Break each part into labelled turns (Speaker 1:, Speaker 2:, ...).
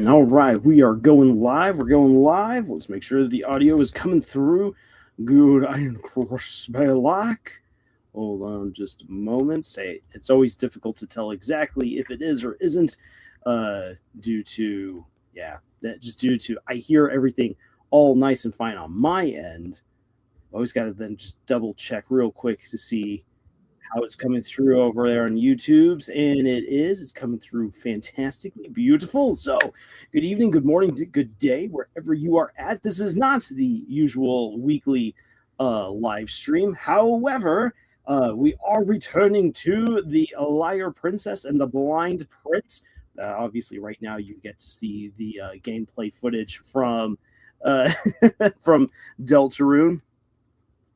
Speaker 1: All right, we are going live. We're going live. Let's make sure that the audio is coming through good and crispy like. Hold on just a moment. Say it's always difficult to tell exactly if it is or isn't, due to due to I hear everything all nice and fine on my end. Always got to then just double check real quick to see how it's coming through over there on YouTube's, and it's coming through fantastically beautiful. So, good evening, good morning, good day, wherever you are at. This is not the usual weekly live stream. However, we are returning to the Liar Princess and the Blind Prince. Obviously, right now you get to see the gameplay footage from uh, from Deltarune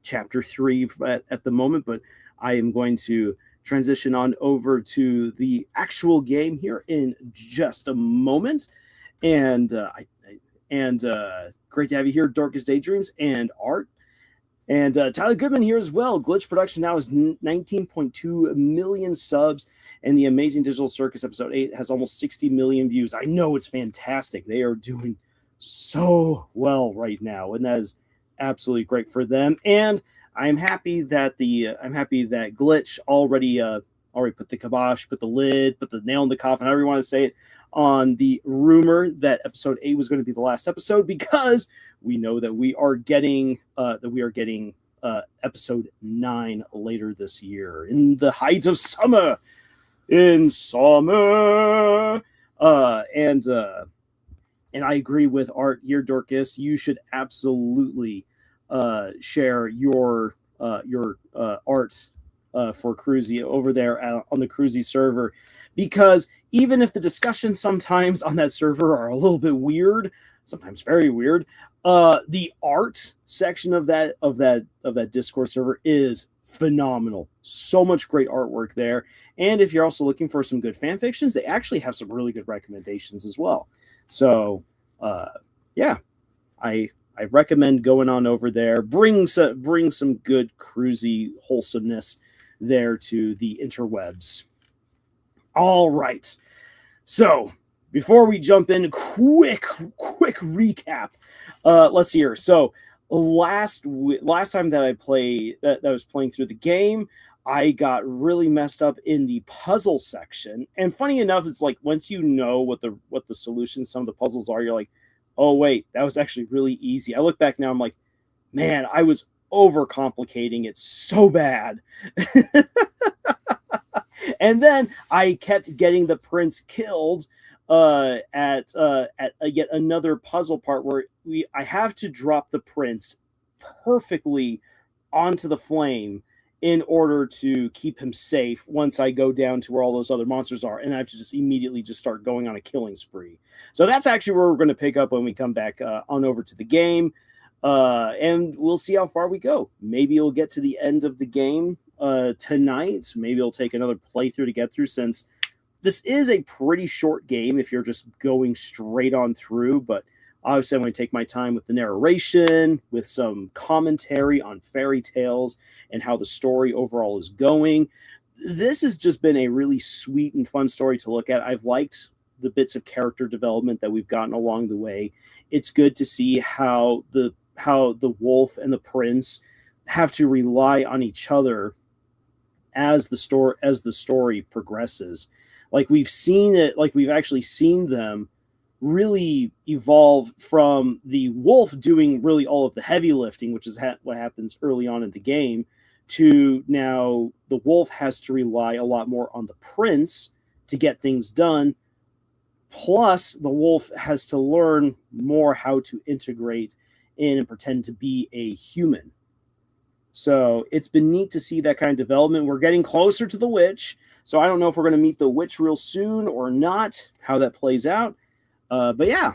Speaker 1: chapter 3 at the moment, but I am going to transition on over to the actual game here in just a moment. And great to have you here, Darkest Daydreams and Art. And Tyler Goodman here as well. Glitch Production now is 19.2 million subs, and the Amazing Digital Circus episode 8 has almost 60 million views. I know it's fantastic. They are doing so well right now, and that is absolutely great for them. And I'm happy that Glitch already put the kibosh, put the lid, put the nail in the coffin, however you want to say it, on the rumor that episode 8 was going to be the last episode, because we know that we are getting episode 9 later this year, in the height of summer. In summer. And I agree with Art here, Dorcas. You should absolutely share your art for Cruzy over there on the Cruzy server, because even if the discussions sometimes on that server are a little bit weird, sometimes very weird, the art section of that Discord server is phenomenal. So much great artwork there. And if you're also looking for some good fan fictions, they actually have some really good recommendations as well. So, yeah, I recommend going on over there. Bring some good cruisy wholesomeness there to the interwebs. All right. So before we jump in, quick recap. Let's see here. So last time that I was playing through the game, I got really messed up in the puzzle section. And funny enough, it's like once you know what the solutions, some of the puzzles are, you're like, oh wait, that was actually really easy. I look back now, I'm like, man, I was overcomplicating it so bad. And then I kept getting the prince killed at yet another puzzle part where I have to drop the prince perfectly onto the flame in order to keep him safe once I go down to where all those other monsters are, and I have to just immediately just start going on a killing spree. So that's actually where we're going to pick up when we come back on over to the game, and we'll see how far we go. Maybe it'll get to the end of the game tonight. Maybe it'll take another playthrough to get through, since this is a pretty short game if you're just going straight on through, but obviously, I'm going to take my time with the narration, with some commentary on fairy tales and how the story overall is going. This has just been a really sweet and fun story to look at. I've liked the bits of character development that we've gotten along the way. It's good to see how the wolf and the prince have to rely on each other as the story progresses. Like we've actually seen them really evolve from the wolf doing really all of the heavy lifting, which is what happens early on in the game, to now the wolf has to rely a lot more on the prince to get things done. Plus, the wolf has to learn more how to integrate in and pretend to be a human. So it's been neat to see that kind of development. We're getting closer to the witch, so I don't know if we're going to meet the witch real soon or not, how that plays out. But yeah,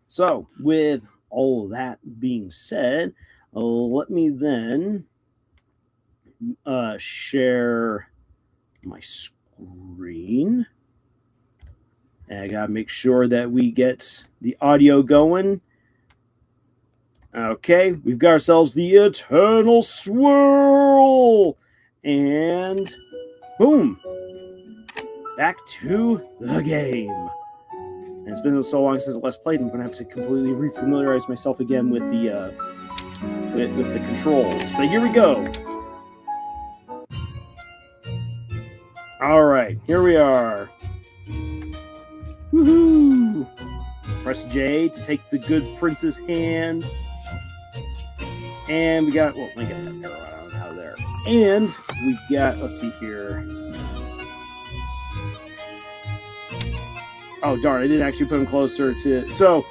Speaker 1: so with all of that being said, let me then share my screen. And I gotta make sure that we get the audio going. Okay, we've got ourselves the Eternal Swirl, and boom, back to the game. And it's been so long since I last played, I'm going to have to completely refamiliarize myself again with the controls. But here we go. All right, here we are. Woohoo! Press J to take the good prince's hand. And we got, well, let me get that arrow out of there. And we got, let's see here. Oh, darn, I didn't actually put him closer to... So,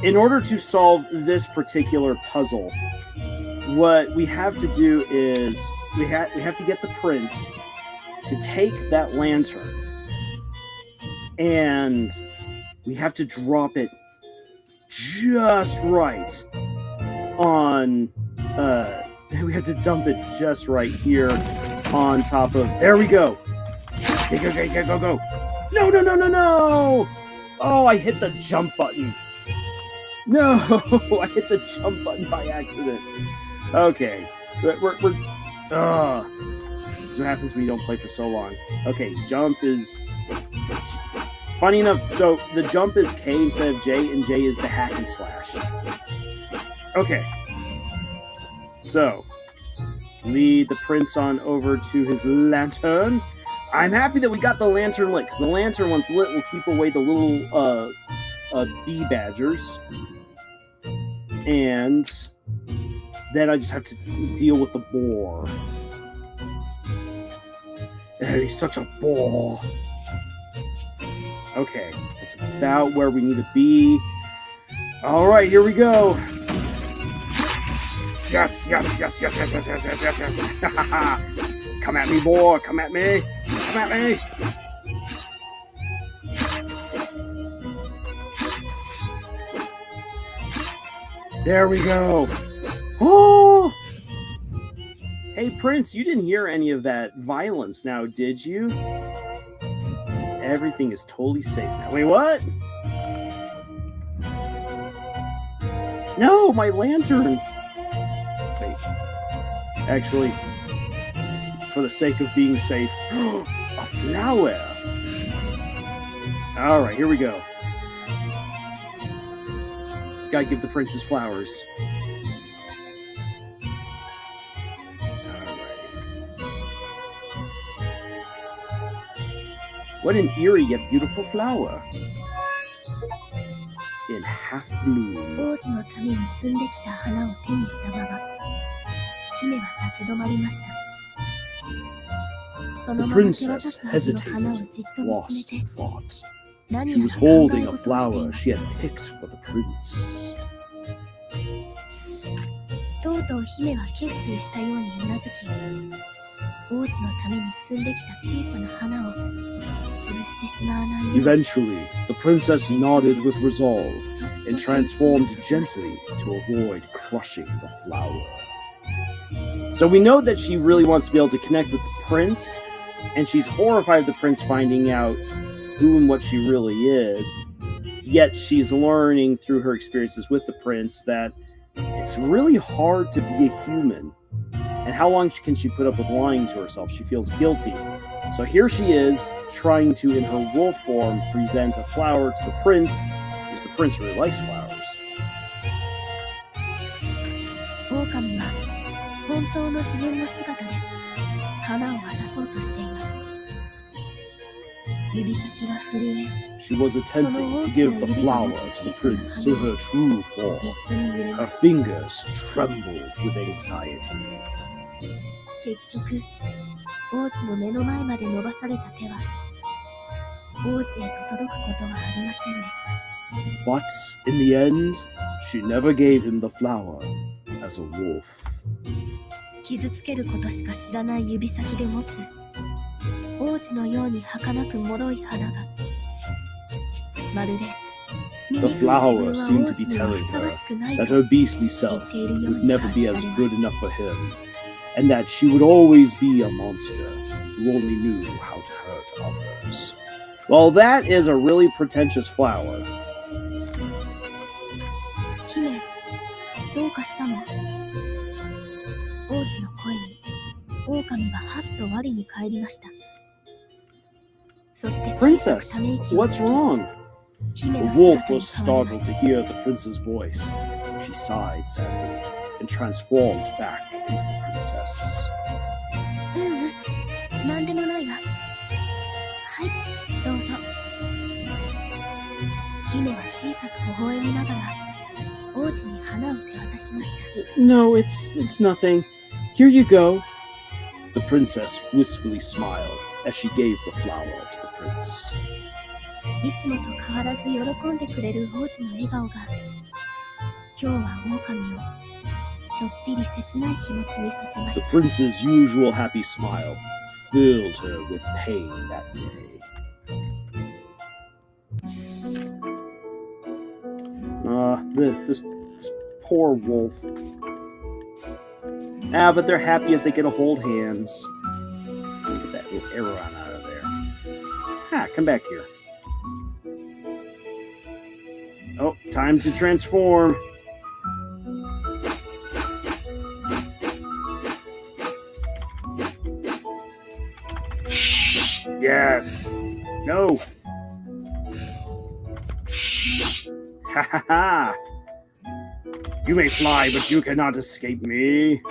Speaker 1: in order to solve this particular puzzle, what we have to do is we have to get the prince to take that lantern, and we have to drop it just right on... we have to dump it just right here on top of... There we go! Go! No! Oh, I hit the jump button. No, I hit the jump button by accident. Okay, we're this is what happens when you don't play for so long. Okay, jump is... Funny enough, so the jump is K instead of J, and J is the hack and slash. Okay. So, lead the prince on over to his lantern. I'm happy that we got the lantern lit, because the lantern, once lit, will keep away the little bee badgers. And then I just have to deal with the boar. He's such a boar. Okay, that's about where we need to be. Alright, here we go. Yes. Come at me, boy. Come at me. There we go. Oh! Hey, Prince, you didn't hear any of that violence now, did you? Everything is totally safe now. Wait, what? No, my lantern. Wait. Actually, for the sake of being safe, a flower. All right, here we go. Gotta give the princess flowers. What an eerie yet beautiful flower. In half bloom. The princess hesitated, lost in thought. She was holding a flower she had picked for the prince. Eventually, the princess nodded with resolve and transformed gently to avoid crushing the flower. So we know that she really wants to be able to connect with the prince, and she's horrified of the prince finding out who and what she really is. Yet she's learning through her experiences with the prince that it's really hard to be a human. And how long can she put up with lying to herself? She feels guilty. So here she is, trying to, in her wolf form, present a flower to the prince, because the prince really likes flowers. She was attempting to give the flower to the prince in her true form. Her fingers trembled with anxiety. But in the end, she never gave him the flower as a wolf. The flower seemed to be telling her that her beastly self would never be as good enough for him, and that she would always be a monster who only knew how to hurt others. Well, that is a really pretentious flower. Princess, what's wrong? The wolf was startled to hear the prince's voice. She sighed sadly and transformed back into the princess.
Speaker 2: なんでもないわ。はい、どうぞ。姫は小さく微笑みながら王子に花を手渡しました。
Speaker 1: No, it's nothing. Here you go. The princess wistfully smiled as she gave the flower to the prince.
Speaker 2: いつもと変わらず喜んでくれる王子の笑顔が今日は狼をちょっぴり切ない気持ちにさせまし
Speaker 1: The
Speaker 2: た。
Speaker 1: prince's usual happy smile filled her with pain that day. This poor wolf. But they're happy as they get to hold hands. Get that little arrow out of there. Come back here. Oh, time to transform. Yes. No. Ha ha ha. You may fly, but you cannot escape me.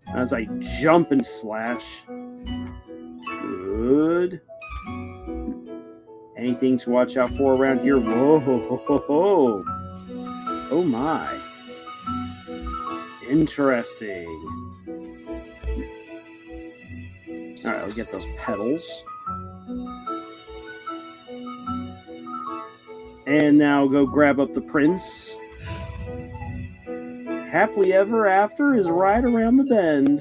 Speaker 1: As I jump and slash. Good. Anything to watch out for around here? Whoa, ho, ho, ho, ho. Oh my. Interesting. Alright, we'll get those petals. And now go grab up the prince. Happily ever after is right around the bend.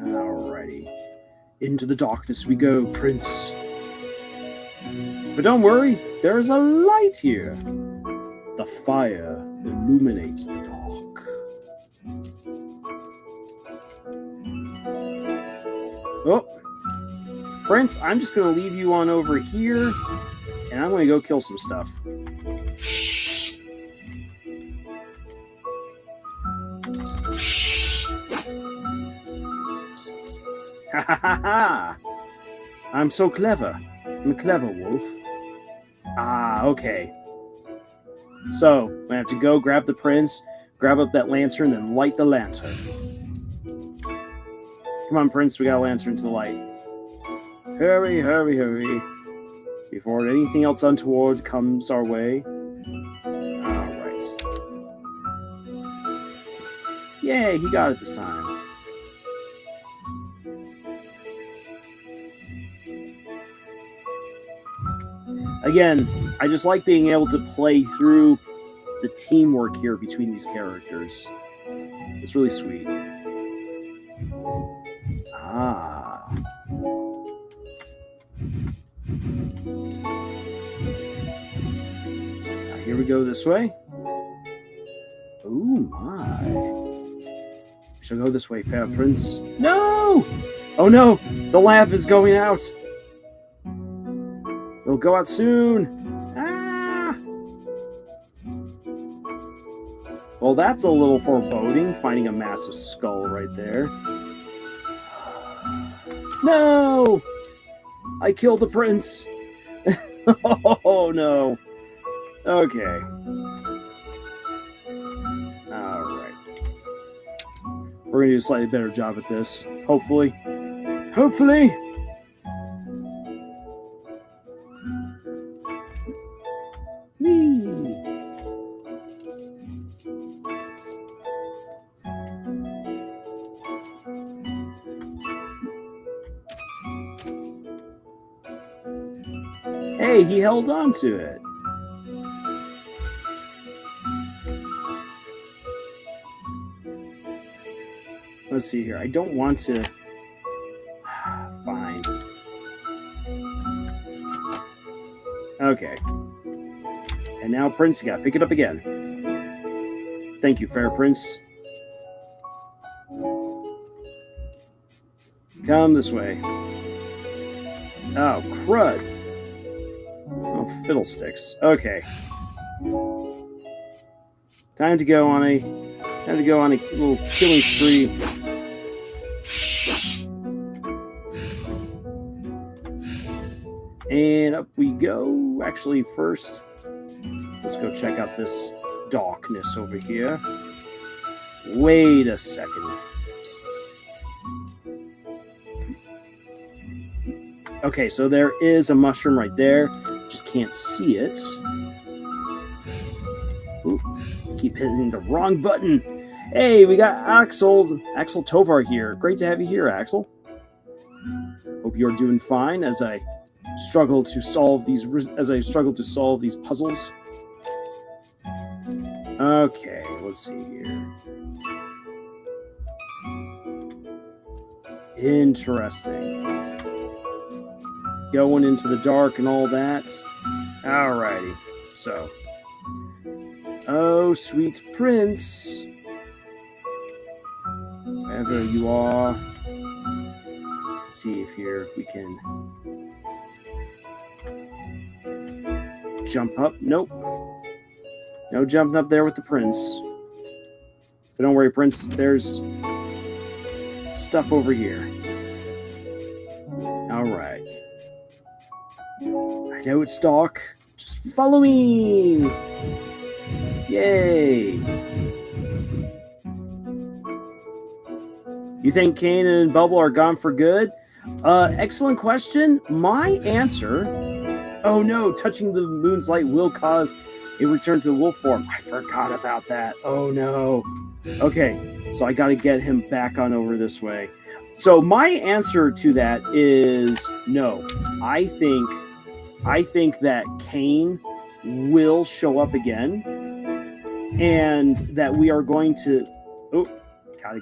Speaker 1: Alrighty. Into the darkness we go, Prince. But don't worry, there is a light here. The fire illuminates the dark. Oh, Prince, I'm just going to leave you on over here, and I'm going to go kill some stuff. Ha ha ha ha! I'm so clever. I'm a clever wolf. Ah, okay. So, I have to go grab the prince, grab up that lantern, and light the lantern. Come on, Prince, we got a lantern to the light. Hurry, hurry, hurry. Before anything else untoward comes our way. Alright. Yay, he got it this time. Again, I just like being able to play through the teamwork here between these characters. It's really sweet. Ah. Now here we go this way. Oh my. We shall go this way, fair prince. No! Oh no! The lamp is going out! It'll go out soon! Ah! Well, that's a little foreboding, finding a massive skull right there. No! I killed the prince! Oh no. Okay. Alright. We're gonna do a slightly better job at this. Hopefully. Hopefully! Whee! Hey, he held on to it. Let's see here. I don't want to... Fine. Okay. And now, Prince, you gotta pick it up again. Thank you, fair prince. Come this way. Oh, crud. Oh, fiddlesticks. Okay. Time to go on a Time to go on a little killing spree. And up we go. Actually, first, let's go check out this darkness over here. Wait a second. Okay, so there is a mushroom right there. Just can't see it. Ooh, keep hitting the wrong button. Hey, we got Axel Tovar here. Great to have you here, Axel. Hope you're doing fine as I struggle to solve these puzzles. Okay, let's see here. Interesting. Going into the dark and all that. Alrighty. So. Oh, sweet prince. Wherever you are. Let's see if we can jump up. Nope. No jumping up there with the prince. But don't worry, prince. There's stuff over here. Alright. I know it's dark. Just follow me! Yay! You think Kane and Bubble are gone for good? Excellent question. My answer... Oh no, touching the moon's light will cause a return to the wolf form. I forgot about that. Oh no. Okay, so I gotta get him back on over this way. So my answer to that is no. I think that Kane will show up again, and that we are going to... Oh, gotta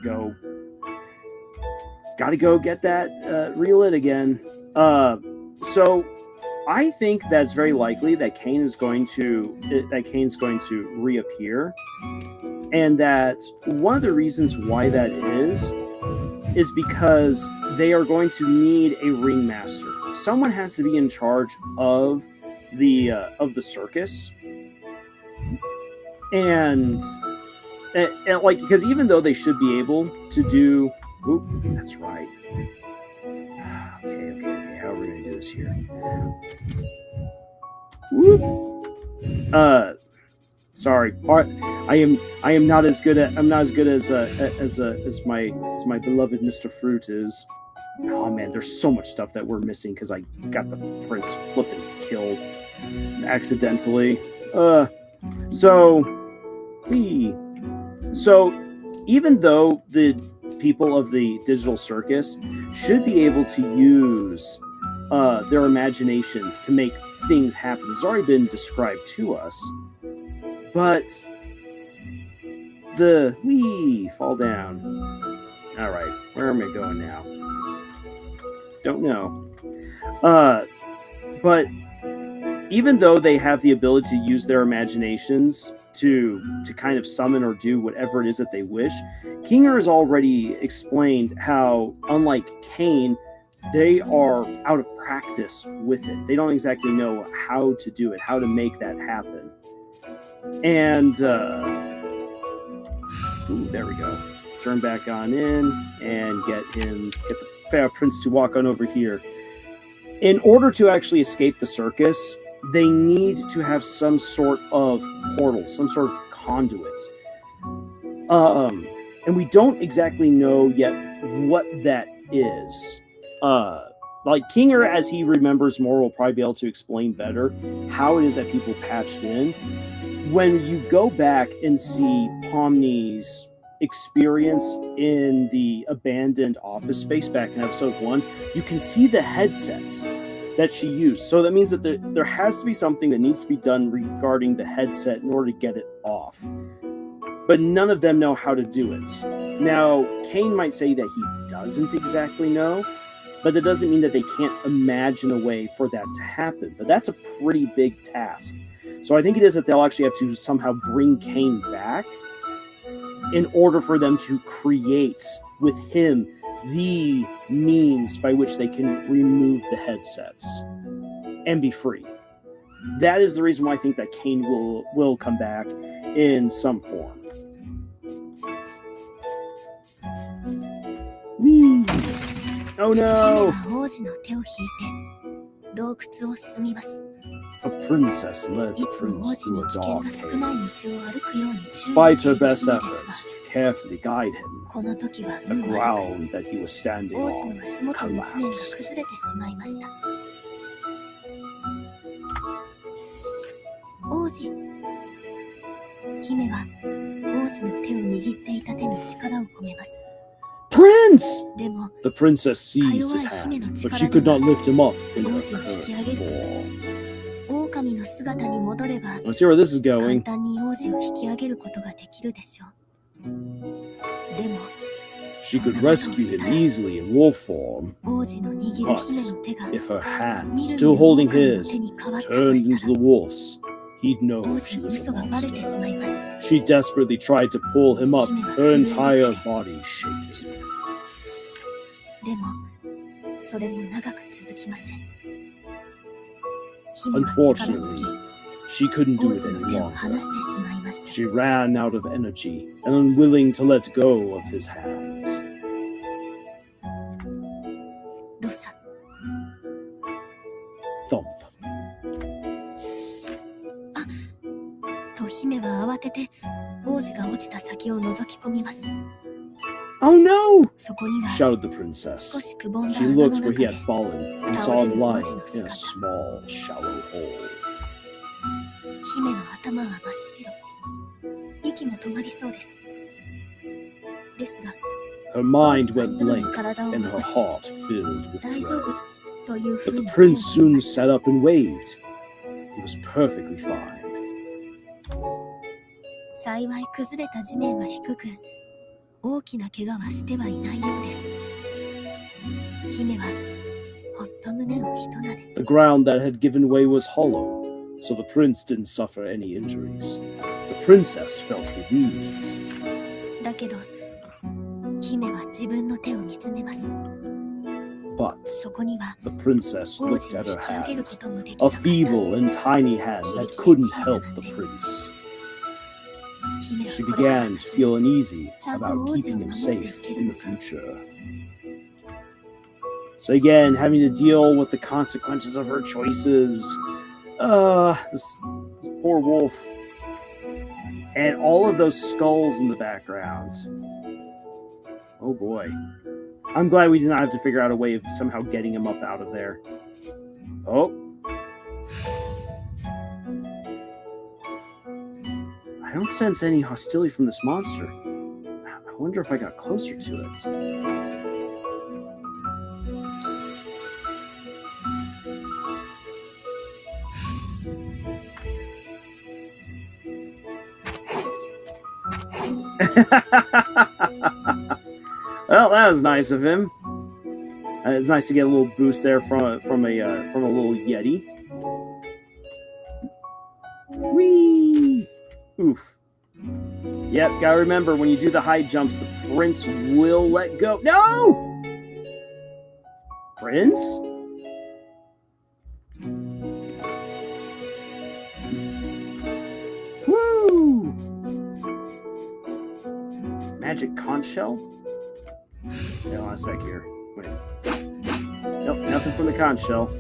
Speaker 1: go get that reel it again. So I think that's very likely that Kane's going to reappear, and that one of the reasons why that is because they are going to need a ringmaster. Someone has to be in charge of the circus, and like, because even though they should be able to do... Oop, that's right. Okay. How are we gonna do this here? Whoop. Sorry. I am not as good as my beloved Mr. Fruit is. Oh man, there's so much stuff that we're missing because I got the prince flipping killed accidentally. So even though the people of the digital circus should be able to use their imaginations to make things happen, it's already been described to us, but fall down. All right, where am I going now? Don't know. But even though they have the ability to use their imaginations to kind of summon or do whatever it is that they wish, Kinger has already explained how, unlike Kane, they are out of practice with it. They don't exactly know how to do it, how to make that happen. And there we go. Turn back on in and get the Fair Prince to walk on over here. In order to actually escape the circus, they need to have some sort of portal, some sort of conduit. And we don't exactly know yet what that is. Like Kinger, as he remembers more, will probably be able to explain better how it is that people patched in. When you go back and see Pomni's experience in the abandoned office space back in episode 1, you can see the headsets that she used. So that means that there has to be something that needs to be done regarding the headset in order to get it off. But none of them know how to do it. Now, Kane might say that he doesn't exactly know, but that doesn't mean that they can't imagine a way for that to happen. But that's a pretty big task. So I think it is that they'll actually have to somehow bring Kane back in order for them to create with him the means by which they can remove the headsets and be free. That is the reason why I think that Kane will come back in some form. Whee! Oh
Speaker 2: 姫
Speaker 1: no!
Speaker 2: は王子の手を引いて洞窟を進みます。
Speaker 1: A princess led
Speaker 2: い
Speaker 1: the
Speaker 2: つも王
Speaker 1: prince
Speaker 2: 子に
Speaker 1: through a
Speaker 2: 危険
Speaker 1: dark
Speaker 2: が少
Speaker 1: cave.
Speaker 2: ない道を歩くように注意
Speaker 1: Despite
Speaker 2: してい
Speaker 1: her
Speaker 2: る姫
Speaker 1: best
Speaker 2: ですが、
Speaker 1: efforts to carefully guide him,
Speaker 2: この時は
Speaker 1: the
Speaker 2: 運悪
Speaker 1: ground that he was
Speaker 2: く
Speaker 1: standing
Speaker 2: 王子
Speaker 1: on
Speaker 2: の足元の地面が
Speaker 1: collapsed.
Speaker 2: 崩れてしまいました。王子。姫は王子の手を握っていた手に力を込めます。
Speaker 1: Prince!
Speaker 2: でも
Speaker 1: The princess seized his hand, but she could not lift him up in her curved form.
Speaker 2: 狼の姿に戻れば
Speaker 1: Let's see where this is
Speaker 2: 簡
Speaker 1: going.
Speaker 2: 単に王子を引き上げることができるでしょう。でも
Speaker 1: She could rescue him easily in wolf form,
Speaker 2: 王子の握る姫の手が
Speaker 1: if her hand,
Speaker 2: みるみ
Speaker 1: still
Speaker 2: る
Speaker 1: holding
Speaker 2: 狼の
Speaker 1: his,
Speaker 2: 手に変わったと
Speaker 1: turned
Speaker 2: した
Speaker 1: into
Speaker 2: ら
Speaker 1: the wolf's, he'd know
Speaker 2: 王
Speaker 1: she
Speaker 2: 子に
Speaker 1: was
Speaker 2: 嘘
Speaker 1: a
Speaker 2: がバレて
Speaker 1: monster.
Speaker 2: しまいます。
Speaker 1: She desperately tried to pull him up, her entire body shaking.
Speaker 2: でもそれも長く続きません。姫は力尽き
Speaker 1: She couldn't do
Speaker 2: 王
Speaker 1: it
Speaker 2: 子
Speaker 1: any
Speaker 2: の手を
Speaker 1: longer.
Speaker 2: 離してしまいました。
Speaker 1: She ran out of energy and unwilling to let go of his hand.
Speaker 2: ドサ
Speaker 1: Thump.
Speaker 2: と姫は慌てて王子が落ちた先を覗き込みます。
Speaker 1: Oh no!
Speaker 2: そこには
Speaker 1: shouted the
Speaker 2: 少
Speaker 1: princess.
Speaker 2: しくぼんだ
Speaker 1: She
Speaker 2: 穴の
Speaker 1: looked
Speaker 2: 中
Speaker 1: where he
Speaker 2: で
Speaker 1: had fallen and saw him lying in a small, shallow hole.
Speaker 2: 姫の頭は真っ白。息も止まりそうです。ですが
Speaker 1: Her
Speaker 2: 王
Speaker 1: mind
Speaker 2: 子は
Speaker 1: went
Speaker 2: すぐに
Speaker 1: blank
Speaker 2: 体を
Speaker 1: and
Speaker 2: 起
Speaker 1: her
Speaker 2: こし
Speaker 1: heart filled with
Speaker 2: 大丈夫
Speaker 1: dread.
Speaker 2: というふ
Speaker 1: But
Speaker 2: う
Speaker 1: the
Speaker 2: に
Speaker 1: prince soon sat up and waved. He was perfectly fine.
Speaker 2: 幸い崩れた地面は低く大きな怪我はしてはいないようです。姫はほっと胸をひとなで
Speaker 1: The ground that had given way was hollow, so the prince didn't suffer any injuries. The princess felt relieved.
Speaker 2: だけど姫は自分の手を見つめます。
Speaker 1: But
Speaker 2: そこには
Speaker 1: the princess
Speaker 2: 王
Speaker 1: looked
Speaker 2: 子を
Speaker 1: at
Speaker 2: 引
Speaker 1: her
Speaker 2: き上げる
Speaker 1: hand,
Speaker 2: こともでき
Speaker 1: a
Speaker 2: なかった
Speaker 1: feeble and tiny hand that couldn't help the prince.
Speaker 2: 姫は
Speaker 1: She
Speaker 2: これから
Speaker 1: began to
Speaker 2: 先に
Speaker 1: feel uneasy
Speaker 2: ちゃんと
Speaker 1: about
Speaker 2: 王子を
Speaker 1: keeping
Speaker 2: 守
Speaker 1: him
Speaker 2: ってい
Speaker 1: safe
Speaker 2: ける
Speaker 1: in
Speaker 2: の
Speaker 1: the
Speaker 2: か
Speaker 1: future. So again, having to deal with the consequences of her choices. This poor wolf. And all of those skulls in the background. Oh boy. I'm glad we did not have to figure out a way of somehow getting him up out of there. Oh. I don't sense any hostility from this monster. I wonder if I got closer to it. Well, that was nice of him. It's nice to get a little boost there from a little Yeti. Whee! Oof. Yep, gotta remember when you do the high jumps, the prince will let go. No! Prince? Woo! Magic conch shell? Hold on a sec here. Wait. Nope, nothing from the conch shell.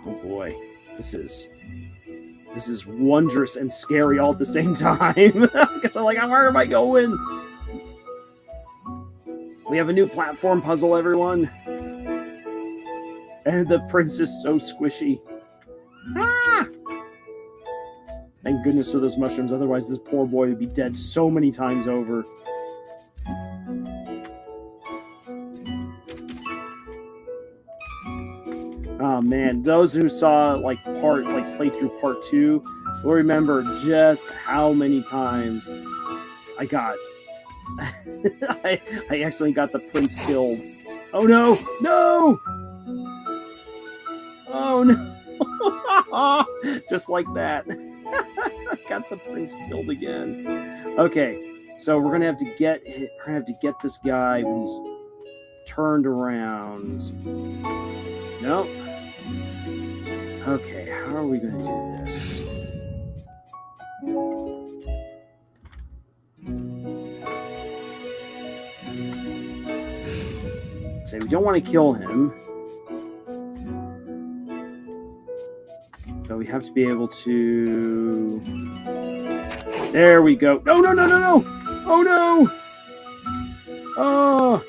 Speaker 1: Oh boy, this is wondrous and scary all at the same time. Because I'm like, where am I going? We have a new platform puzzle, everyone. And the prince is so squishy. Ah! Thank goodness for those mushrooms, otherwise this poor boy would be dead so many times over. Oh man, those who saw playthrough part 2 will remember just how many times I got I accidentally got the prince killed. Oh no! No! Oh no! Just like that. Got the prince killed again. Okay, so we're gonna have to get this guy when he's turned around. Nope. Okay, how are we gonna do this? Say we don't want to kill him. But we have to be able to... There we go. No, no, no, no, no! Oh, no! Oh!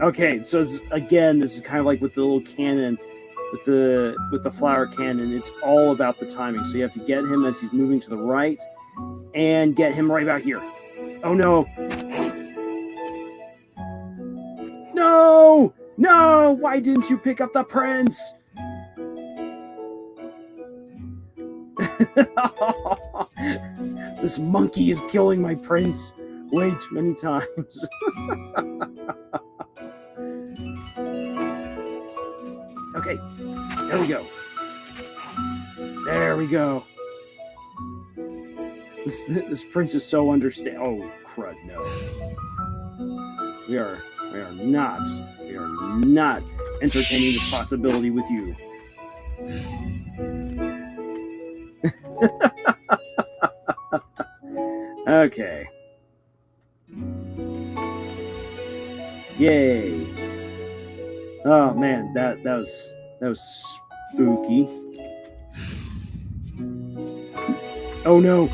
Speaker 1: Okay, so again, this is kind of like with the little cannon, with the flower cannon. It's all about the timing. So you have to get him as he's moving to the right, and get him right about here. Oh no! No! No! Why didn't you pick up the prince? This monkey is killing my prince way too many times. Okay, there we go. There we go. This prince is so understand. Oh crud! No, we are not entertaining this possibility with you. Okay. Yay. Oh man, that was spooky. Oh no.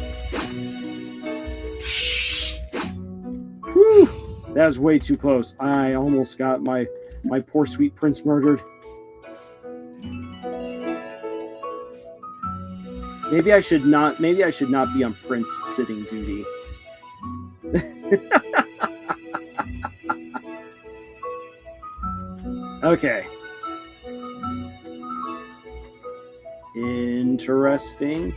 Speaker 1: Whew. That was way too close. I almost got my poor sweet prince murdered. Maybe I should not be on prince sitting duty. Okay. Interesting.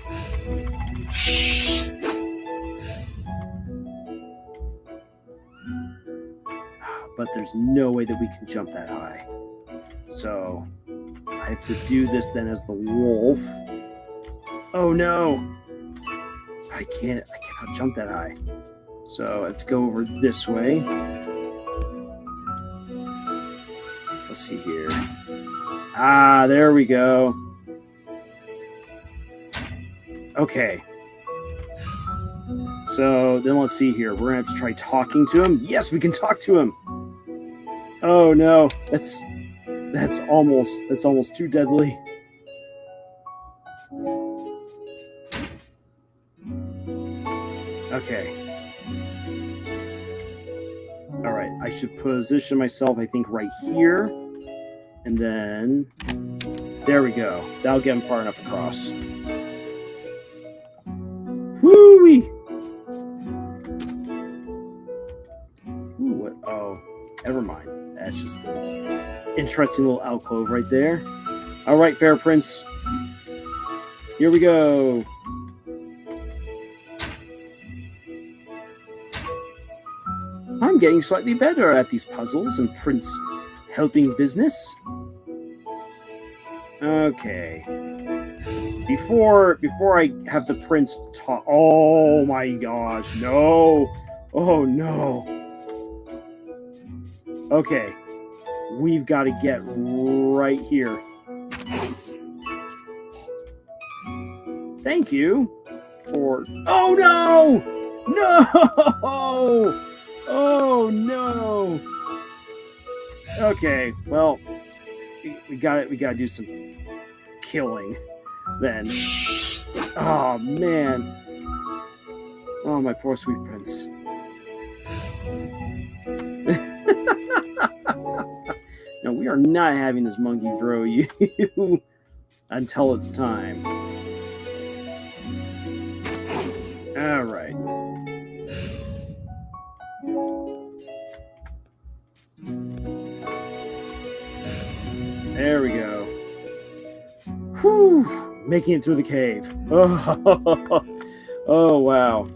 Speaker 1: But there's no way that we can jump that high. So I have to do this then as the wolf. Oh no! I cannot jump that high. So I have to go over this way. Let's see here. Ah, there we go. Okay. So then let's see here. We're gonna have to try talking to him. Yes, we can talk to him. Oh no, that's almost too deadly. Okay. All right, I should position myself, I think, right here. And then... There we go. That'll get him far enough across. Whoo-wee! Ooh, what? Oh, never mind. That's just an interesting little alcove right there. All right, Fair Prince. Here we go. I'm getting slightly better at these puzzles and Prince helping business. Okay. Before I have the Prince talk... Oh my gosh, no! Oh no! Okay. We've got to get right here. Thank you for... Oh no! No! Oh no! Okay, well, we gotta do some killing then. Oh man! Oh, my poor sweet prince. No, we are not having this monkey throw you until it's time. All right. There we go. Whew! Making it through the cave. Oh, oh wow.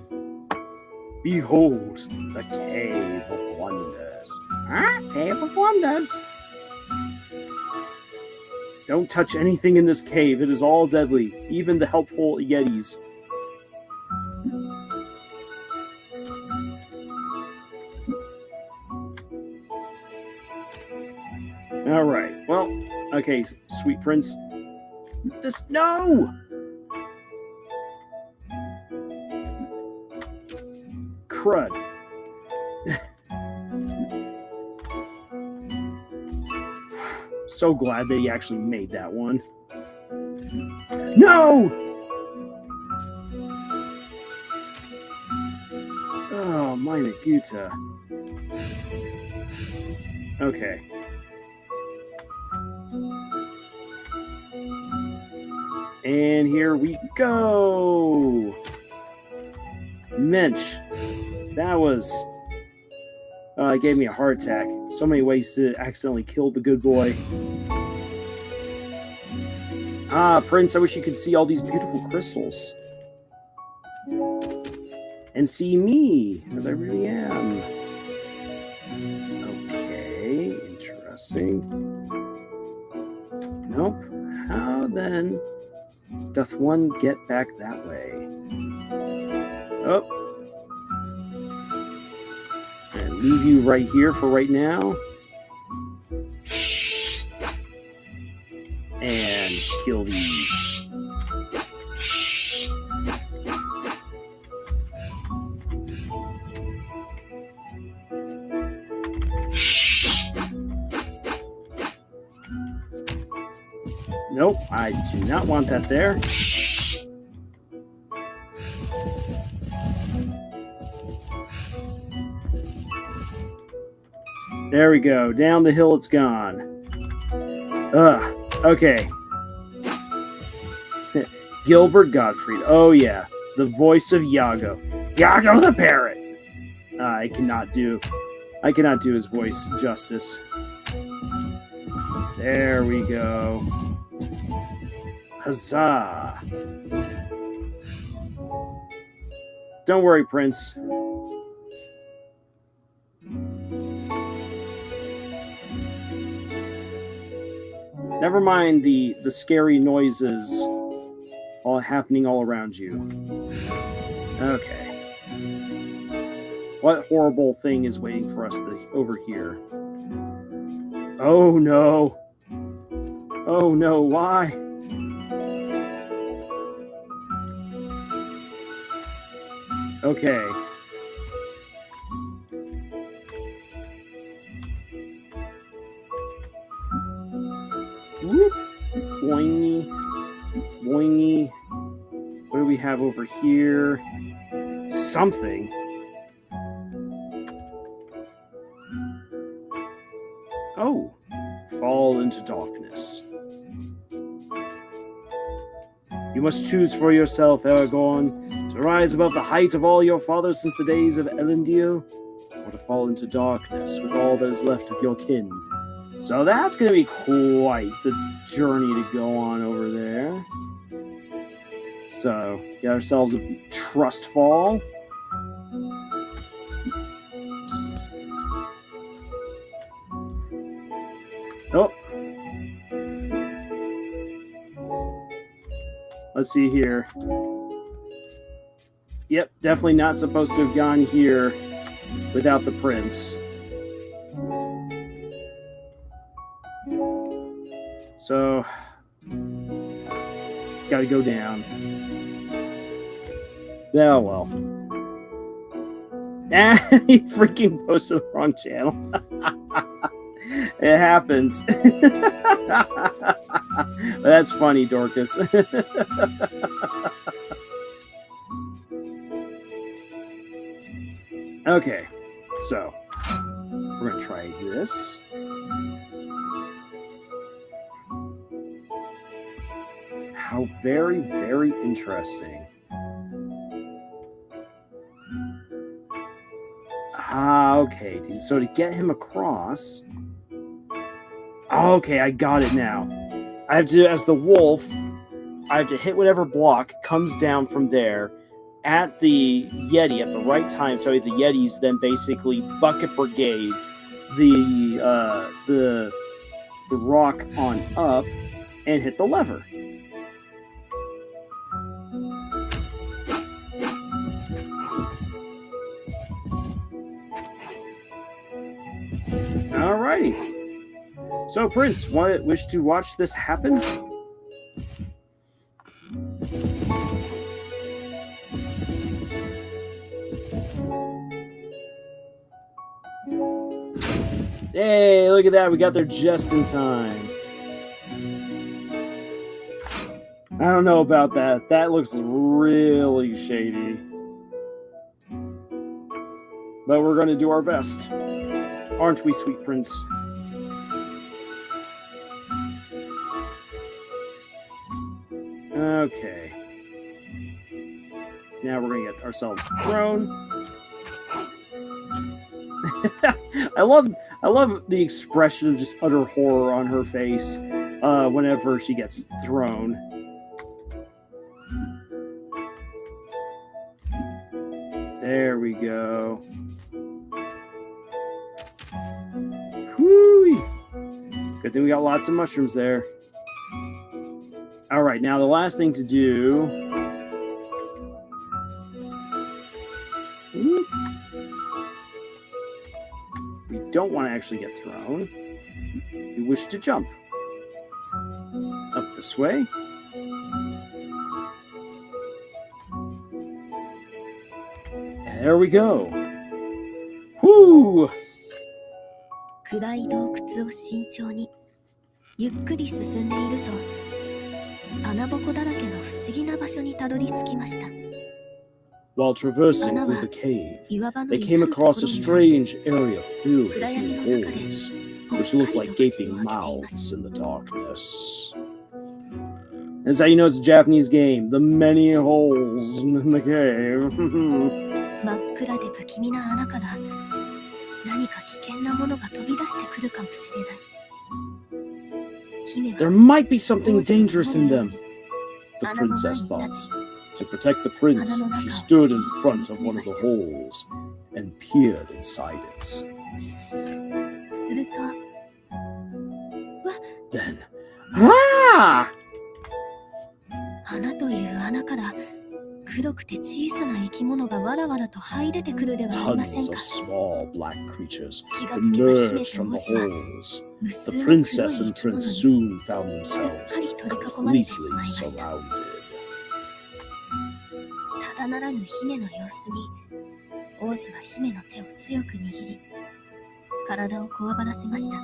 Speaker 1: Behold, the Cave of Wonders. Ah, Cave of Wonders. Don't touch anything in this cave. It is all deadly, even the helpful Yetis. All right. Well, okay, sweet prince. This no. Crud. So glad that he actually made that one. No! Oh, meine Güte. Okay. And here we go! Mensch. That was... it gave me a heart attack. So many ways to accidentally kill the good boy. Ah, Prince, I wish you could see all these beautiful crystals. And see me, as I really am. Okay, interesting. Nope. How then doth one get back that way? Oh. And leave you right here for right now. And kill these. Nope, I do not want that there. There we go. Down the hill it's gone. Ugh. Okay. Gilbert Gottfried. Oh, yeah. The voice of Iago. Iago the parrot! I cannot do his voice justice. There we go. Huzzah! Don't worry, Prince. Never mind the scary noises all happening all around you. Okay. What horrible thing is waiting for us over here? Oh no. Oh no, why? Okay. Whoop. Boingy. Boingy. What do we have over here? Something. Oh. Fall into darkness. You must choose for yourself, Aragorn, to rise above the height of all your fathers since the days of Elendil, or to fall into darkness with all that is left of your kin. So that's going to be quite the journey to go on over there. So, get ourselves a trust fall. Oh. Let's see here. Yep, definitely not supposed to have gone here without the prince. So, gotta go down. Oh well. Ah, he freaking posted the wrong channel. It happens. That's funny, Dorcas. Okay, so we're gonna try this. How very, very interesting. Ah, okay, dude. So to get him across... Okay, I got it now. I have to, as the wolf, I have to hit whatever block comes down from there at the Yeti at the right time. So the Yetis then basically bucket brigade the rock on up and hit the lever. Alrighty. So, Prince, wish to watch this happen? Hey, look at that. We got there just in time. I don't know about that. That looks really shady. But we're going to do our best. Aren't we, sweet prince? Okay. Now we're going to get ourselves thrown. I love the expression of just utter horror on her face whenever she gets thrown. There we go. Whoo! Good thing we got lots of mushrooms there. All right, now the last thing to do. We don't want to actually get thrown. We wish to jump. Up this way. There we go. Whoo!
Speaker 2: 暗い洞窟を慎重にゆっくり進んでいると穴ぼこだらけの不思議な場所にたどり着きました。
Speaker 1: While traversing through the cave, they came across a strange area filled with holes, which looked like gaping mouths in the darkness. That's how you know it's a Japanese game. The many holes in the cave.
Speaker 2: 真っ暗で不気味な穴から何か危険なものが飛び出してくるかもしれない。姫は
Speaker 1: There might be something dangerous in them, the princess thought. To protect the prince, she stood in front of one of the holes and peered inside it.
Speaker 2: すると
Speaker 1: Then, ah!
Speaker 2: 穴という穴から黒くて小さな生き物がわらわらと這い出てくるではありません
Speaker 1: Tons
Speaker 2: か。
Speaker 1: of small black creatures
Speaker 2: 気がつけば姫
Speaker 1: emerged
Speaker 2: と
Speaker 1: from
Speaker 2: 王
Speaker 1: the
Speaker 2: 子は
Speaker 1: holes.
Speaker 2: 無
Speaker 1: The
Speaker 2: 数の黒い
Speaker 1: princess
Speaker 2: 生
Speaker 1: and
Speaker 2: き物
Speaker 1: prince
Speaker 2: に
Speaker 1: soon found
Speaker 2: すっ
Speaker 1: themselves
Speaker 2: かり取り囲まれてし
Speaker 1: completely
Speaker 2: まいました。
Speaker 1: surrounded.
Speaker 2: ただならぬ姫の様子に王子は姫の手を強く握り体をこわばらせました。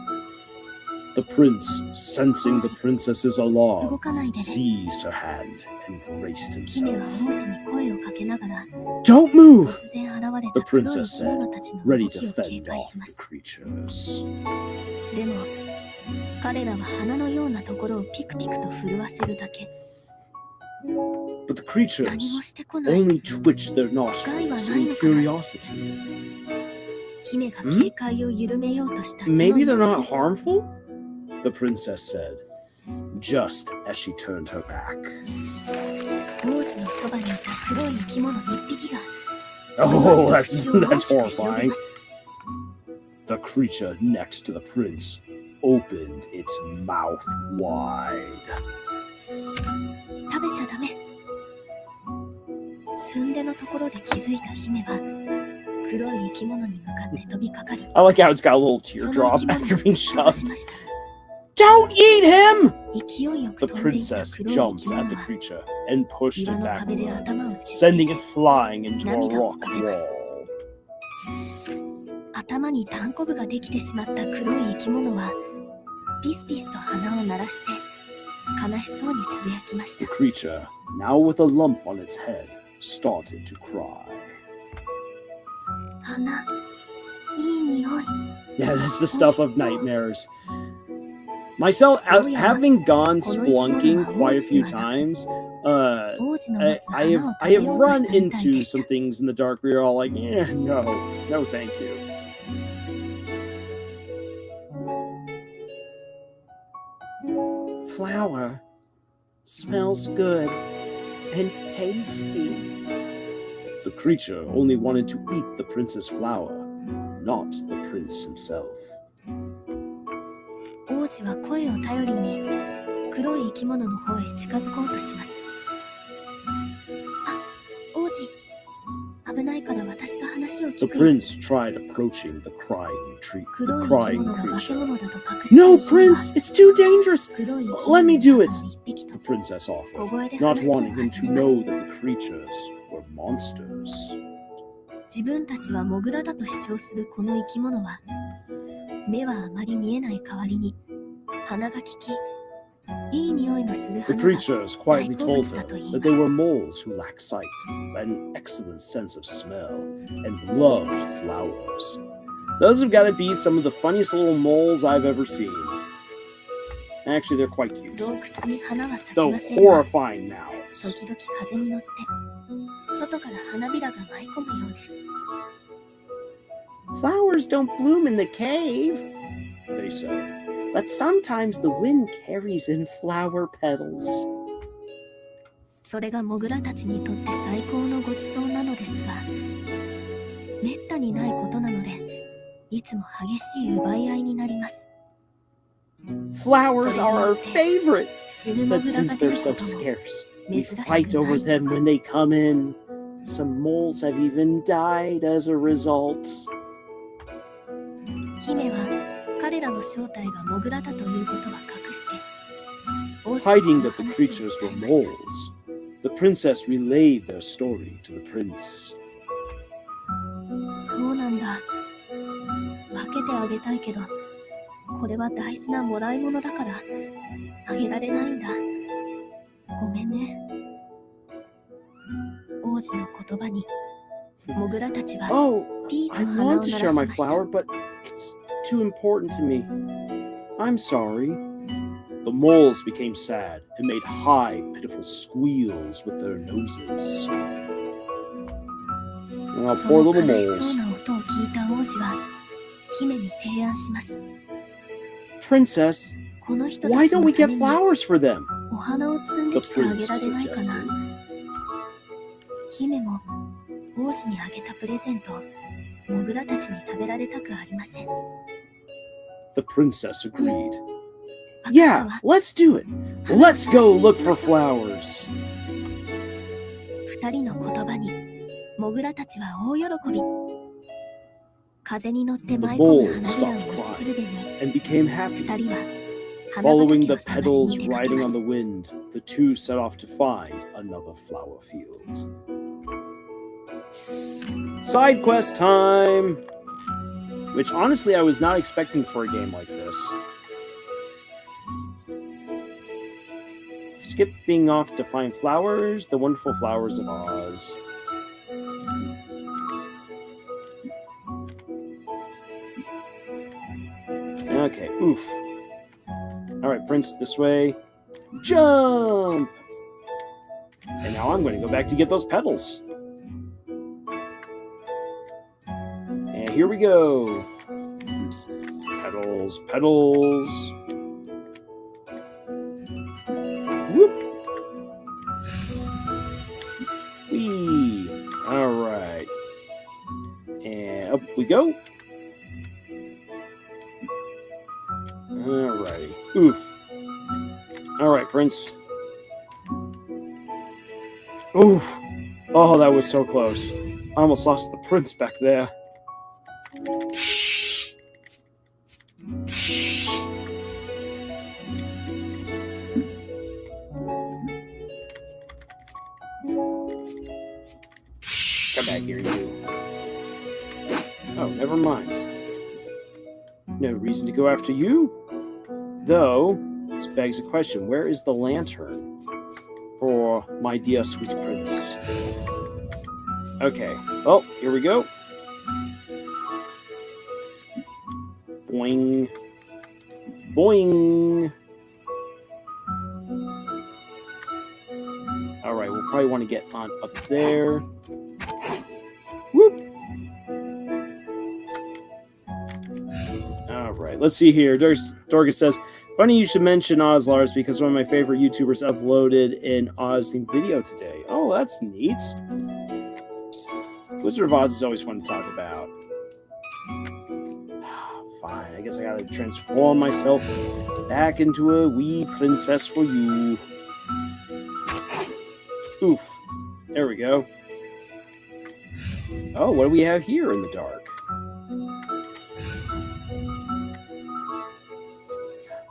Speaker 1: The prince, sensing the princess's
Speaker 2: 動
Speaker 1: alarm,
Speaker 2: かないでね。
Speaker 1: seized her hand and braced
Speaker 2: 姫は
Speaker 1: himself.
Speaker 2: 王子に声をかけながら
Speaker 1: Don't move!
Speaker 2: 突然現れ
Speaker 1: The
Speaker 2: た黒い
Speaker 1: princess
Speaker 2: 生き物たちの
Speaker 1: ready
Speaker 2: 動き
Speaker 1: to
Speaker 2: を警
Speaker 1: fend
Speaker 2: 戒
Speaker 1: off
Speaker 2: しま
Speaker 1: the
Speaker 2: す。
Speaker 1: creatures.
Speaker 2: でも彼らは鼻のようなところをピクピクと震わせるだけ。
Speaker 1: But the
Speaker 2: 何も
Speaker 1: creatures
Speaker 2: してこない。
Speaker 1: only twitched their nostrils in curiosity.
Speaker 2: 姫が警戒を緩めようとしたその
Speaker 1: Maybe
Speaker 2: 一
Speaker 1: they're
Speaker 2: 瞬
Speaker 1: not harmful? The princess said, just as she turned her back.
Speaker 2: 王子のそばにいた黒い生き物一匹が
Speaker 1: Oh,
Speaker 2: 口
Speaker 1: that's
Speaker 2: を大きく広げ
Speaker 1: horrifying.
Speaker 2: ます。
Speaker 1: The creature next to the prince opened its mouth wide.
Speaker 2: 食べちゃダメ。すんでのところで気づいた姫は黒い生き物に向かって飛びかかり
Speaker 1: I like how it's got a little
Speaker 2: その
Speaker 1: teardrop
Speaker 2: 生き物を
Speaker 1: after
Speaker 2: 突
Speaker 1: being
Speaker 2: き飛ばし
Speaker 1: shoved.
Speaker 2: ました。
Speaker 1: Don't eat him!
Speaker 2: 勢いよく
Speaker 1: The
Speaker 2: 飛んでいた
Speaker 1: princess
Speaker 2: 黒い生き
Speaker 1: jumped
Speaker 2: 物
Speaker 1: at the
Speaker 2: は
Speaker 1: creature and pushed
Speaker 2: 岩
Speaker 1: it
Speaker 2: の壁で
Speaker 1: backward,
Speaker 2: 頭を打ちつ
Speaker 1: sending
Speaker 2: け
Speaker 1: it flying into a
Speaker 2: 涙を
Speaker 1: rock
Speaker 2: 浮かべます。
Speaker 1: wall.
Speaker 2: 頭にタンコブができてしまった黒い生き物はピスピスと鼻を鳴らして悲しそうにつぶやきまし
Speaker 1: The
Speaker 2: た。
Speaker 1: creature, now with a lump on its head, started to cry.
Speaker 2: 鼻、いい匂い。
Speaker 1: Yeah, that's the stuff of nightmares. Myself, having gone splunking quite a few times,
Speaker 2: 王子の持つ
Speaker 1: I
Speaker 2: 花を
Speaker 1: have
Speaker 2: 食べようと
Speaker 1: run
Speaker 2: したみたい
Speaker 1: into
Speaker 2: でした。
Speaker 1: some things in the dark where you're all like, yeah, no, no, thank you. Flower smells good and tasty. The creature only wanted to eat the princess flower, not the prince himself.
Speaker 2: 王子は声を頼りに黒い生き物の方へ近づこうとします。あ、王子、危ないから私が話を
Speaker 1: The
Speaker 2: 聞くよ。
Speaker 1: prince tried approaching the crying
Speaker 2: 黒い生き
Speaker 1: crying
Speaker 2: 物が化け
Speaker 1: creature.
Speaker 2: 物だと隠してい
Speaker 1: No,
Speaker 2: る姫は
Speaker 1: prince, it's too dangerous.
Speaker 2: 黒い生き
Speaker 1: Let
Speaker 2: 物
Speaker 1: me
Speaker 2: の
Speaker 1: do
Speaker 2: 中
Speaker 1: it.
Speaker 2: の一匹と
Speaker 1: The princess
Speaker 2: 小
Speaker 1: offered,
Speaker 2: 声で
Speaker 1: not
Speaker 2: 話を
Speaker 1: wanting him
Speaker 2: 始
Speaker 1: to
Speaker 2: めます。
Speaker 1: know that the creatures were monsters.
Speaker 2: 自分たちはモグラだと主張するこの生き物は目はあまり見えない代わりに鼻が利きいい匂いのする
Speaker 1: The
Speaker 2: 花が
Speaker 1: creatures quietly
Speaker 2: 大好
Speaker 1: told
Speaker 2: 物
Speaker 1: her
Speaker 2: だと言い
Speaker 1: that
Speaker 2: ま
Speaker 1: they
Speaker 2: す。
Speaker 1: were moles who lacked sight, but had an excellent sense of smell, and loved flowers. Those have got to be some of the funniest little moles I've ever seen. Actually, they're quite cute.
Speaker 2: 洞窟に花は咲き
Speaker 1: Though
Speaker 2: ませんが、
Speaker 1: horrifying mouths.
Speaker 2: 時々風に乗って外から花びらが舞い込むようです。
Speaker 1: Flowers don't bloom in the cave, they said, but sometimes the wind carries in flower petals.
Speaker 2: それがモグラたちにとって最高のごちそうなのですが、めったにないことなので、いつも激しい奪い合いになります。
Speaker 1: Flowers are our favorite,
Speaker 2: 死ぬモ
Speaker 1: but
Speaker 2: グラが
Speaker 1: since
Speaker 2: 出
Speaker 1: they're
Speaker 2: る
Speaker 1: so
Speaker 2: ことも
Speaker 1: scarce, we
Speaker 2: 珍しく
Speaker 1: fight
Speaker 2: な
Speaker 1: over
Speaker 2: い。
Speaker 1: them when they come in. Some moles have even died as a result.
Speaker 2: 姫は彼らの正体がモグラだということは隠して、王子にそ
Speaker 1: Hiding
Speaker 2: の
Speaker 1: that the
Speaker 2: 話を
Speaker 1: creatures
Speaker 2: 伝
Speaker 1: were
Speaker 2: えました。
Speaker 1: moles, the princess relayed their story to the prince.
Speaker 2: そうなんだ。分けてあげたいけど、これは大事なもらい物だからあげられないんだ。ごめんね。王子の言葉にモグラたちは
Speaker 1: Oh,
Speaker 2: ピー
Speaker 1: I
Speaker 2: と鼻を
Speaker 1: want to
Speaker 2: 鳴
Speaker 1: share
Speaker 2: らし
Speaker 1: my
Speaker 2: ました。
Speaker 1: flower, but it's too important to me. I'm sorry. The moles became sad and made high, pitiful squeals with their noses. Oh,
Speaker 2: そ
Speaker 1: poor
Speaker 2: の
Speaker 1: little
Speaker 2: 悲しそう
Speaker 1: moles.
Speaker 2: な音を聞いた王子は姫に提案します。
Speaker 1: Princess,
Speaker 2: この人
Speaker 1: why
Speaker 2: たち
Speaker 1: don't
Speaker 2: の
Speaker 1: we
Speaker 2: た
Speaker 1: get
Speaker 2: めに
Speaker 1: flowers for them?
Speaker 2: お花を摘ん
Speaker 1: The
Speaker 2: できてあげ
Speaker 1: prince
Speaker 2: られないか
Speaker 1: suggested.
Speaker 2: な。姫も王子にあげたプレゼントをモグラたちに食べられたくありません。
Speaker 1: The princess agreed.
Speaker 2: わかった
Speaker 1: Yeah,
Speaker 2: わ。
Speaker 1: let's do it. Let's go look for flowers.
Speaker 2: 二人の言葉にモグラたちは大喜び。風に乗って舞い込む花びらを道しるべに
Speaker 1: And became happy.
Speaker 2: 二人は花
Speaker 1: Following
Speaker 2: 畑
Speaker 1: the
Speaker 2: を探し
Speaker 1: petals
Speaker 2: に出かけ
Speaker 1: riding
Speaker 2: ま
Speaker 1: on
Speaker 2: す。
Speaker 1: the wind, the two set off to find another flower field. Side quest time! Which honestly I was not expecting for a game like this. Skipping off to find flowers, the wonderful flowers of Oz. Okay, oof. Alright, Prince, this way. Jump! And now I'm going to go back to get those petals. And here we go. Petals, petals. Whoop! Whee! Alright. And up we go. Alrighty. Oof. Alright, Prince. Oof. Oh, that was so close. I almost lost the prince back there. Come back here, you. Oh, never mind. No reason to go after you. Though, this begs a question. Where is the lantern for my dear sweet prince? Okay. Oh, here we go. Boing. Boing. Alright, we'll probably want to get on up there. Whoop. Alright, let's see here. Dorcas says, funny you should mention Oz, Lars, because one of my favorite YouTubers uploaded an Oz-themed video today. Oh, that's neat. Wizard of Oz is always fun to talk about. Fine, I guess I gotta transform myself back into a wee princess for you. Oof. There we go. Oh, what do we have here in the dark?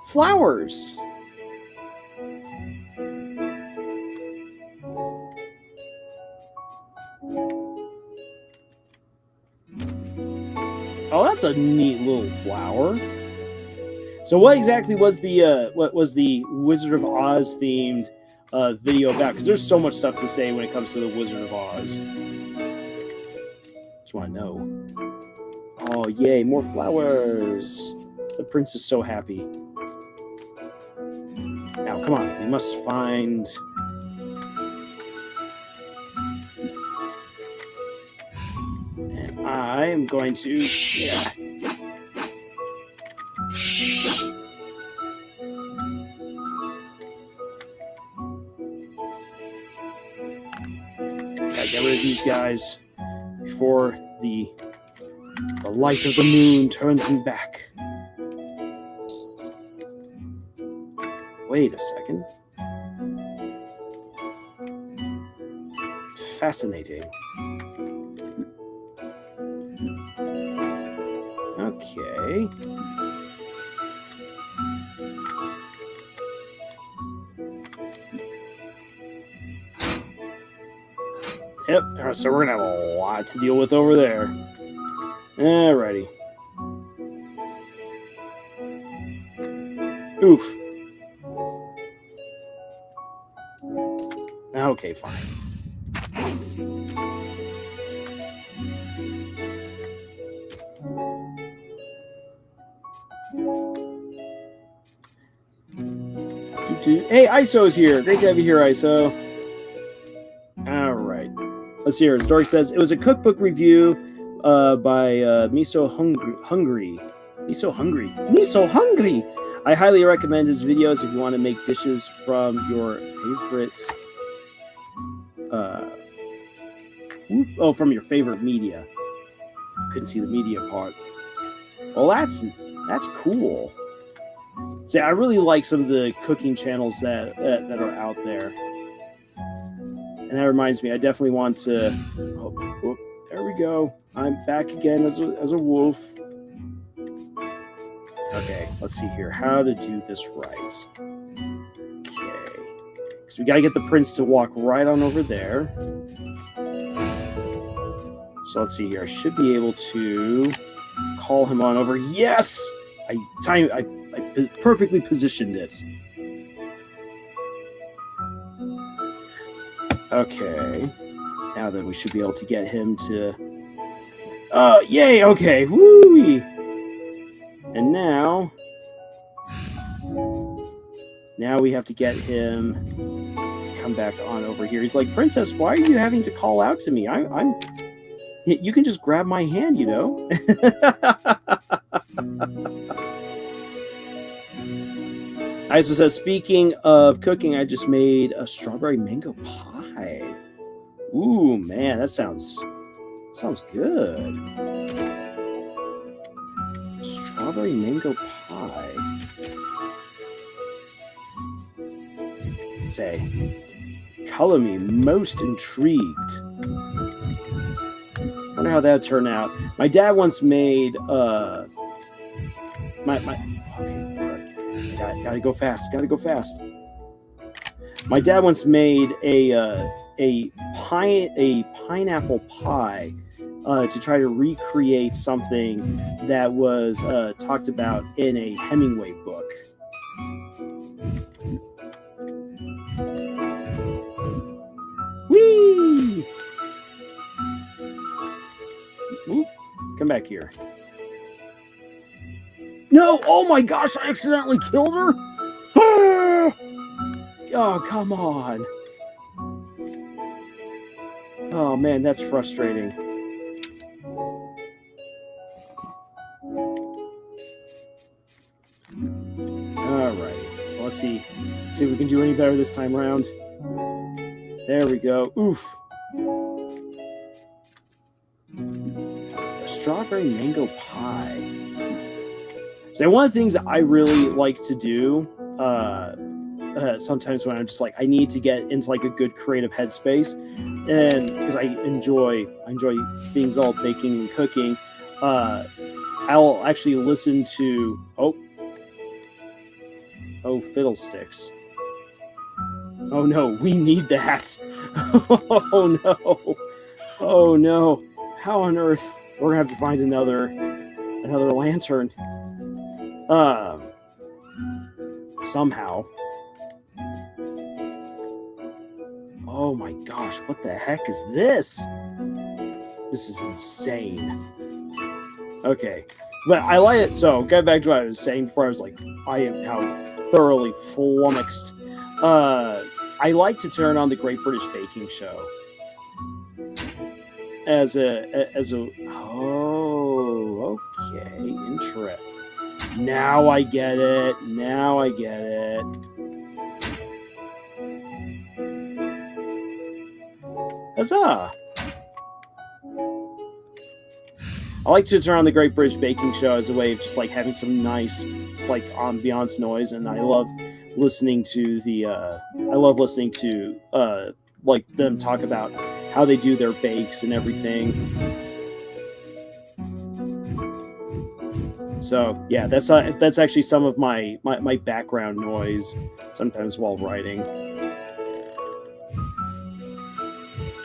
Speaker 1: Flowers! Oh, that's a neat little flower. So what exactly was the Wizard of Oz themed video about? Because there's so much stuff to say when it comes to the Wizard of Oz. Just want to know. Oh, yay, more flowers. The prince is so happy. Now, come on, we must find... And I am going to... Yeah. Gotta get rid of these guys before the light of the moon turns me back. Wait a second. Fascinating. Okay. Yep, so we're gonna have a lot to deal with over there. Alrighty. Oof. Okay, fine. Hey, ISO's here. Great to have you here, ISO. All right. Let's see here. The story says, it was a cookbook review by Miso Hungry. I highly recommend his videos if you want to make dishes from your favorites. From your favorite media. Couldn't see the media part. Well, that's cool. See, I really like some of the cooking channels that are out there. And that reminds me, I definitely want to... Oh, there we go. I'm back again as a wolf. Okay, let's see here. How to do this right. Okay. So we got to get the prince to walk right on over there. So let's see here. I should be able to call him on over. Yes! I perfectly positioned it. Okay. Now then, we should be able to get him to... yay! Okay. Woo! And now we have to get him to come back on over here. He's like, Princess, why are you having to call out to me? You can just grab my hand, you know? Isa says, speaking of cooking, I just made a strawberry mango pie. Ooh, man, that sounds good. Strawberry mango pie. Say, color me most intrigued. Wonder how that would turn out. My dad once made gotta go fast. My dad once made a pineapple pie to try to recreate something that was talked about in a Hemingway book. Whee! Ooh, come back here. No! Oh my gosh, I accidentally killed her? Oh, come on. Oh man, that's frustrating. Alright, well, let's see if we can do any better this time around. There we go. Oof. A strawberry mango pie. So one of the things that I really like to do sometimes when I'm just like, I need to get into like a good creative headspace, and because I enjoy things all baking and cooking, I'll actually listen to fiddlesticks. Oh no, we need that. Oh no. How on earth? We're gonna have to find another lantern. somehow. Oh my gosh, what the heck is this? This is insane. Okay, but I like it. So, get back to what I was saying before. I was like, I am now thoroughly flummoxed. I like to turn on the Great British Baking Show as a. Oh, okay, interesting. Now I get it. Huzzah! I like to turn on the Great British Baking Show as a way of just like having some nice like ambiance noise, and I love listening to like them talk about how they do their bakes and everything. So yeah, that's actually some of my background noise sometimes while writing.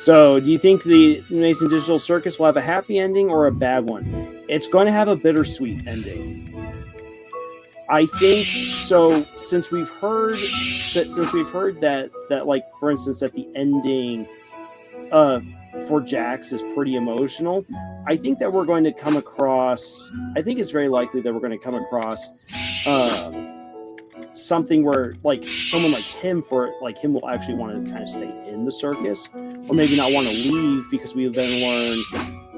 Speaker 1: So, do you think the Mason Digital Circus will have a happy ending or a bad one? It's going to have a bittersweet ending. I think so. Since we've heard that like, for instance, that the ending for Jax is pretty emotional, I think that we're going to come across. I think it's very likely that we're going to come across something where like someone like him will actually want to kind of stay in the circus, or maybe not want to leave because we then learn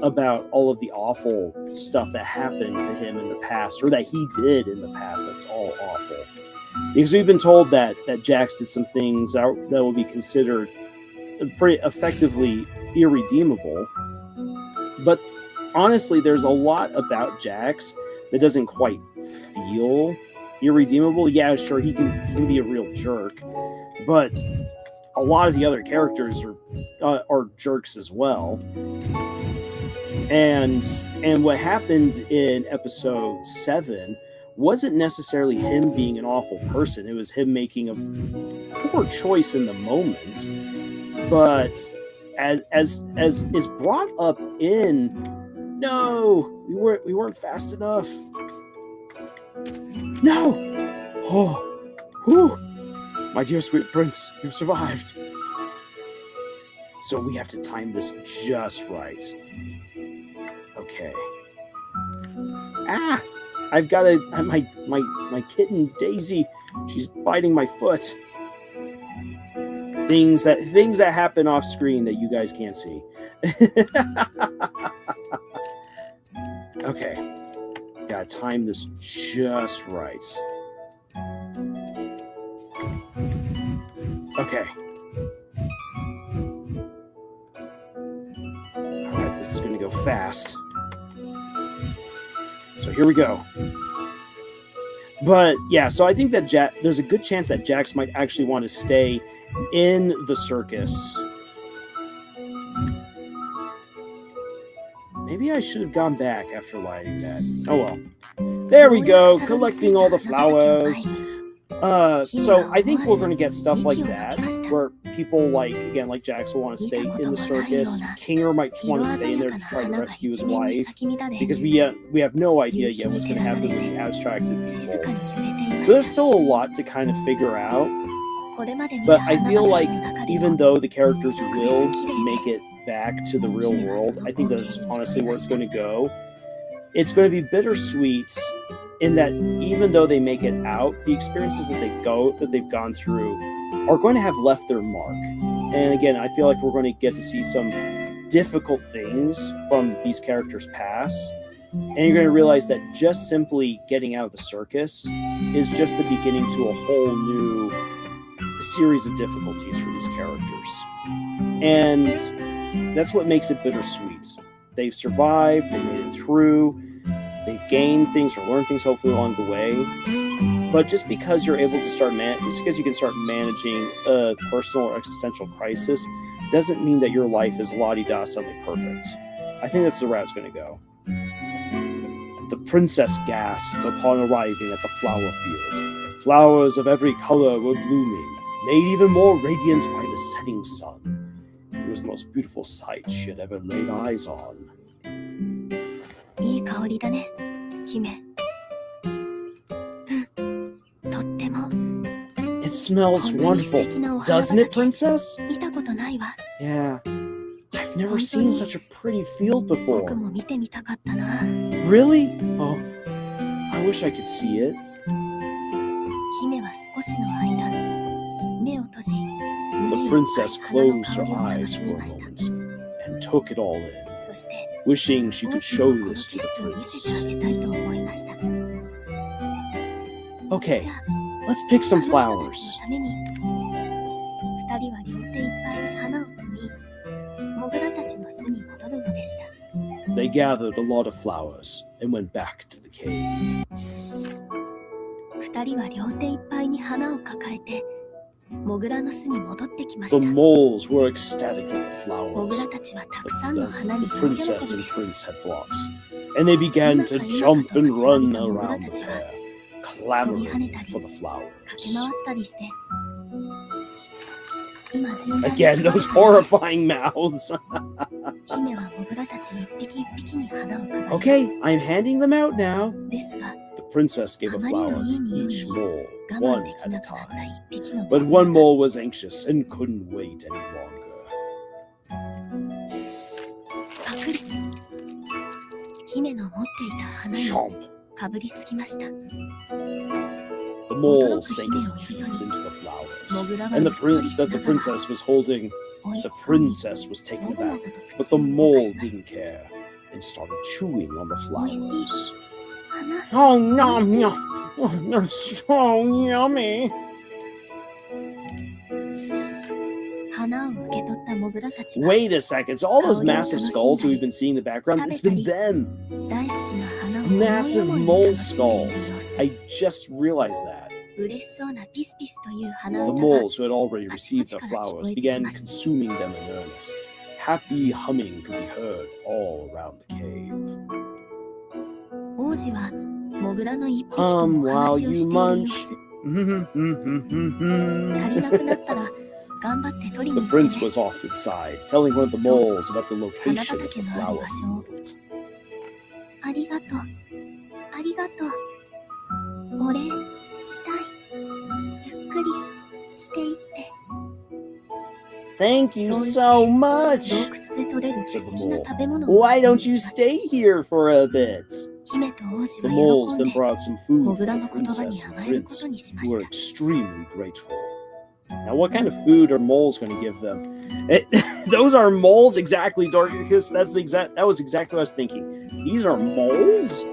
Speaker 1: about all of the awful stuff that happened to him in the past, or that he did in the past. That's all awful, because we've been told that Jax did some things that will be considered pretty effectively irredeemable. But honestly, there's a lot about Jax that doesn't quite feel irredeemable. Yeah, sure, he can be a real jerk, but a lot of the other characters are jerks as well. And what happened in episode 7 wasn't necessarily him being an awful person. It was him making a poor choice in the moment. But as is brought up in, no, we weren't fast enough. No! Oh, whew. My dear sweet prince, you've survived. So we have to time this just right. Okay. Ah! I've got my kitten Daisy. She's biting my foot. Things that happen off screen that you guys can't see. Okay. Gotta time this just right. Okay. Alright, this is gonna go fast. So here we go. But yeah, so I think that there's a good chance that Jax might actually want to stay in the circus. Maybe I should have gone back after lighting that. Oh well. There we go, collecting all the flowers. So I think we're going to get stuff like that, where people like Jax will want to stay in the circus. Kinger might want to stay in there to try to rescue his wife, because we have no idea yet what's going to happen with the abstracted people. So there's still a lot to kind of figure out. But I feel like even though the characters will make it back to the real world, I think that's honestly where it's going to go. It's going to be bittersweet in that even though they make it out, the experiences that they've gone through are going to have left their mark. And again, I feel like we're going to get to see some difficult things from these characters' past. And you're going to realize that just simply getting out of the circus is just the beginning to a whole new series of difficulties for these characters. And that's what makes it bittersweet. They've survived, they made it through, they've gained things or learned things hopefully along the way. But just because you're able to just because you can start managing a personal or existential crisis doesn't mean that your life is la-di-da suddenly perfect. I think that's the route it's going to go. The princess gasped upon arriving at the flower field. Flowers of every color were blooming, made even more radiant by the setting sun. It was the most beautiful sight she had ever laid eyes on.
Speaker 2: いい香りだね、姫。と
Speaker 1: smells
Speaker 2: こんなに素
Speaker 1: wonderful.
Speaker 2: 敵なお花
Speaker 1: Doesn't it,
Speaker 2: 畑
Speaker 1: princess?
Speaker 2: 見たことないわ。
Speaker 1: Yeah. I've never seen such a pretty field
Speaker 2: 僕
Speaker 1: before.
Speaker 2: も見てみたかったな。
Speaker 1: Really? Oh, I wish I could see it.
Speaker 2: 姫は少しの間、目を閉じ、
Speaker 1: The
Speaker 2: 胸いっぱい
Speaker 1: princess
Speaker 2: 花の
Speaker 1: closed
Speaker 2: 香
Speaker 1: her
Speaker 2: りを楽
Speaker 1: eyes
Speaker 2: し
Speaker 1: for
Speaker 2: み
Speaker 1: a
Speaker 2: ました。
Speaker 1: moment and took it all in,
Speaker 2: そして、
Speaker 1: wishing she
Speaker 2: 王
Speaker 1: could
Speaker 2: 子
Speaker 1: show
Speaker 2: にこの
Speaker 1: this
Speaker 2: 景
Speaker 1: to the
Speaker 2: 色を見せ
Speaker 1: prince.
Speaker 2: てあげたいと思いました。
Speaker 1: Okay,
Speaker 2: じゃあ、
Speaker 1: let's pick
Speaker 2: あ
Speaker 1: some
Speaker 2: の人た
Speaker 1: flowers.
Speaker 2: ちのために、二人は両手いっぱいに花を摘み、モグラたちの巣に戻るのでした。
Speaker 1: They gathered a lot of flowers and went back to the cave.
Speaker 2: 二人は両手いっぱいに花を抱えて、モグラの巣に戻ってきまし
Speaker 1: The
Speaker 2: た。
Speaker 1: moles were ecstatic at the
Speaker 2: モグ
Speaker 1: flowers
Speaker 2: ラたちはたく
Speaker 1: that
Speaker 2: さんの花に
Speaker 1: the
Speaker 2: 大喜びで
Speaker 1: princess
Speaker 2: す
Speaker 1: and。prince had brought, and they began to jump and run around the pair, clamoring for the
Speaker 2: 駆け
Speaker 1: flowers.
Speaker 2: 回ったりして、今順番に
Speaker 1: Again,
Speaker 2: 花を
Speaker 1: those horrifying mouths.
Speaker 2: 姫はモグラたち一匹一匹に花を配ります。
Speaker 1: Okay, I'm handing them out now.
Speaker 2: ですが、
Speaker 1: The princess gave a
Speaker 2: あまりの
Speaker 1: flower
Speaker 2: いい
Speaker 1: to
Speaker 2: 匂い
Speaker 1: each
Speaker 2: に
Speaker 1: mole,
Speaker 2: 我
Speaker 1: one
Speaker 2: 慢でき
Speaker 1: at
Speaker 2: な
Speaker 1: a
Speaker 2: くなった
Speaker 1: time.
Speaker 2: 一匹の
Speaker 1: But
Speaker 2: モグラ
Speaker 1: one
Speaker 2: が
Speaker 1: mole was anxious and couldn't wait any longer.
Speaker 2: パクリ。姫の持っていた花に
Speaker 1: Chomp!
Speaker 2: かぶりつきました。
Speaker 1: The mole sank his teeth into the flowers,
Speaker 2: モグラは
Speaker 1: and
Speaker 2: うっとりし
Speaker 1: that
Speaker 2: な
Speaker 1: the
Speaker 2: がら
Speaker 1: princess was holding.
Speaker 2: おいし
Speaker 1: The
Speaker 2: そうに
Speaker 1: princess was taken
Speaker 2: もぐも
Speaker 1: aback,
Speaker 2: ぐと
Speaker 1: but
Speaker 2: 口
Speaker 1: the
Speaker 2: を動
Speaker 1: mole
Speaker 2: かします
Speaker 1: didn't care and started chewing on the flowers.
Speaker 2: 花、
Speaker 1: Oh, nom, nom. Oh, they're so yummy.
Speaker 2: 花を受け取ったモグラたちは
Speaker 1: Wait a second. So all those massive skulls that we've been seeing in the background, it's been them.
Speaker 2: 大好きな花を思い思い
Speaker 1: Massive
Speaker 2: に
Speaker 1: mole
Speaker 2: 楽しんでいる様
Speaker 1: skulls.
Speaker 2: 子。
Speaker 1: I just realized that.
Speaker 2: 嬉しそうなピスピスという花
Speaker 1: The
Speaker 2: 歌が
Speaker 1: moles who had already received their flowers began consuming them in earnest. Happy humming could be heard all around the cave.
Speaker 2: 王子はモグラの一匹とお
Speaker 1: While
Speaker 2: 話を
Speaker 1: you
Speaker 2: している様
Speaker 1: munch.
Speaker 2: 子。
Speaker 1: The
Speaker 2: 足りなくなったら頑張って取りに行
Speaker 1: prince
Speaker 2: ってね。
Speaker 1: was off to the side, telling one of the moles about the
Speaker 2: 花
Speaker 1: location of
Speaker 2: 畑
Speaker 1: the
Speaker 2: のある
Speaker 1: flower
Speaker 2: 場所を
Speaker 1: field.
Speaker 2: ありがとう。ありがとう。お礼したい。ゆっくりしていって。
Speaker 1: Thank you
Speaker 2: そう
Speaker 1: so
Speaker 2: 言って
Speaker 1: much.
Speaker 2: 洞窟で取れる不思議な食べ物を
Speaker 1: Why don't you stay here for a bit?
Speaker 2: 姫と王子
Speaker 1: The moles
Speaker 2: は喜ん
Speaker 1: then
Speaker 2: で
Speaker 1: brought some
Speaker 2: モ
Speaker 1: food
Speaker 2: グ
Speaker 1: for
Speaker 2: ラ
Speaker 1: the
Speaker 2: の言葉に
Speaker 1: princess
Speaker 2: 甘
Speaker 1: and
Speaker 2: えるこ
Speaker 1: prince,
Speaker 2: とにしま
Speaker 1: who
Speaker 2: し
Speaker 1: were
Speaker 2: た。
Speaker 1: extremely grateful. Now, what kind of food are moles going to give them? Those are moles, exactly, Dorcas. That was exactly what I was thinking. These are moles?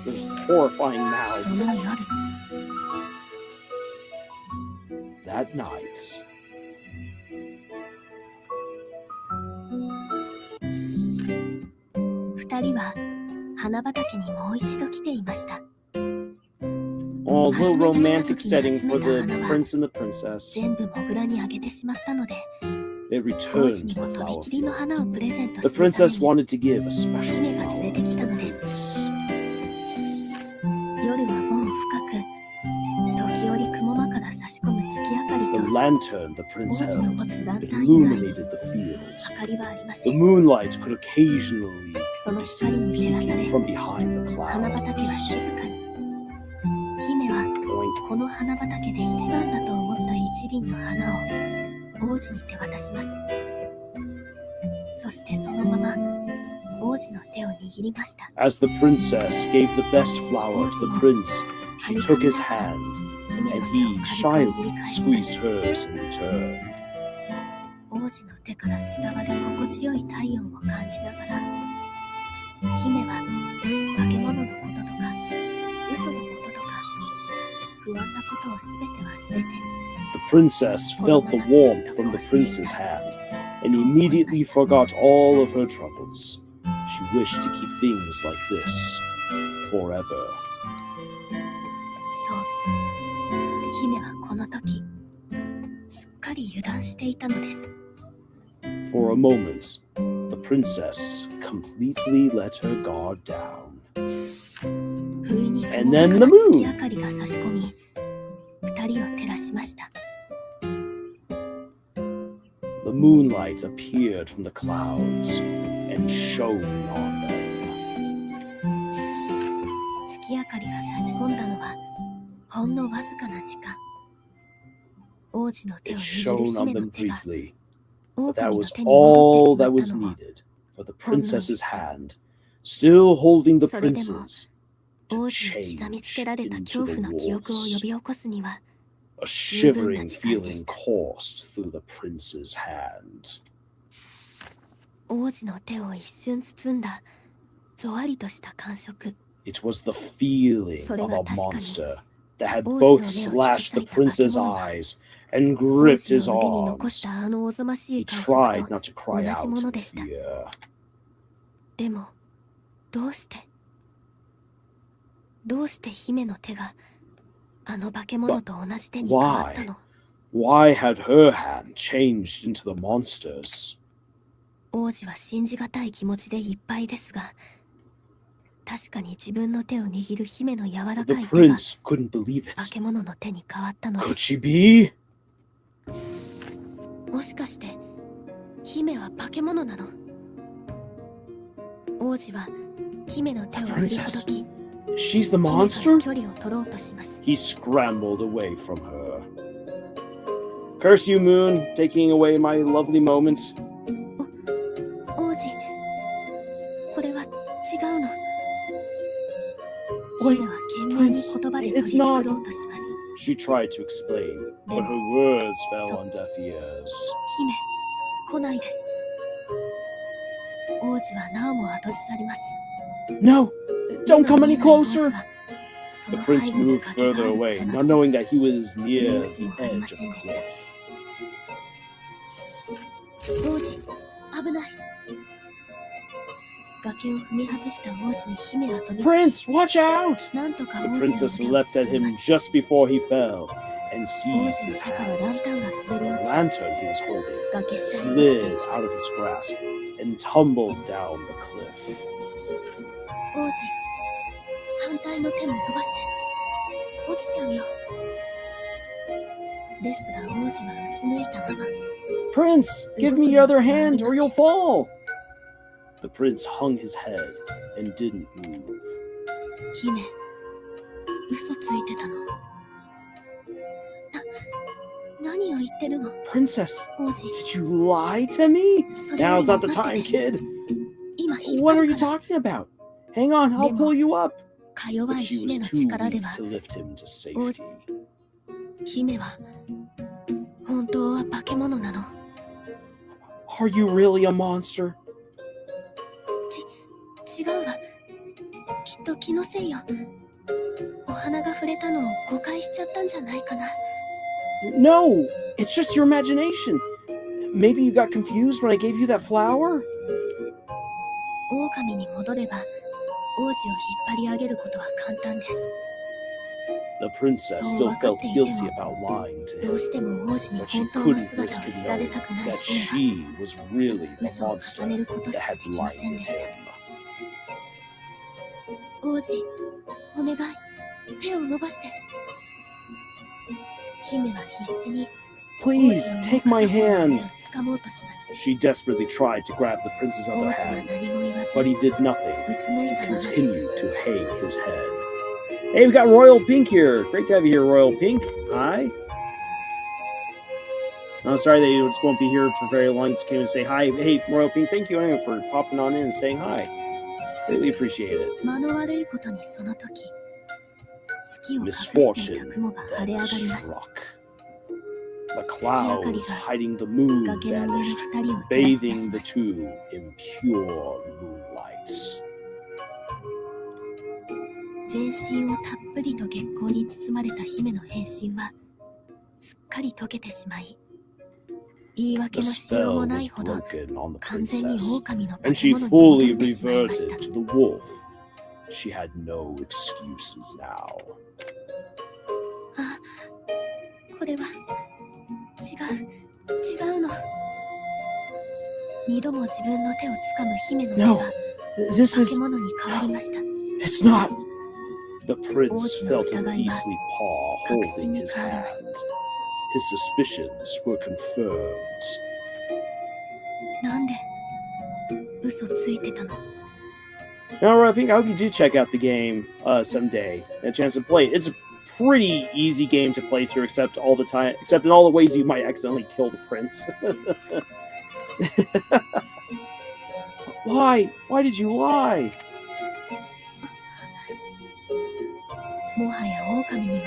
Speaker 1: Those horrifying
Speaker 2: そ
Speaker 1: mouths.
Speaker 2: の夜、
Speaker 1: That night,
Speaker 2: 二人は花畑にもう一度来ていました。
Speaker 1: oh, a little romantic setting for the prince and the princess.
Speaker 2: 全部モグラにあげてしまったので、
Speaker 1: They
Speaker 2: 王子
Speaker 1: returned
Speaker 2: に
Speaker 1: to
Speaker 2: も
Speaker 1: the
Speaker 2: とび
Speaker 1: flower
Speaker 2: きりの
Speaker 1: field.
Speaker 2: 花をプレゼント
Speaker 1: The
Speaker 2: するた
Speaker 1: princess
Speaker 2: めに
Speaker 1: wanted to give a special
Speaker 2: 姫が連
Speaker 1: flower
Speaker 2: れて
Speaker 1: to
Speaker 2: きた
Speaker 1: the
Speaker 2: のです。
Speaker 1: prince.
Speaker 2: 夜はもう深く、時折雲間から差し込む月明かり
Speaker 1: The
Speaker 2: と
Speaker 1: lantern the prince
Speaker 2: 王子の
Speaker 1: held
Speaker 2: 持つラン
Speaker 1: it
Speaker 2: タン以外に
Speaker 1: illuminated the fields.
Speaker 2: 明かりはありませ
Speaker 1: The
Speaker 2: ん。
Speaker 1: moonlight could occasionally
Speaker 2: その
Speaker 1: be
Speaker 2: 光
Speaker 1: seen
Speaker 2: に照らされ
Speaker 1: peeking from behind the
Speaker 2: 花畑は
Speaker 1: clouds.
Speaker 2: 静かに。姫は
Speaker 1: Boink.
Speaker 2: この花畑で一番だと思った一輪の花を王子に手渡します。そしてそのまま王子の手を握りました。
Speaker 1: As the princess gave the best flower to the prince, she took his hand,
Speaker 2: 姫
Speaker 1: and
Speaker 2: の手を
Speaker 1: he
Speaker 2: 軽く握り
Speaker 1: shyly
Speaker 2: 返しま
Speaker 1: squeezed
Speaker 2: す。
Speaker 1: hers in return.
Speaker 2: 王子の手から伝わる心地よい体温を感じながら、姫は化け物のこととか嘘のこととか不安なことをすべて忘れて、
Speaker 1: The princess felt the warmth from the prince's hand, and immediately forgot all of her troubles. She wished to keep things like this forever.
Speaker 2: そう姫はこの時すっかり油断していたのです。
Speaker 1: For a moment, the princess completely let her guard down.
Speaker 2: 不意に
Speaker 1: And
Speaker 2: 雲
Speaker 1: then
Speaker 2: 間
Speaker 1: the
Speaker 2: から
Speaker 1: moon.
Speaker 2: 月明かりが差し込み、二人を照らしました。
Speaker 1: The moonlight appeared from the clouds and shone on them.
Speaker 2: 月明かりが差し込んだのはほんのわずかな時間。
Speaker 1: It shone on them
Speaker 2: 手が
Speaker 1: briefly, but that
Speaker 2: 狼の
Speaker 1: was
Speaker 2: 手に戻
Speaker 1: all
Speaker 2: って
Speaker 1: that
Speaker 2: しまっ
Speaker 1: was
Speaker 2: たのを
Speaker 1: needed for the princess's hand, still holding the
Speaker 2: それでも
Speaker 1: prince's, to
Speaker 2: 王子に刻みつけ
Speaker 1: change
Speaker 2: られた
Speaker 1: into
Speaker 2: 恐
Speaker 1: the
Speaker 2: 怖の記憶を呼
Speaker 1: wolves.
Speaker 2: び起こすには
Speaker 1: A shivering
Speaker 2: Juvenile
Speaker 1: feeling
Speaker 2: でした
Speaker 1: coursed through the prince's hand.
Speaker 2: 王子の手を一瞬包んだぞわりとした感触
Speaker 1: It was the feeling
Speaker 2: それ
Speaker 1: of
Speaker 2: は
Speaker 1: a
Speaker 2: 確かに
Speaker 1: monster that had
Speaker 2: 王子の
Speaker 1: both
Speaker 2: 目を引き
Speaker 1: slashed
Speaker 2: 裂
Speaker 1: the
Speaker 2: いた化け
Speaker 1: prince's
Speaker 2: 物は
Speaker 1: eyes and
Speaker 2: 王
Speaker 1: gripped
Speaker 2: 子
Speaker 1: his
Speaker 2: の腕に残し
Speaker 1: arms.
Speaker 2: たあのおぞまし
Speaker 1: He
Speaker 2: い感触
Speaker 1: tried
Speaker 2: と
Speaker 1: not to
Speaker 2: 同
Speaker 1: cry
Speaker 2: じ
Speaker 1: out
Speaker 2: もの
Speaker 1: in
Speaker 2: でした
Speaker 1: fear.
Speaker 2: でもどうして姫の手があの化け物と同じ手に変わったの
Speaker 1: Why had her hand changed into the monster's?
Speaker 2: 王子は信じがたい気持ちでいっぱいですが確かに自分の手を握る姫の柔ら
Speaker 1: The
Speaker 2: かい手が
Speaker 1: prince couldn't believe
Speaker 2: 化
Speaker 1: it.
Speaker 2: け物の手に変わったので
Speaker 1: Could
Speaker 2: す
Speaker 1: she be?
Speaker 2: もしかして姫は化け物なの王子は姫の手を振りほどき
Speaker 1: She's the
Speaker 2: 姫から
Speaker 1: monster?
Speaker 2: 距離を取ろうとします
Speaker 1: He scrambled away from her. Curse you, Moon, taking away my lovely moment.
Speaker 2: 王子これは違うの
Speaker 1: Wait,
Speaker 2: 姫は懸命に
Speaker 1: Prince,
Speaker 2: 言葉で取り
Speaker 1: it's not.
Speaker 2: 繕おうとします
Speaker 1: She tried to explain, but her words fell on deaf ears.
Speaker 2: 姫来ないで王子はなおも後ずさります
Speaker 1: No! Don't come any
Speaker 2: 目の見えない王子
Speaker 1: closer!
Speaker 2: はそ
Speaker 1: The
Speaker 2: の
Speaker 1: prince
Speaker 2: 背後に
Speaker 1: moved
Speaker 2: 崖があ
Speaker 1: further
Speaker 2: る
Speaker 1: away,
Speaker 2: とな
Speaker 1: not
Speaker 2: ど
Speaker 1: knowing that he was near the
Speaker 2: 知りもあり
Speaker 1: edge
Speaker 2: ま
Speaker 1: of
Speaker 2: せん
Speaker 1: the
Speaker 2: でした
Speaker 1: cliff.
Speaker 2: 王子危ない崖を踏み外した王子に姫は飛びつき
Speaker 1: Prince, watch out!
Speaker 2: なんとか
Speaker 1: The
Speaker 2: 王子の
Speaker 1: princess
Speaker 2: 腕を
Speaker 1: leapt
Speaker 2: 掴
Speaker 1: at
Speaker 2: みま
Speaker 1: him
Speaker 2: す
Speaker 1: just before he fell and
Speaker 2: 王
Speaker 1: seized
Speaker 2: 子の
Speaker 1: his
Speaker 2: 手からラン
Speaker 1: hand.
Speaker 2: タンが滑り
Speaker 1: The
Speaker 2: 落ち
Speaker 1: lantern he was holding
Speaker 2: 崖下に落ちてい
Speaker 1: slid
Speaker 2: きま
Speaker 1: out of
Speaker 2: す
Speaker 1: his grasp and tumbled down the cliff.
Speaker 2: 王子反対の手も伸ばして落ちちゃうよですが王子はうつむいたまま
Speaker 1: Prince, give me your other hand or you'll fall! The prince hung his head and didn't move.
Speaker 2: 姫嘘ついてたの何を言ってるの
Speaker 1: Princess,
Speaker 2: 王子
Speaker 1: did you lie to me?
Speaker 2: それより
Speaker 1: Now's
Speaker 2: も
Speaker 1: not the
Speaker 2: 待
Speaker 1: time,
Speaker 2: ってて
Speaker 1: kid.
Speaker 2: 今引っ
Speaker 1: What
Speaker 2: 張
Speaker 1: are
Speaker 2: る
Speaker 1: you
Speaker 2: から
Speaker 1: talking about? Hang on, I'll pull you up.
Speaker 2: か弱
Speaker 1: But
Speaker 2: い
Speaker 1: she
Speaker 2: 姫
Speaker 1: was
Speaker 2: の
Speaker 1: too
Speaker 2: 力で
Speaker 1: weak
Speaker 2: は
Speaker 1: to lift him to safety.
Speaker 2: 姫は本当は化け物なの
Speaker 1: Are you really a monster?
Speaker 2: 違うわきっと気のせいよお花が触れたのを誤解しちゃったんじゃないかな
Speaker 1: No, it's just your imagination. Maybe you got confused when I gave you that flower?
Speaker 2: 狼に戻れば王子を引っ張り上げることは簡単です
Speaker 1: The princess still felt guilty about lying to
Speaker 2: どう
Speaker 1: him,
Speaker 2: しても王子に
Speaker 1: but she
Speaker 2: 本当の
Speaker 1: couldn't
Speaker 2: 姿を
Speaker 1: risk
Speaker 2: 知
Speaker 1: him
Speaker 2: られ
Speaker 1: knowing
Speaker 2: たくない
Speaker 1: that
Speaker 2: 姫は
Speaker 1: she was really a
Speaker 2: 嘘を
Speaker 1: monster
Speaker 2: 重ねること
Speaker 1: that
Speaker 2: しか
Speaker 1: had
Speaker 2: できま
Speaker 1: lied
Speaker 2: せん
Speaker 1: to
Speaker 2: でした
Speaker 1: him.
Speaker 2: 王子お願い手を伸ばして姫は必死に
Speaker 1: Please, take my hand.
Speaker 2: 掴もうとします
Speaker 1: She desperately tried to grab the prince's
Speaker 2: 王
Speaker 1: other
Speaker 2: 子は
Speaker 1: hand,
Speaker 2: 何も言わず
Speaker 1: but he did nothing.
Speaker 2: うつむい
Speaker 1: He
Speaker 2: たままです
Speaker 1: continued to hang his head. Hey, we got Royal Pink here. Great to have you here, Royal Pink. Hi. I'm sorry that you just won't be here for very long. Just came to say hi. Hey, Royal Pink, thank you anyway for popping on in and saying hi. Really appreciate it.
Speaker 2: 間の悪いことにその時月を隠していた
Speaker 1: Misfortune
Speaker 2: 雲が晴れ
Speaker 1: then
Speaker 2: 上がります
Speaker 1: struck. The clouds hiding the moon
Speaker 2: 崖の上の
Speaker 1: vanished,
Speaker 2: 二人を照らし出し
Speaker 1: bathing
Speaker 2: ま
Speaker 1: the
Speaker 2: す
Speaker 1: two in pure moonlight.
Speaker 2: 全身をたっぷりと月光に包まれた姫の変身はすっかり溶けてしまい言い訳
Speaker 1: The
Speaker 2: のしよう
Speaker 1: spell
Speaker 2: もな
Speaker 1: was
Speaker 2: いほど
Speaker 1: broken on the
Speaker 2: 完全に
Speaker 1: princess,
Speaker 2: 狼の化
Speaker 1: and
Speaker 2: け
Speaker 1: she
Speaker 2: 物に戻
Speaker 1: fully
Speaker 2: ってしまいました
Speaker 1: reverted to the wolf. She had no excuses now.
Speaker 2: あこれは違うの二度も自分の手を掴む姫の手
Speaker 1: No,
Speaker 2: が
Speaker 1: this
Speaker 2: 化
Speaker 1: is...
Speaker 2: け物に変わりました
Speaker 1: It's not... The prince
Speaker 2: Oh,
Speaker 1: felt a
Speaker 2: no.
Speaker 1: beastly paw holding his hand. His suspicions were confirmed.
Speaker 2: なんで嘘ついてたの
Speaker 1: Now, Royal Pink, I hope you do check out the game someday. A chance to play it. It's pretty easy game to play through, except in all the ways you might accidentally kill the prince. Why? Why did you lie?
Speaker 2: もはや狼には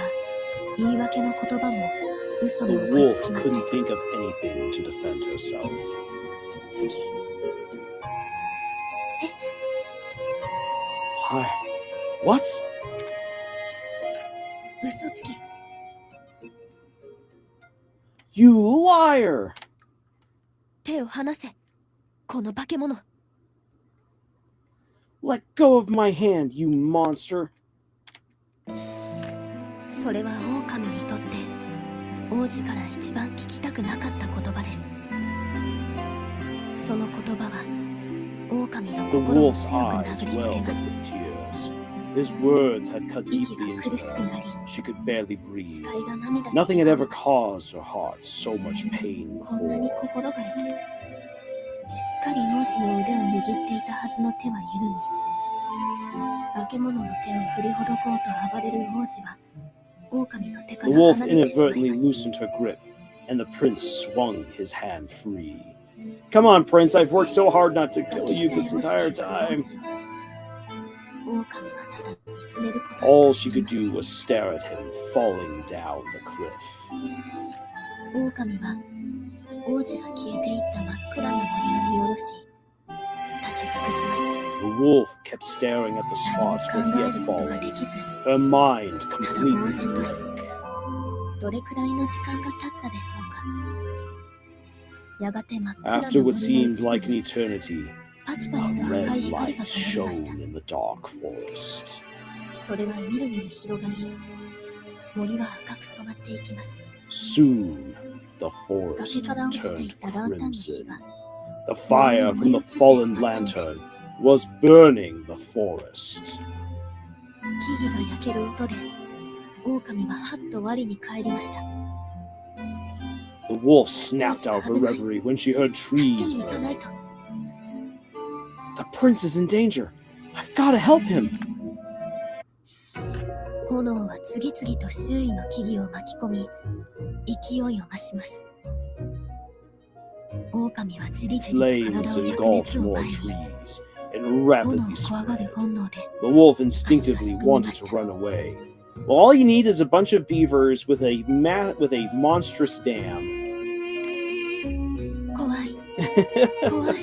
Speaker 2: 言い訳の言葉も嘘
Speaker 1: The
Speaker 2: も思い
Speaker 1: wolf
Speaker 2: つきません。
Speaker 1: couldn't think of anything to defend herself.
Speaker 2: 次、
Speaker 1: Hi. What?
Speaker 2: 嘘つき。
Speaker 1: You liar!
Speaker 2: 手を離せ、この化け物。
Speaker 1: Let go of my hand, you monster!
Speaker 2: それは狼にとって王子から一番聞きたくなかった言葉です。その言葉は狼の
Speaker 1: The
Speaker 2: 心を
Speaker 1: wolf's
Speaker 2: 強く
Speaker 1: eyes
Speaker 2: 殴りつけ
Speaker 1: welled
Speaker 2: ま
Speaker 1: up
Speaker 2: す。
Speaker 1: with tears. His words had cut
Speaker 2: 息
Speaker 1: deeply
Speaker 2: が
Speaker 1: into
Speaker 2: 苦しく
Speaker 1: her.
Speaker 2: なり、
Speaker 1: She could barely
Speaker 2: 視
Speaker 1: breathe.
Speaker 2: 界が涙に
Speaker 1: Nothing had
Speaker 2: 変わ
Speaker 1: ever
Speaker 2: ります。
Speaker 1: caused her heart so much pain
Speaker 2: こんなに
Speaker 1: before.
Speaker 2: 心が痛い。しっかり王子の腕を握っていたはずの手は緩み、化け物の手を振りほどこうと暴れる王子は狼の手か
Speaker 1: The
Speaker 2: ら
Speaker 1: wolf
Speaker 2: 離れてしまい
Speaker 1: inadvertently
Speaker 2: ます。
Speaker 1: loosened her grip, and the prince swung his hand free. Come on, Prince, I've worked so hard not to kill you this entire time. All she could do was stare at him falling down the cliff.
Speaker 2: 狼は王子が消えていった真っ暗な森を見下ろし、立ち尽くします。
Speaker 1: The wolf kept staring at the
Speaker 2: 何
Speaker 1: spots
Speaker 2: も
Speaker 1: where
Speaker 2: 考
Speaker 1: he
Speaker 2: え
Speaker 1: had
Speaker 2: ることが
Speaker 1: fallen,
Speaker 2: できず、
Speaker 1: her mind
Speaker 2: ただ
Speaker 1: completely
Speaker 2: 呆然とし
Speaker 1: blank.
Speaker 2: どれくらいの時間が経ったでしょうか。やがて真っ暗な
Speaker 1: After
Speaker 2: 森の
Speaker 1: what seemed
Speaker 2: 一部
Speaker 1: like an
Speaker 2: に
Speaker 1: eternity,
Speaker 2: パチパ
Speaker 1: a
Speaker 2: チと赤い
Speaker 1: red
Speaker 2: 光が
Speaker 1: light
Speaker 2: 灯りました。
Speaker 1: shone in the dark forest.
Speaker 2: それはみるみる広がり、森は赤く染まっていきます。
Speaker 1: Soon, the
Speaker 2: 崖
Speaker 1: forest
Speaker 2: から落ちてい
Speaker 1: turned
Speaker 2: ったランタンの火
Speaker 1: crimson.
Speaker 2: が
Speaker 1: The fire from the fallen lantern was burning the forest.
Speaker 2: 木々が焼ける音で、狼ははっと我に返りました。
Speaker 1: The wolf snapped out of her reverie when she heard
Speaker 2: 助け
Speaker 1: trees
Speaker 2: に行かない
Speaker 1: burning.
Speaker 2: と。
Speaker 1: The prince is in danger. I've got to help him.
Speaker 2: 炎は次々と周囲の木々を巻き込み、勢いを増します。狼はじりじりと
Speaker 1: Flames
Speaker 2: 体を焼く
Speaker 1: engulfed
Speaker 2: 熱を
Speaker 1: more
Speaker 2: 前に、
Speaker 1: trees and
Speaker 2: 炎
Speaker 1: rapidly
Speaker 2: を怖がる
Speaker 1: spread.
Speaker 2: 本能で
Speaker 1: The wolf instinctively wanted to run away. Well, all you need is a bunch of beavers with a monstrous dam.
Speaker 2: 怖い怖い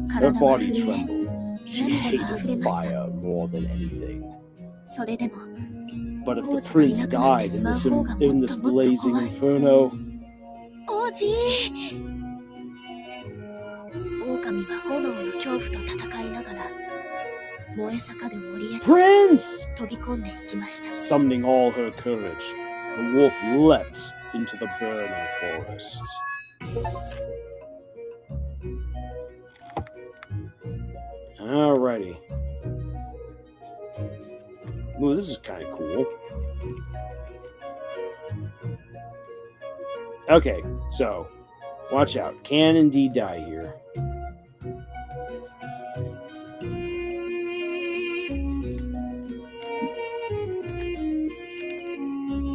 Speaker 1: Her
Speaker 2: 体は
Speaker 1: body
Speaker 2: 震え、
Speaker 1: trembled. She
Speaker 2: 涙が溢れ
Speaker 1: hated
Speaker 2: ました。
Speaker 1: fire more than anything.
Speaker 2: それでも
Speaker 1: But if
Speaker 2: 王
Speaker 1: the
Speaker 2: 子がい
Speaker 1: prince
Speaker 2: なくなって
Speaker 1: died
Speaker 2: し
Speaker 1: in
Speaker 2: まう
Speaker 1: this
Speaker 2: 方がもっと
Speaker 1: in
Speaker 2: も
Speaker 1: this
Speaker 2: っと
Speaker 1: blazing
Speaker 2: 怖い。
Speaker 1: inferno,
Speaker 2: 王子。狼は炎の恐怖と戦いながら燃え盛る森へと
Speaker 1: Prince!
Speaker 2: 飛び込んでいきました。
Speaker 1: Summoning all her courage, the wolf leapt into the burning forest. Alrighty. Ooh, this is kind of cool. Okay, so watch out. Can indeed die here.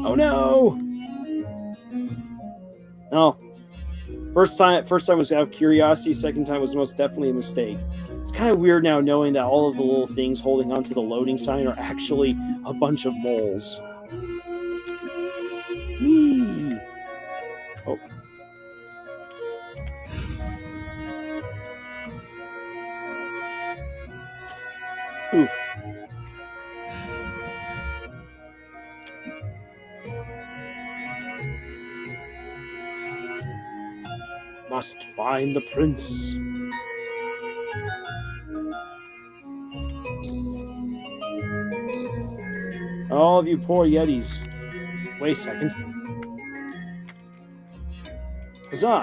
Speaker 1: Oh no! Oh. First time was out of curiosity, second time was most definitely a mistake. It's kind of weird now knowing that all of the little things holding onto the loading sign are actually a bunch of moles. Whee! Oh. Oof. Must find the prince. All of you poor Yetis. Wait a second. Huzzah!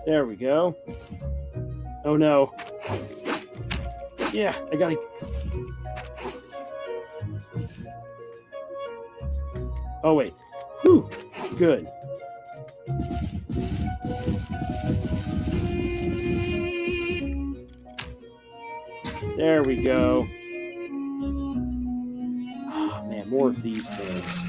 Speaker 1: There we go. Oh no. Yeah, I gotta... Oh wait. Good. There we go. Oh, man, more of these things.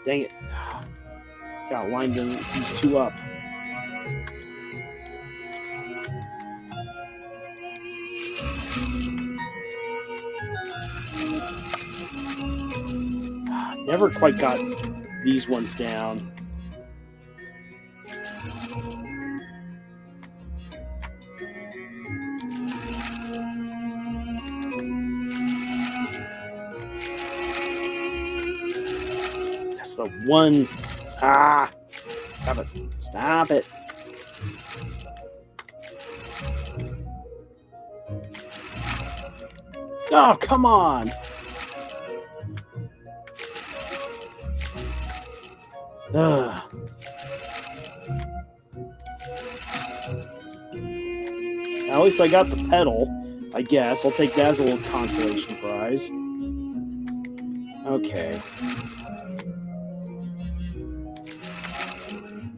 Speaker 1: Dang it. Gotta line these two up. Never quite got these ones down. That's the one. Ah! Stop it. Stop it. Oh, come on. Ugh. At least I got the pedal, I guess. I'll take that as a little consolation prize. Okay.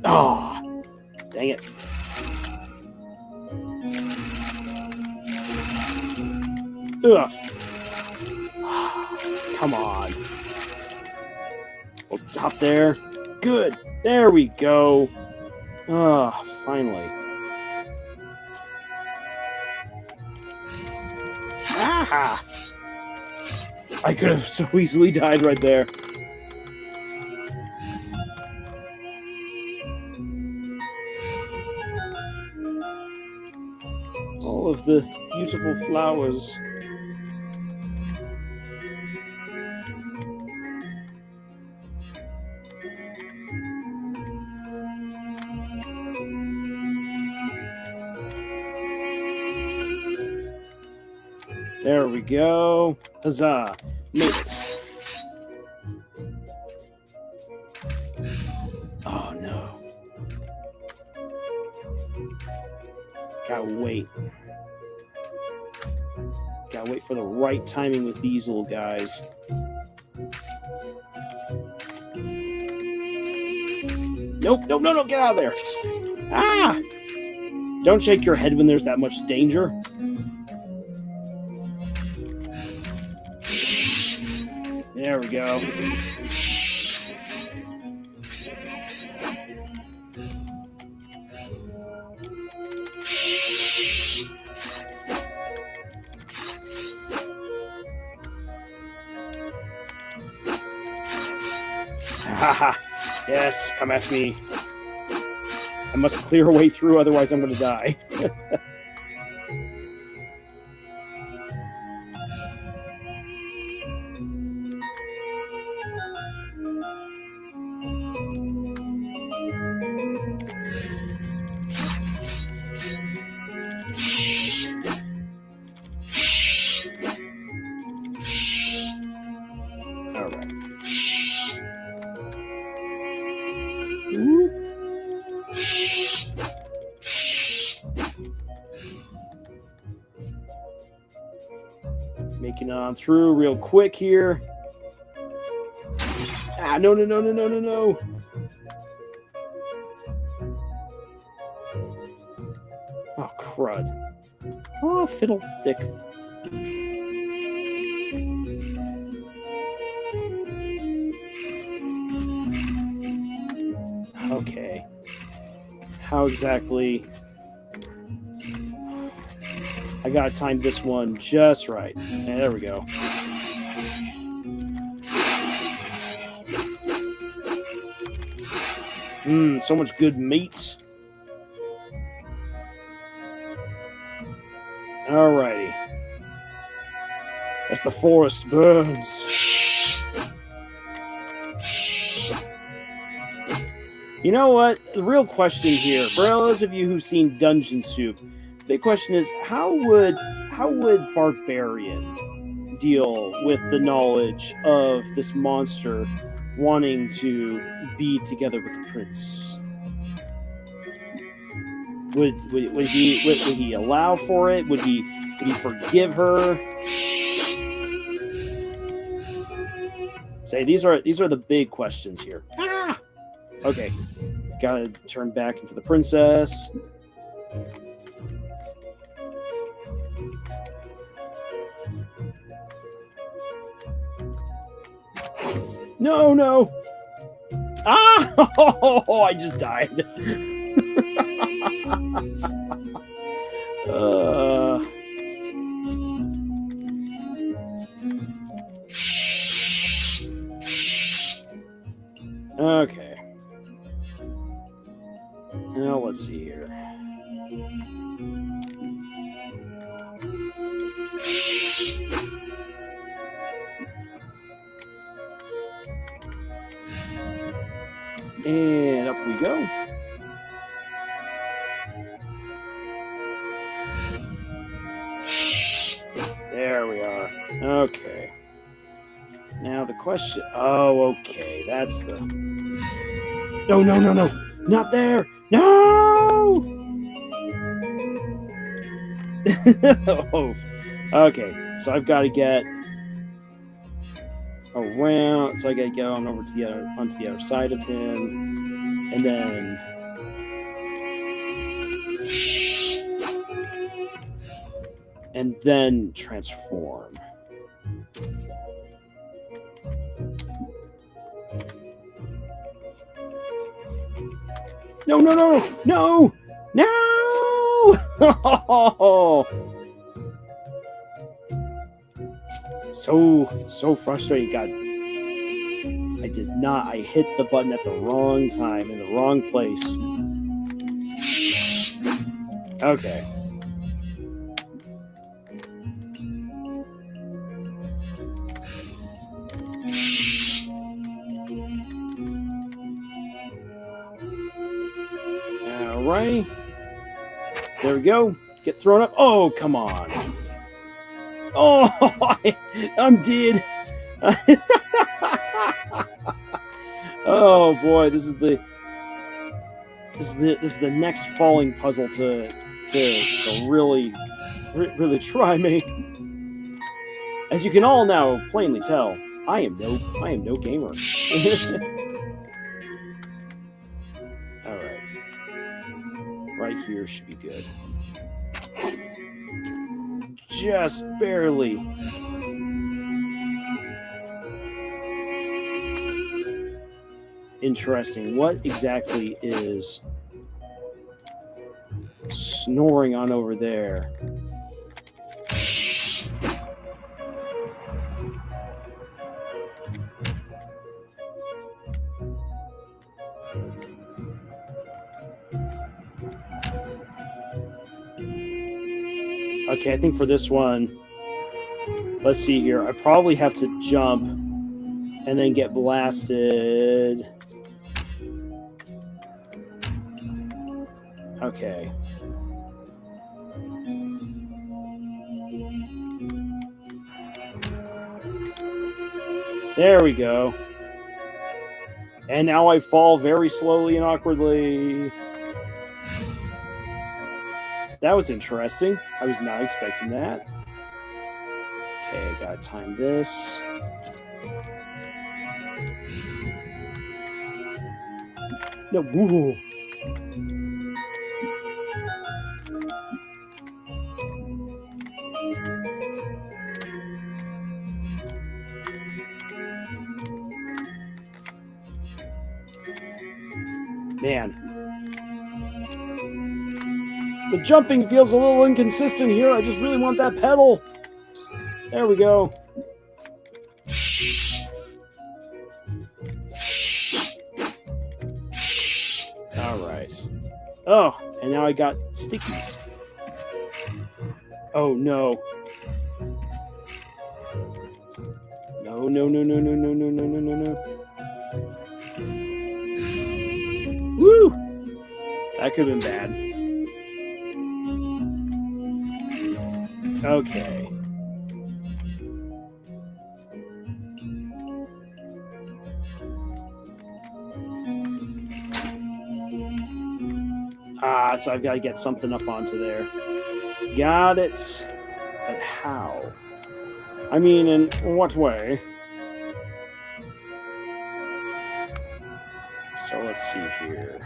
Speaker 1: Oh, dang it. Ugh. Come on. We'll hop there. Good. There we go. Oh, finally. Ah! I could have so easily died right there. All of the beautiful flowers. There we go. Huzzah. Made it. Oh no. Gotta wait. Gotta wait for the right timing with these little guys. Nope, nope, no, no, get out of there. Ah! Don't shake your head when there's that much danger. There we go. Haha. Yes, come at me. I must clear a way through, otherwise I'm going to die. Making it on through real quick here. Ah, no, no, no, no, no, no, no. Oh, crud. Oh, fiddle thick. Okay. How exactly... I gotta time this one just right. Yeah, there we go. So much good meat. Alrighty. As the forest burns. You know what? The real question here, for those of you who've seen Dungeon Soup, big question is how would Barbarian deal with the knowledge of this monster wanting to be together with the prince? Would he allow for it? Would he forgive her? Say these are the big questions here. Ah! Okay, gotta turn back into the princess. No! Ah! Oh, I just died. Okay. Now let's see here. And up we go. There we are. Okay. Now the question... Oh, okay. That's the... No! Not there! No! Oh. Okay. So I've got to get around... So I got to get on over to onto the other side of him. And then... transform. No! So frustrating. God, I did not. I hit the button at the wrong time in the wrong place. Okay. Right. There we go. Get thrown up. Oh, come on. Oh, I'm dead. Oh boy, this is the next falling puzzle to really try me. As you can all now plainly tell, I am no gamer. Right here should be good. Just barely. Interesting. What exactly is snoring on over there? Okay, I think for this one, let's see here. I probably have to jump and then get blasted. Okay. There we go. And now I fall very slowly and awkwardly. That was interesting. I was not expecting that. Okay, I gotta time this. No, woo. Man. The jumping feels a little inconsistent here. I just really want that pedal. There we go. All right. Oh, and now I got stickies. Oh, no. No. Woo! That could have been bad. Okay. So I've got to get something up onto there. Got it. But how? I mean, in what way? So let's see here.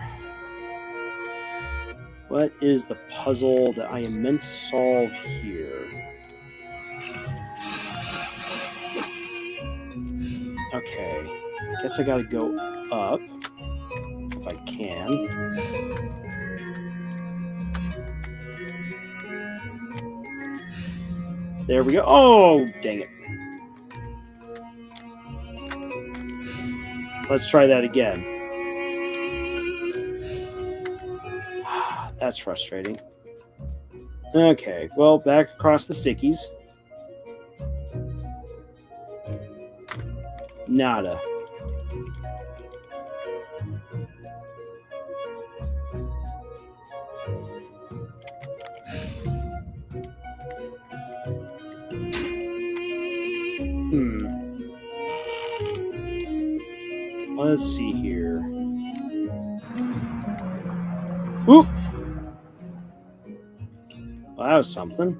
Speaker 1: What is the puzzle that I am meant to solve here? Okay. I guess I gotta go up. If I can. There we go. Oh, dang it. Let's try that again. That's frustrating. Okay, well, back across the stickies. Nada. Let's see here. Ooh! Well, that was something.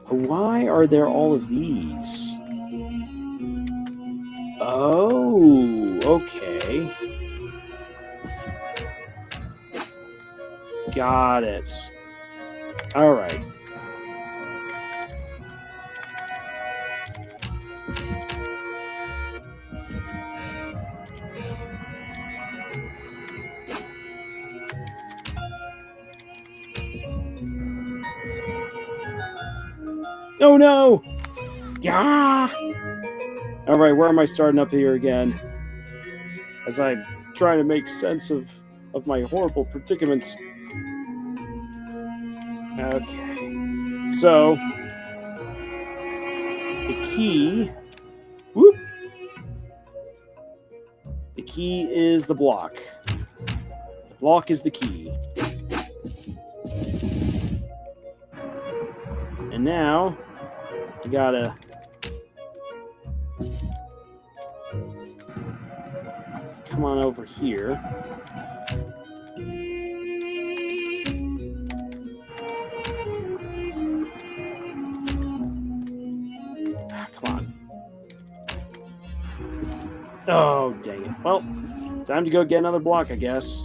Speaker 1: Why are there all of these? Oh, okay. Got it. All right. Oh no! Yeah! Alright, where am I starting up here again? As I'm trying to make sense of my horrible predicament. Okay. So, the key... Whoop! The key is the block. The block is the key. And now... I gotta come on over here. Come on. Oh, dang it. Well, time to go get another block, I guess.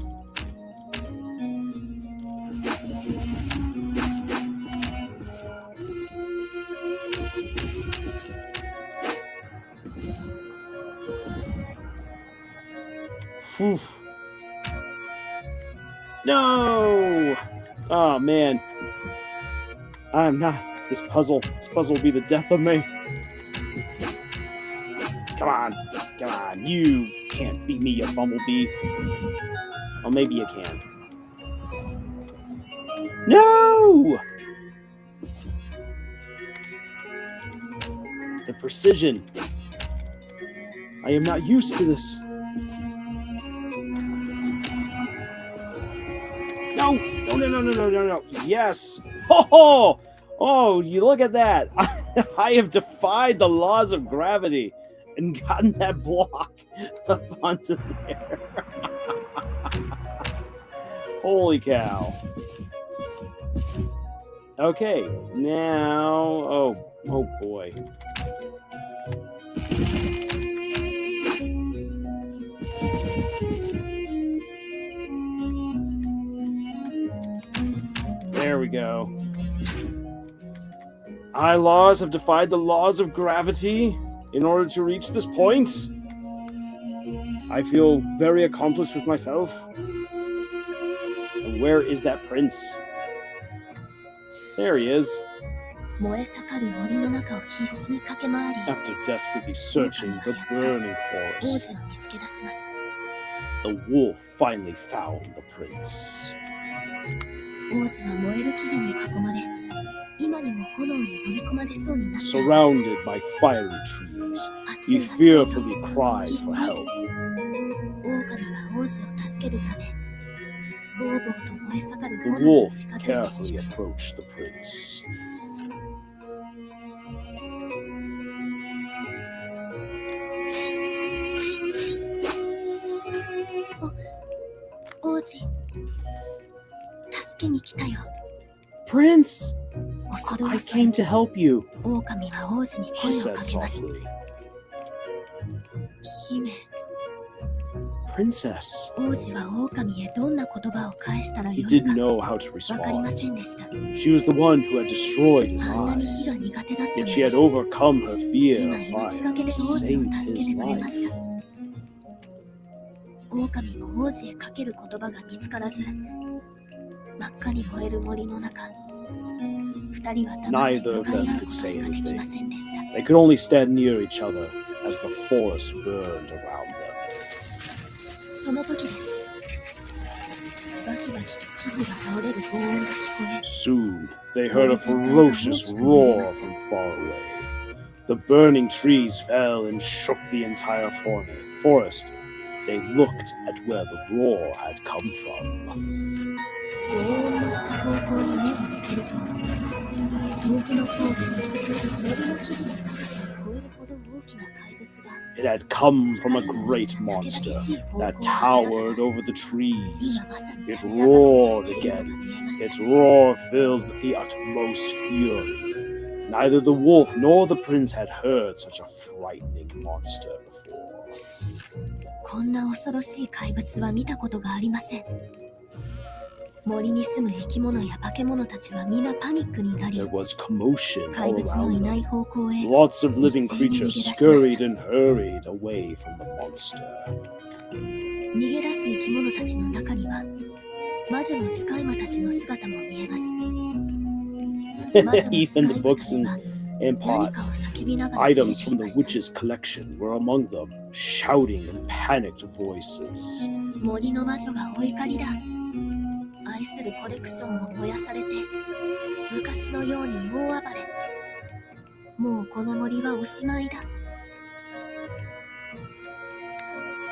Speaker 1: Oof. No! Oh man. I'm not. This puzzle will be the death of me. Come on. Come on. You can't beat me, you bumblebee. Well, maybe you can. No! The precision. I am not used to this. No. Yes. Oh, you look at that. I have defied the laws of gravity and gotten that block up onto there. Holy cow. Okay, now... Oh boy. There we go. I, Lars, have defied the laws of gravity in order to reach this point. I feel very accomplished with myself. And where is that prince? There he is. After desperately searching the burning forest, the wolf finally found the prince. Surrounded by fiery trees, he fearfully cried for help. The wolf carefully approached the prince.
Speaker 2: 子、助けに来たよ。
Speaker 1: Prince,
Speaker 2: 恐る
Speaker 1: I
Speaker 2: 恐る
Speaker 1: came to help you,
Speaker 2: 狼は王子に
Speaker 1: she
Speaker 2: 声を
Speaker 1: said
Speaker 2: かけます。
Speaker 1: softly.
Speaker 2: 姫、
Speaker 1: Princess.
Speaker 2: 王子は狼へどんな言葉を返したら
Speaker 1: He
Speaker 2: よい
Speaker 1: didn't
Speaker 2: か
Speaker 1: know how to
Speaker 2: わかりま
Speaker 1: respond.
Speaker 2: せんでした。
Speaker 1: She was the one who had destroyed his
Speaker 2: あんなに火
Speaker 1: eyes.
Speaker 2: が苦手だったの
Speaker 1: Yet she had
Speaker 2: に、
Speaker 1: overcome her fear
Speaker 2: 今
Speaker 1: of
Speaker 2: 命がけ
Speaker 1: fire
Speaker 2: で
Speaker 1: to
Speaker 2: 王子を
Speaker 1: save
Speaker 2: 助け
Speaker 1: his
Speaker 2: てくれまし
Speaker 1: life.
Speaker 2: た。狼も王子へかける言葉が見つからず、真っ赤に燃える森の中、二人は黙って
Speaker 1: Neither
Speaker 2: 向
Speaker 1: of
Speaker 2: かい
Speaker 1: them
Speaker 2: 合う
Speaker 1: could
Speaker 2: こと
Speaker 1: say
Speaker 2: しかできま
Speaker 1: anything.
Speaker 2: せんでした。
Speaker 1: They could only stand near each other as the forest burned around them.
Speaker 2: その時です。バキバキと木々が倒れる轟音が聞こえ、
Speaker 1: Soon, they heard a ferocious roar from far away. The burning trees fell and shook the entire forest. They looked at where the roar had come from.
Speaker 2: 轟音のした方向に目を向けると、遠くの方で森の木々の高さを超えるほど大きな怪物が
Speaker 1: It had come from a great monster that towered over the trees.
Speaker 2: 今まさに
Speaker 1: It
Speaker 2: 立ち上がろう
Speaker 1: roared
Speaker 2: としているの
Speaker 1: again.
Speaker 2: が見えました。
Speaker 1: Its roar filled with the utmost fury. Neither the wolf nor the prince had heard such a frightening monster before.
Speaker 2: こんな恐ろしい怪物は見たことがありません。森に住む生き物や化け物たちは皆パニックになり、
Speaker 1: There was commotion
Speaker 2: 怪
Speaker 1: all
Speaker 2: 物のい
Speaker 1: around
Speaker 2: な
Speaker 1: them.
Speaker 2: い方向へ
Speaker 1: Lots of living creatures scurried and hurried away from the monster.
Speaker 2: 逃げ出す生き物たちの中には魔女の使い魔たちの姿も見えます。魔女の
Speaker 1: Even
Speaker 2: 使い
Speaker 1: the
Speaker 2: 魔た
Speaker 1: books
Speaker 2: ちは
Speaker 1: and
Speaker 2: 何
Speaker 1: pot
Speaker 2: かを叫びながら逃げ
Speaker 1: items
Speaker 2: てい
Speaker 1: from
Speaker 2: ま
Speaker 1: the
Speaker 2: した。
Speaker 1: witch's collection were among them, shouting in panicked voices.
Speaker 2: 森の魔女がお怒りだ。愛するコレクションを燃やされて昔のように大暴れ。もうこの森はおしまいだ。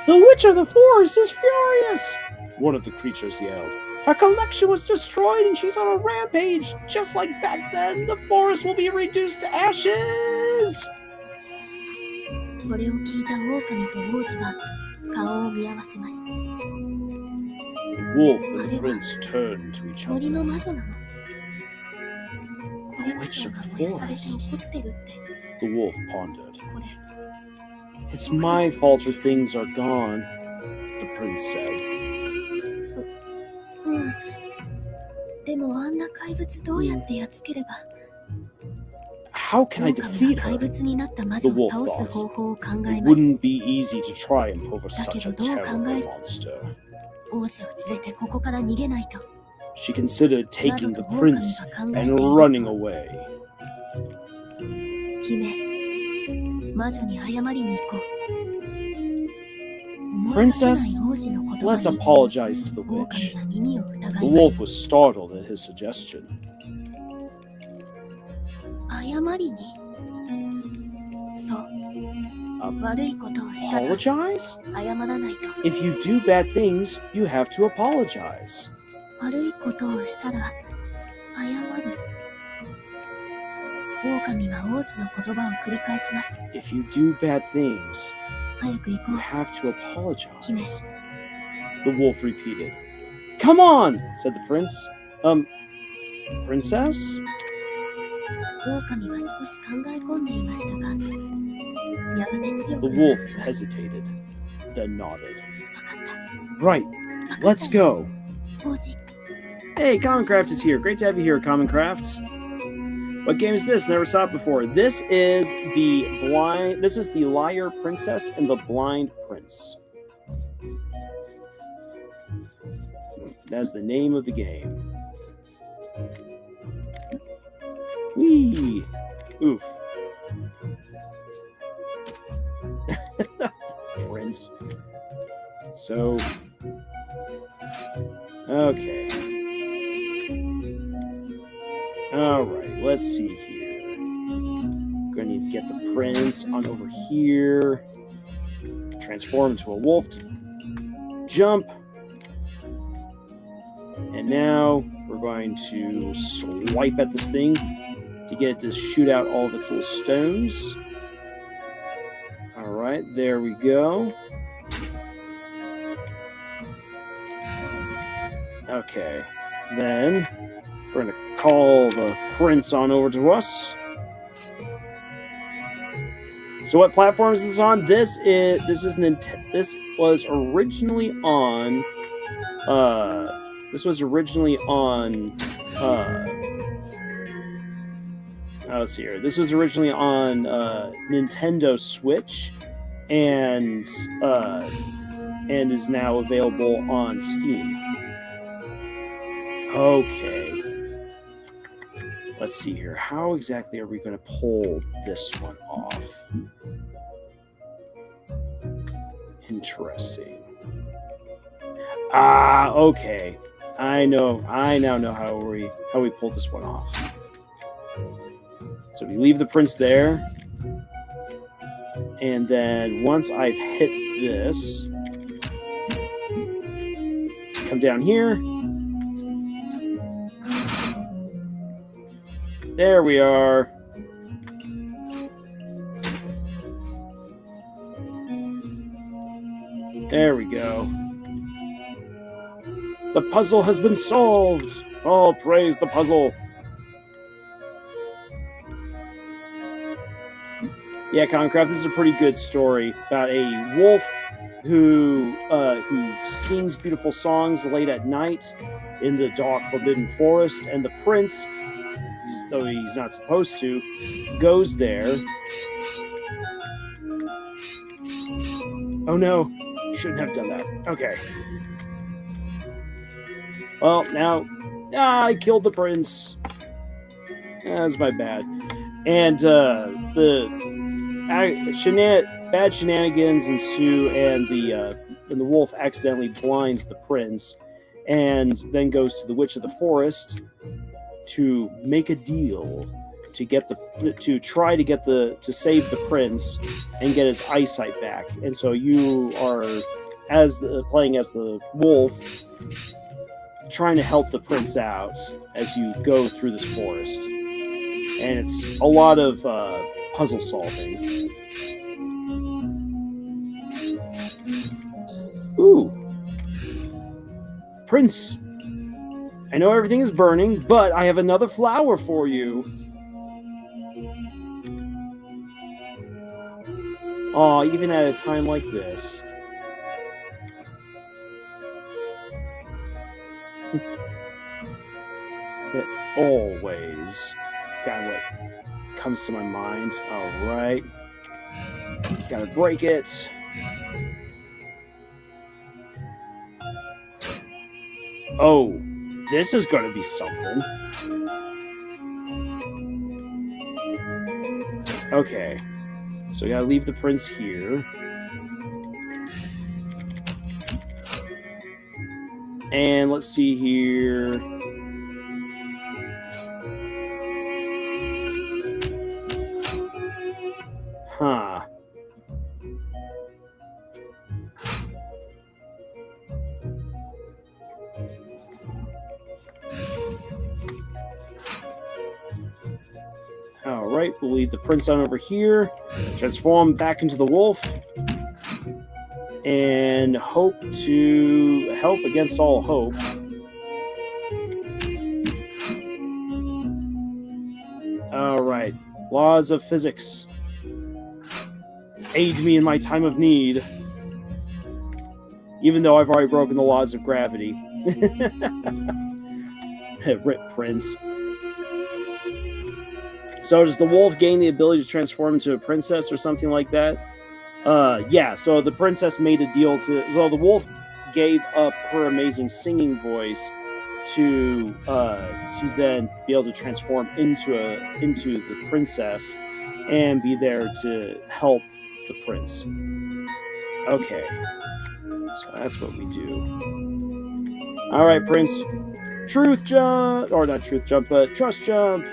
Speaker 1: The witch of the forest is furious! One of the creatures yelled. Her collection was destroyed and she's on a rampage! Just like back then, the forest will be reduced to ashes!
Speaker 2: それを聞いた狼と王子は顔を見合わせます。
Speaker 1: The wolf and the prince turned to each
Speaker 2: 森
Speaker 1: other.
Speaker 2: の魔女なの？コレクションが燃やされて怒ってるって。
Speaker 1: The wolf pondered.
Speaker 2: これ
Speaker 1: It's my fault her things are gone, the prince said.
Speaker 2: うん。でもあんな怪物どうやってやっつければ。
Speaker 1: How can I
Speaker 2: 狼
Speaker 1: defeat
Speaker 2: が怪
Speaker 1: her?
Speaker 2: 物になった魔女
Speaker 1: The
Speaker 2: を
Speaker 1: wolf
Speaker 2: 倒す
Speaker 1: thought.
Speaker 2: 方法を考え
Speaker 1: It
Speaker 2: ます。
Speaker 1: wouldn't be easy to triumph over such a terrible monster.
Speaker 2: 王子を連れてここから逃げないと。
Speaker 1: She considered
Speaker 2: 魔
Speaker 1: taking
Speaker 2: 女
Speaker 1: the
Speaker 2: と狼
Speaker 1: prince
Speaker 2: が考えてい
Speaker 1: and
Speaker 2: る
Speaker 1: running
Speaker 2: と。
Speaker 1: away.
Speaker 2: 姫、魔女に謝りに行こう。
Speaker 1: Princess,
Speaker 2: 思いがけない王子の言葉
Speaker 1: Let's
Speaker 2: に
Speaker 1: apologize to the
Speaker 2: 狼
Speaker 1: witch.
Speaker 2: が耳を疑
Speaker 1: The
Speaker 2: いま
Speaker 1: wolf
Speaker 2: す。
Speaker 1: was startled at his suggestion.
Speaker 2: 謝りに？そう。
Speaker 1: Um,
Speaker 2: 悪いことをしたら
Speaker 1: Apologize?
Speaker 2: 謝らないと。
Speaker 1: If you do bad things, you have to apologize.
Speaker 2: 悪いことをしたら謝る。狼は王子の言葉を繰り返します。
Speaker 1: If you do bad things,
Speaker 2: 早く行こ
Speaker 1: you
Speaker 2: う。
Speaker 1: have to apologize.
Speaker 2: 姫。
Speaker 1: The wolf repeated. Come on, said the prince. Princess?
Speaker 2: 狼は少し考え込んでいましたが、やがて強
Speaker 1: The
Speaker 2: くうな
Speaker 1: wolf
Speaker 2: ずきます。
Speaker 1: hesitated, then nodded.
Speaker 2: わかった。
Speaker 1: Right,
Speaker 2: わかった
Speaker 1: let's go.
Speaker 2: 王子、
Speaker 1: Hey, Commoncraft is here. Great to have you here, Commoncraft. What game is this? Never saw it before. This is the Liar Princess and the Blind Prince. That's the name of the game. Whee! Oof. Prince. So, okay. Alright, let's see here. Gonna need to get the prince on over here. Transform into a wolf to jump. And now we're going to swipe at this thing to get it to shoot out all of its little stones. Alright, there we go. Okay. Then we're going to call the prince on over to us. So what platform is this on? This was originally on let's see here. This was originally on Nintendo Switch and is now available on Steam. Okay. Let's see here. How exactly are we going to pull this one off? Interesting. Okay. I now know how we pull this one off. So we leave the prince there. And then once I've hit this, come down here. There we are. There we go. The puzzle has been solved. Oh, praise the puzzle. Yeah, Concraft, this is a pretty good story about a wolf who sings beautiful songs late at night in the dark, forbidden forest, and the prince, though he's not supposed to, goes there. Oh no, shouldn't have done that. Okay. Well, now, I killed the prince. That's my bad. And bad shenanigans ensue, and the wolf accidentally blinds the prince, and then goes to the witch of the forest to make a deal to save the prince and get his eyesight back. And so you are playing as the wolf, trying to help the prince out as you go through this forest. And it's a lot of puzzle solving. Ooh. Prince, I know everything is burning, but I have another flower for you. Aw, even at a time like this. It always got what comes to my mind. Alright. Gotta break it. Oh, this is gonna be something. Okay. So we gotta leave the prince here. And let's see here. Huh. Alright, we'll leave the prince on over here, transform back into the wolf, and hope to help against all hope. Alright, laws of physics. Aid me in my time of need. Even though I've already broken the laws of gravity. Rip Prince. So does the wolf gain the ability to transform into a princess or something like that? Yeah, so the princess made a deal so the wolf gave up her amazing singing voice to then be able to transform into the princess and be there to help the prince. Okay. So that's what we do. Alright, Prince. Truth jump! Or not truth jump, but trust jump!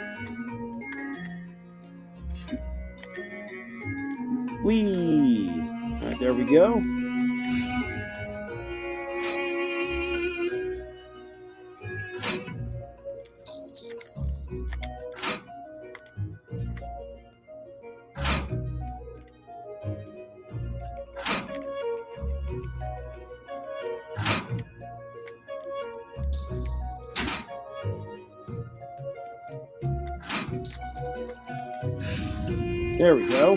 Speaker 1: Whee! Alright, there we go. There we go.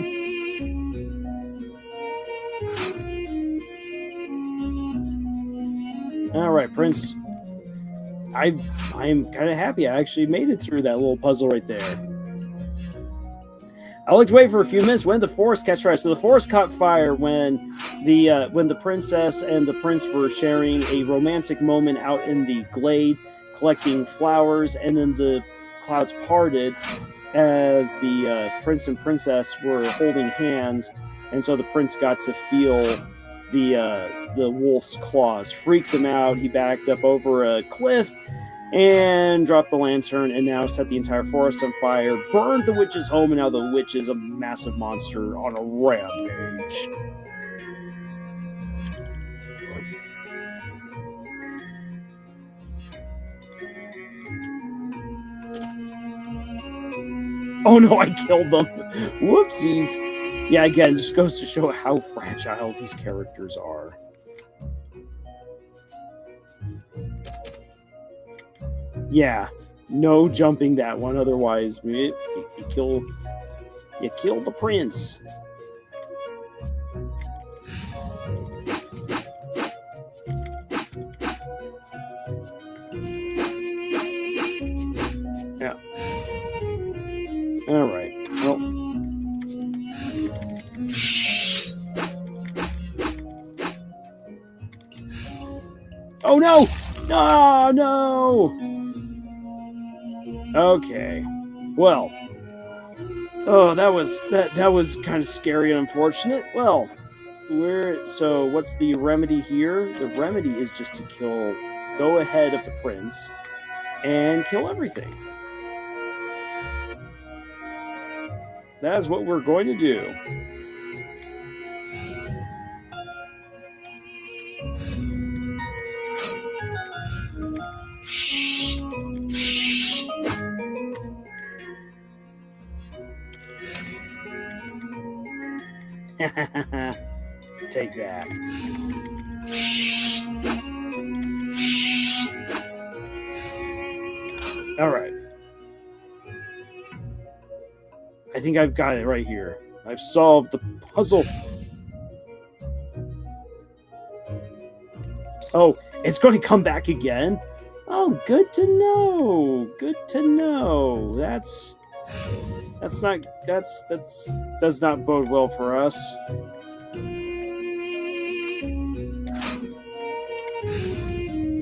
Speaker 1: All right, Prince. I'm kind of happy I actually made it through that little puzzle right there. I looked away for a few minutes. When did the forest catch fire? So the forest caught fire when the princess and the prince were sharing a romantic moment out in the glade, collecting flowers, and then the clouds parted as the prince and princess were holding hands, and so the prince got to feel the wolf's claws. Freaked him out. He backed up over a cliff and dropped the lantern, and now set the entire forest on fire, burned the witch's home, and now the witch is a massive monster on a rampage. Oh no, I killed them. Whoopsies. Yeah, again, just goes to show how fragile these characters are. Yeah, no jumping that one. Otherwise, you kill the prince. Yeah. All right. Well. Oh no! No! No! Okay. Well. Oh, that was kind of scary and unfortunate. Well, so what's the remedy here? The remedy is just to go ahead of the prince and kill everything. That's what we're going to do. Take that. All right. I think I've got it right here. I've solved the puzzle. Oh, it's going to come back again? Oh, good to know. Good to know. That does not bode well for us.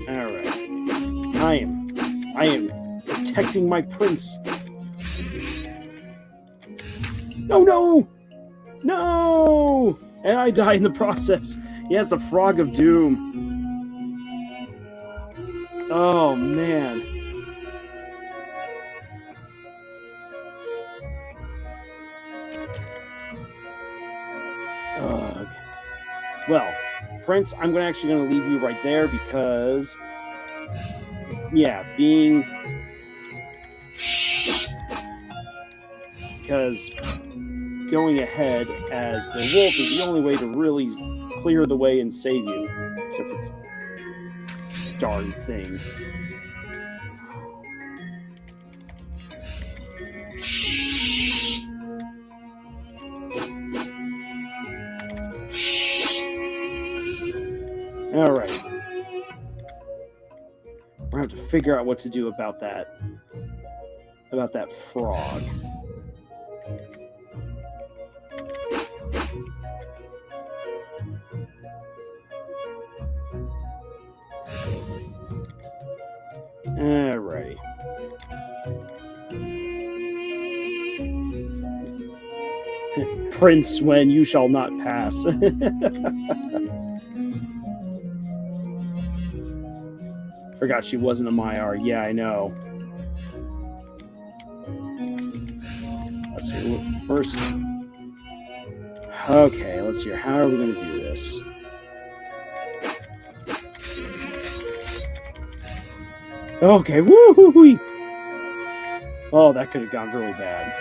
Speaker 1: All right. I am protecting my prince. Oh no! No! And I die in the process. He has the Frog of Doom. Oh man. Ugh. Well, Prince, I'm actually going to leave you right there because, yeah, because going ahead as the wolf is the only way to really clear the way and save you. Except for this darn thing. All right. We're going to have to figure out what to do about that frog. Alrighty. Prince, when you shall not pass. Forgot she wasn't a Maiar. Yeah, I know. Let's see. First. Okay, let's see. How are we going to do this? Okay, woo-hoo-hoo! Oh, that could have gone really bad.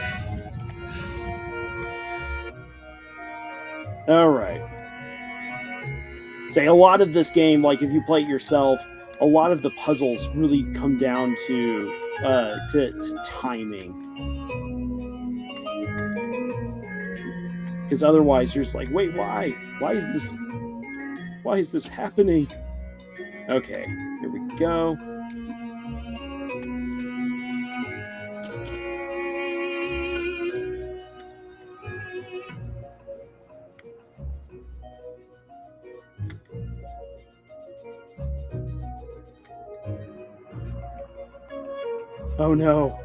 Speaker 1: Alright. Say, a lot of this game, like, if you play it yourself, a lot of the puzzles really come down to timing. Because otherwise you're just like, wait, why? Why is this happening? Okay, here we go. Oh no.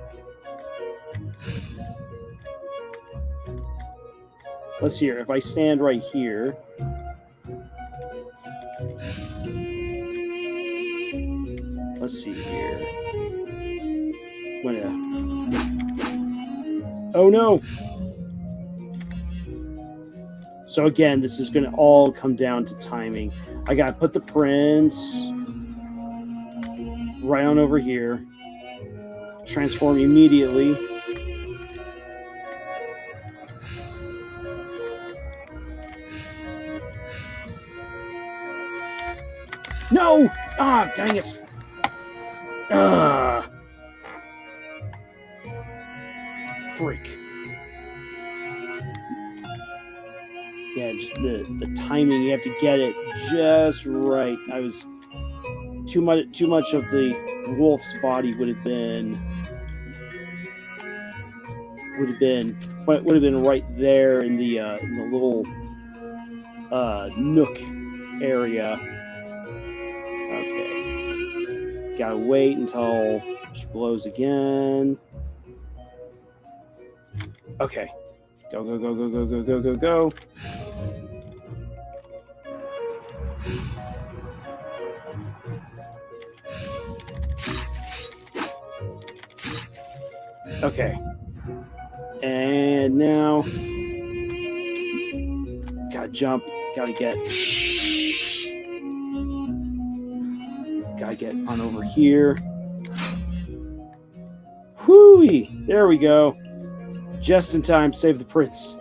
Speaker 1: Let's see here. If I stand right here. Let's see here. Oh no. So again, this is going to all come down to timing. I got to put the prince right on over here. Transform immediately. No! Ah, dang it. Freak. Yeah, just the timing. You have to get it just right. I was too much of the wolf's body would have been right there in the little nook area. Okay. Gotta wait until she blows again. Okay. Go, go, go, go, go, go, go, go, go. Okay. And now gotta jump, gotta get on over here. Whoo-wee! There we go. Just in time, save the prince.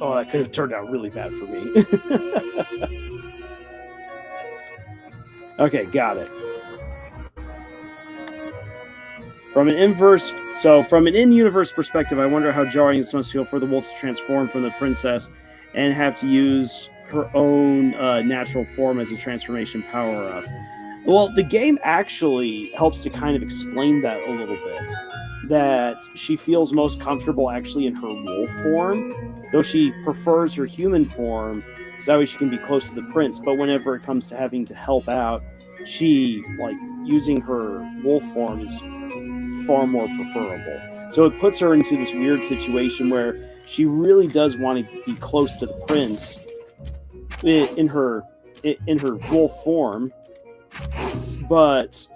Speaker 1: Oh, that could have turned out really bad for me. Okay, got it. From an in-universe perspective, I wonder how jarring this must feel for the wolf to transform from the princess and have to use her own natural form as a transformation power-up. Well, the game actually helps to kind of explain that a little bit. That she feels most comfortable actually in her wolf form, though she prefers her human form, so that way she can be close to the prince. But whenever it comes to having to help out, she, using her wolf form is far more preferable. So it puts her into this weird situation where she really does want to be close to the prince in her wolf form. But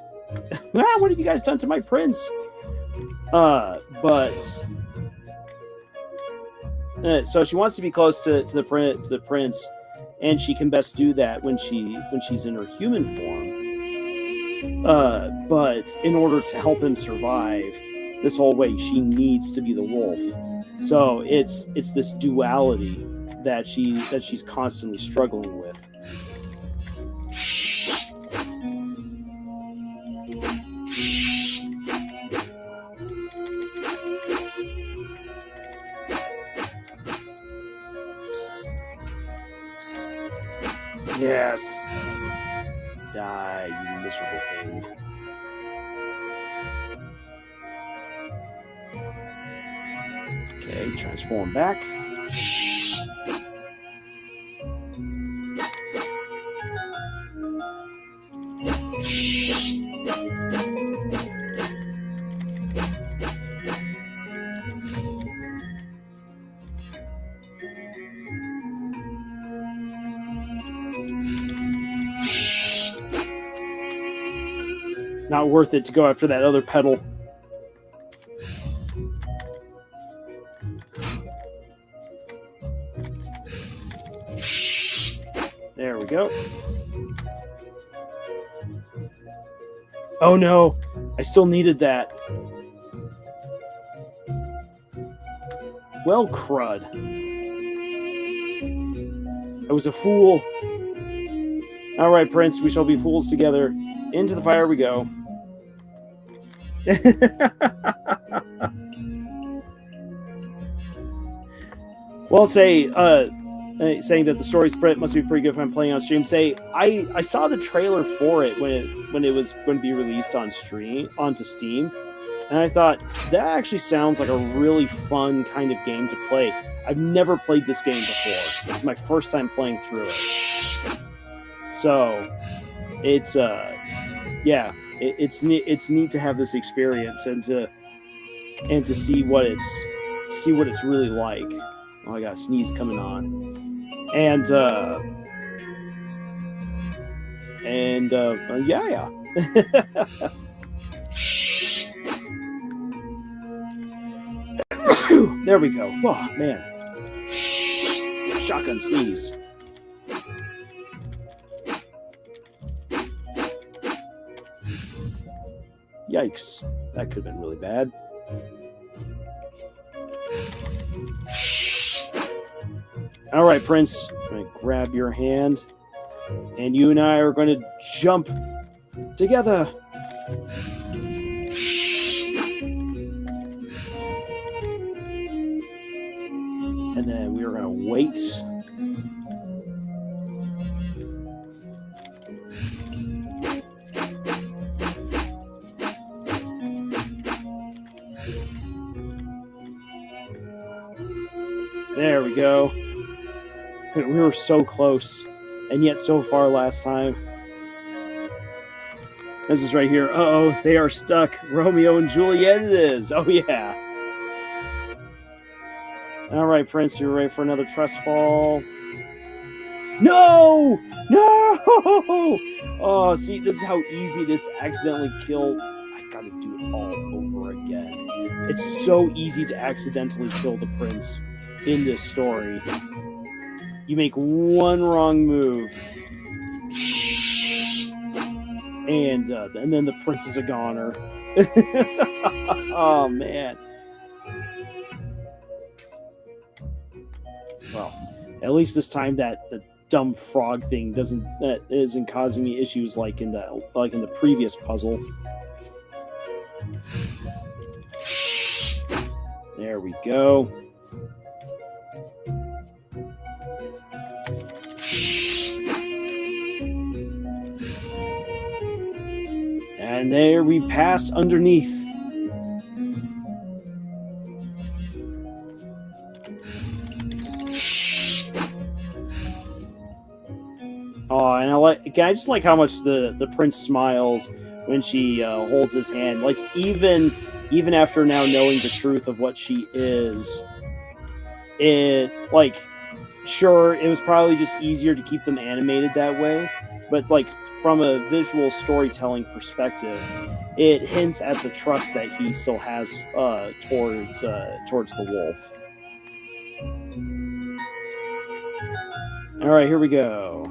Speaker 1: what have you guys done to my prince? So she wants to be close to the prince, and she can best do that when she's in her human form. But in order to help him survive this whole way, she needs to be the wolf. So it's this duality that she's constantly struggling with. Yes. Die, you miserable thing. Okay, transform back. Not worth it to go after that other petal. There we go. Oh no, I still needed that. Well, crud. I was a fool. All right, Prince, we shall be fools together. Into the fire we go. Well, saying that the story spread must be pretty good if I'm playing on stream. I saw the trailer for it when it was going to be released on onto Steam, and I thought that actually sounds like a really fun kind of game to play. I've never played this game before. This is my first time playing through it, so it's it's neat to have this experience and to see what it's really like. Oh, I got a sneeze coming on. And yeah. There we go. Oh, man. Shotgun sneeze. Yikes. That could have been really bad. All right, Prince. I'm going to grab your hand, and you and I are going to jump together. And then we are going to wait. There we go. We were so close, and yet so far last time. This is right here. Uh-oh, they are stuck. Romeo and Juliet it is. Oh, yeah. All right, Prince, you ready for another trust fall? No! No! Oh, see, this is how easy it is to accidentally kill. I gotta do it all over again. It's so easy to accidentally kill the prince in this story. You make one wrong move, and then the prince is a goner. Oh, man. Well, at least this time that the dumb frog thing isn't causing me issues like in the previous puzzle. There we go. And there we pass underneath. Oh, and I just like how much the prince smiles when she holds his hand. Like even after now knowing the truth of what she is, sure, it was probably just easier to keep them animated that way, but from a visual storytelling perspective, it hints at the trust that he still has towards the wolf. All right, here we go.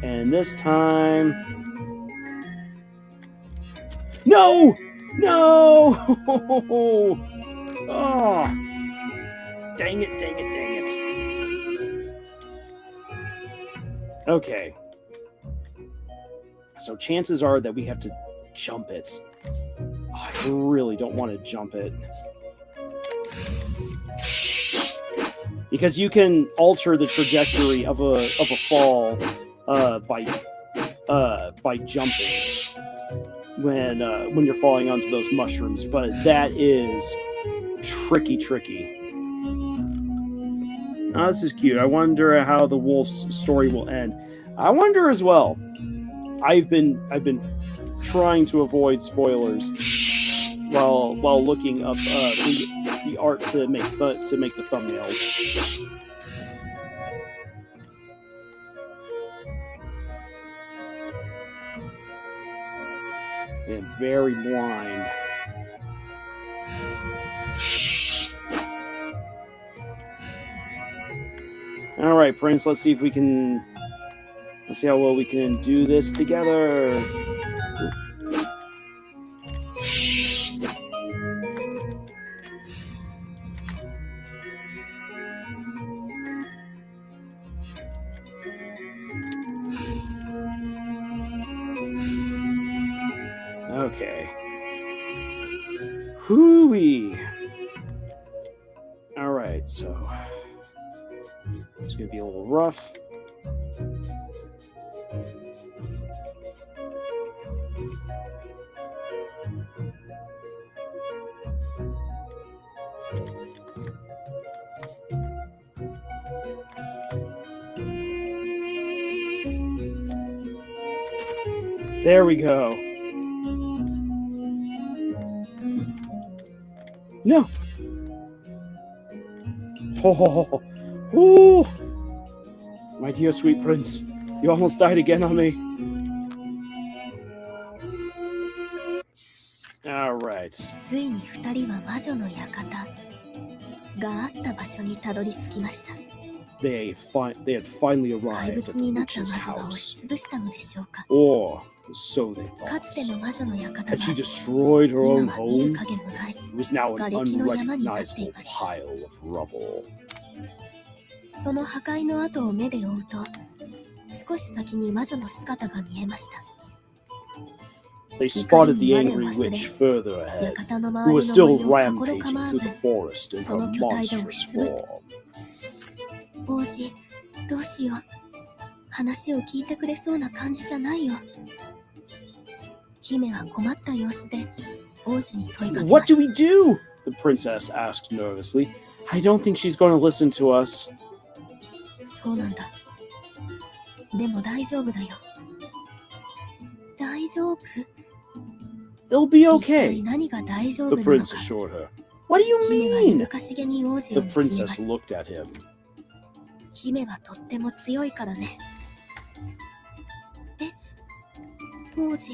Speaker 1: And this time... No! No! Oh! Dang it, dang it, dang it. Okay. So chances are that we have to jump it. Oh, I really don't want to jump it. Because you can alter the trajectory of a fall by jumping when you're falling onto those mushrooms, but that is tricky. Oh, this is cute. I wonder how the wolf's story will end. I wonder as well. I've been trying to avoid spoilers while looking up the art to make the thumbnails. And very blind. All right, Prince. Let's see how well we can do this together. Okay. Hooey. All right, so it's gonna be a little rough. There we go. No. Oh, oh, my dear sweet prince, you almost died again on me. All right.
Speaker 2: ついに二人は魔女の館があった場所にたどり着きました。
Speaker 1: They had finally
Speaker 2: 怪
Speaker 1: arrived
Speaker 2: 物
Speaker 1: at
Speaker 2: に
Speaker 1: the
Speaker 2: なった
Speaker 1: witch's
Speaker 2: 魔女が押し
Speaker 1: house.
Speaker 2: つぶしたのでしょうか。
Speaker 1: Or so they
Speaker 2: かつて
Speaker 1: thought.
Speaker 2: の魔女の館
Speaker 1: Had she
Speaker 2: は
Speaker 1: destroyed her
Speaker 2: 今
Speaker 1: own
Speaker 2: は見る
Speaker 1: home?
Speaker 2: 影もない。
Speaker 1: It was now an
Speaker 2: 瓦礫の山になってい
Speaker 1: unrecognizable
Speaker 2: ます。
Speaker 1: pile of rubble.
Speaker 2: その破壊の跡を目で追うと、少し先に魔女の姿が見えました。
Speaker 1: They spotted the angry witch further ahead,
Speaker 2: 館の
Speaker 1: who
Speaker 2: 周
Speaker 1: was
Speaker 2: りの
Speaker 1: still
Speaker 2: 森を囲
Speaker 1: rampaging
Speaker 2: 構わ
Speaker 1: through
Speaker 2: ず
Speaker 1: the forest in her
Speaker 2: その巨体で押し
Speaker 1: monstrous
Speaker 2: つぶ
Speaker 1: form.
Speaker 2: 王子、どうしよう。話を聞いてくれそうな感じじゃないよ。姫は困った様子で王子に問いかけま
Speaker 1: What
Speaker 2: す。
Speaker 1: do we do? The princess asked nervously. I don't think she's going to listen to us.
Speaker 2: そうなんだ。でも大丈夫だよ。大丈夫？
Speaker 1: It'll be
Speaker 2: 一体
Speaker 1: okay,
Speaker 2: 何が大丈
Speaker 1: the
Speaker 2: 夫なの
Speaker 1: prince
Speaker 2: か。
Speaker 1: assured her. What do you
Speaker 2: 姫は
Speaker 1: mean?
Speaker 2: ぬかしげに王子
Speaker 1: The
Speaker 2: を見つめま
Speaker 1: princess
Speaker 2: す。
Speaker 1: looked at him.
Speaker 2: 姫はとっても強いからね。王子、